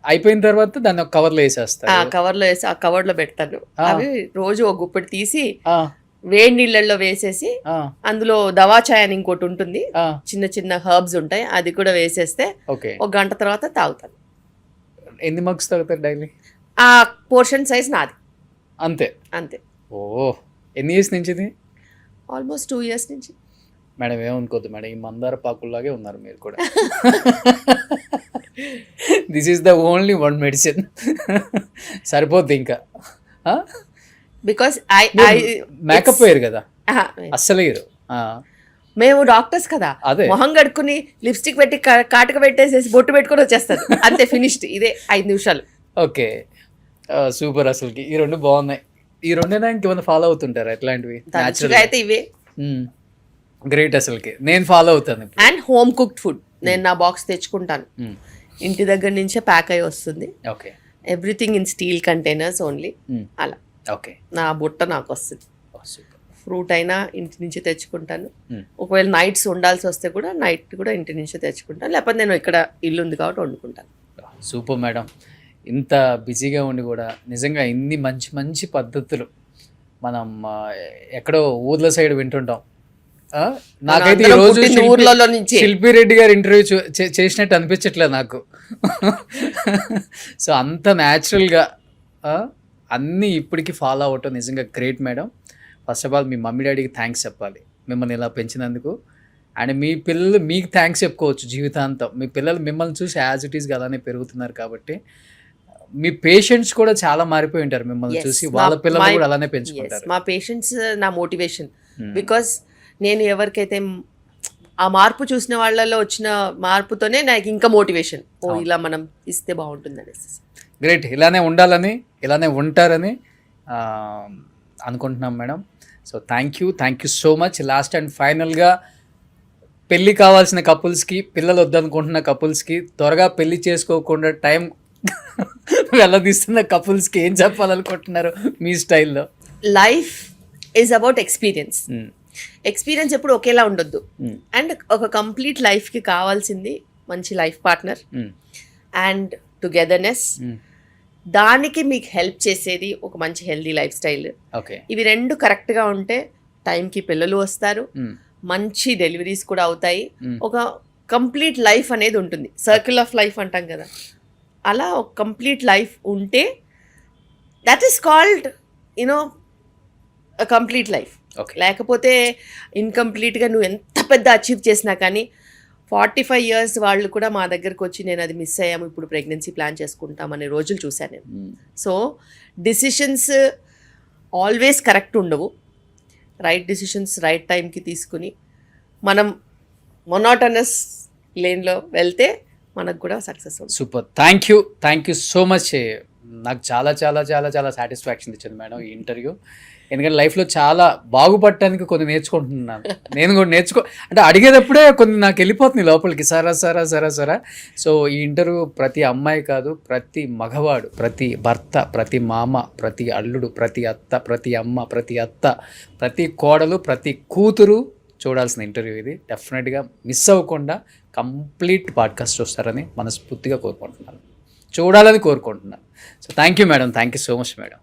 అయిపోయిన తర్వాత దాన్ని కవర్లో వేసేస్తారు. కవర్లో వేసి ఆ కవర్లో పెడతాను. అవి రోజు ఒక గుప్పెడు తీసి వేడి నీళ్ళల్లో వేసేసి అందులో దవాచాయ్ అని ఇంకోటి ఉంటుంది, చిన్న చిన్న హర్బ్స్ ఉంటాయి, అది కూడా వేసేస్తే 1 గంట తర్వాత తాగుతాను. ఎన్ని మగ్స్ తాగుతారు డైలీ? ఆ పోర్షన్ సైజ్ నాది. అంతే. అంతే. ఓ, ఎన్ని ఇయర్స్ నుంచి ఇది? ఆల్మోస్ట్ 2 years నుంచి. మేడం ఏమనుకోద్దు మేడం, ఈ మందార పాకుల్లాగే ఉన్నారు మీరు కూడా. This is the only one medicine. సరిపోద్ది ఇంకా. బికాస్ మేకప్ వేయరు కదా అస్సలు వేయరు. మేము డాక్టర్స్ కదా, అదే. మొహం కడుక్కుని లిప్స్టిక్ పెట్టి కాటుక పెట్టేసేసి బొట్టు పెట్టుకొని వచ్చేస్తారు అంతే, ఫినిష్డ్. ఇదే 5 నిమిషాలు. Okay, super. అసలుకి ఈ రెండు బాగున్నాయి. ఈ రెండైనా ఇంకేమైనా ఫాలో అవుతుంటారా ఎట్లాంటివి? తరచుగా అయితే ఇవే. గ్రేట్, అసలుకి నేను ఫాలో అవుతాను. అండ్ హోమ్ కుక్డ్ ఫుడ్ నేను నా బాక్స్ తెచ్చుకుంటాను, ఇంటి దగ్గర నుంచే ప్యాక్ అయి వస్తుంది. Okay, everything in steel containers only. అలా ఓకే, నా బుట్ట నాకు వస్తుంది. సూపర్. ఫ్రూట్ అయినా ఇంటి నుంచి తెచ్చుకుంటాను. ఒకవేళ నైట్స్ ఉండాల్సి వస్తే కూడా నైట్ కూడా ఇంటి నుంచి తెచ్చుకుంటాను, లేకపోతే నేను ఇక్కడ ఇల్లు ఉంది కాబట్టి వండుకుంటాను. సూపర్ మేడం, ఇంత బిజీగా ఉండి కూడా నిజంగా ఇన్ని మంచి మంచి పద్ధతులు మనం ఎక్కడో ఊర్ల సైడ్ వింటుంటాం. నాకైతే ఈ రోజు ఊర్లలో నుంచి శిల్పి రెడ్డి గారు ఇంటర్వ్యూ చేసినట్టు అనిపించట్లేదు నాకు. సో అంత న్యాచురల్గా అన్నీ ఇప్పటికీ ఫాలో అవ్వటం నిజంగా great madam. First of all me mummy డాడీకి థ్యాంక్స్ చెప్పాలి మిమ్మల్ని ఇలా పెంచినందుకు. అండ్ మీ పిల్లలు మీకు థ్యాంక్స్ చెప్పుకోవచ్చు జీవితాంతం. మీ పిల్లలు మిమ్మల్ని చూసి యాజ్ ఇట్ ఈస్గా అలానే పెరుగుతున్నారు కాబట్టి మీ పేషెంట్స్ కూడా చాలా మారిపోయి ఉంటారు మిమ్మల్ని చూసి, వాళ్ళ పిల్లలు కూడా అలానే పెంచుకుంటారు. మా పేషెంట్స్ నా మోటివేషన్. బికాస్ నేను ఎవరికైతే ఆ మార్పు చూసిన వాళ్ళలో వచ్చిన మార్పుతోనే నాకు ఇంకా మోటివేషన్, ఓ ఇలా మనం ఇస్తే బాగుంటుంది అనేసి. గ్రేట్, ఇలానే ఉండాలని ఇలానే ఉంటారని అనుకుంటున్నాం madam. So thank you so much. Last and ఫైనల్గా పెళ్ళి కావాల్సిన కపుల్స్కి, పిల్లలు వద్దనుకుంటున్న కపుల్స్కి, త్వరగా పెళ్ళి చేసుకోకుండా టైం వెళ్ళదీస్తున్న కపుల్స్కి ఏం చెప్పాలనుకుంటున్నారు మీ స్టైల్లో? Life is about experience. Experience ఎప్పుడు ఒకేలా ఉండొద్దు. అండ్ ఒక కంప్లీట్ లైఫ్కి కావాల్సింది మంచి లైఫ్ పార్ట్నర్ అండ్ టుగెదర్నెస్. దానికి మీకు హెల్ప్ చేసేది ఒక మంచి హెల్దీ లైఫ్ స్టైల్. ఓకే, ఇవి రెండు కరెక్ట్గా ఉంటే టైంకి పిల్లలు వస్తారు, మంచి డెలివరీస్ కూడా అవుతాయి, ఒక కంప్లీట్ లైఫ్ అనేది ఉంటుంది. సర్కిల్ ఆఫ్ లైఫ్ అంటాం కదా, అలా ఒక కంప్లీట్ లైఫ్ ఉంటే that is called you know complete life. లేకపోతే ఇన్కంప్లీట్గా నువ్వు ఎంత పెద్ద అచీవ్ చేసినా కానీ 45 years వాళ్ళు కూడా మా దగ్గరకు వచ్చి నేను అది మిస్ అయ్యాము, ఇప్పుడు ప్రెగ్నెన్సీ ప్లాన్ చేసుకుంటాం అనే రోజులు చూశాను నేను. సో డిసిషన్స్ ఆల్వేస్ కరెక్ట్ ఉండవు. రైట్ డిసిషన్స్ రైట్ టైంకి తీసుకుని మనం మొనోటనస్ లేన్లో వెళ్తే మనకు కూడా సక్సెస్ ఉంటుంది. Super, thank you so much. నాకు చాలా చాలా చాలా చాలా సాటిస్ఫాక్షన్ ఇచ్చింది మేడం ఈ ఇంటర్వ్యూ. ఎందుకంటే లైఫ్లో చాలా బాగుపడటానికి కొన్ని నేర్చుకుంటున్నాను. నేను కూడా అంటే అడిగేటప్పుడే కొన్ని నాకు వెళ్ళిపోతుంది లోపలికి, సరా. సో ఈ ఇంటర్వ్యూ ప్రతి అమ్మాయి కాదు, ప్రతి మగవాడు, ప్రతి భర్త, ప్రతి మామ, ప్రతి అల్లుడు, ప్రతి అత్త, ప్రతి అమ్మ, ప్రతి అత్త, ప్రతి కోడలు, ప్రతి కూతురు చూడాల్సిన ఇంటర్వ్యూ ఇది. డెఫినెట్గా మిస్ అవ్వకుండా కంప్లీట్ పాడ్కాస్ట్ చూస్తారని మనస్ఫూర్తిగా కోరుకుంటున్నాను, చూడాలని కోరుకుంటున్నాను. So thank you madam, thank you so much madam.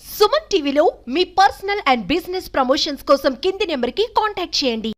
Suman టీవీలో మీ పర్సనల్ అండ్ బిజినెస్ ప్రమోషన్స్ కోసం కింది నెంబర్కి కాంటాక్ట్ చేయండి.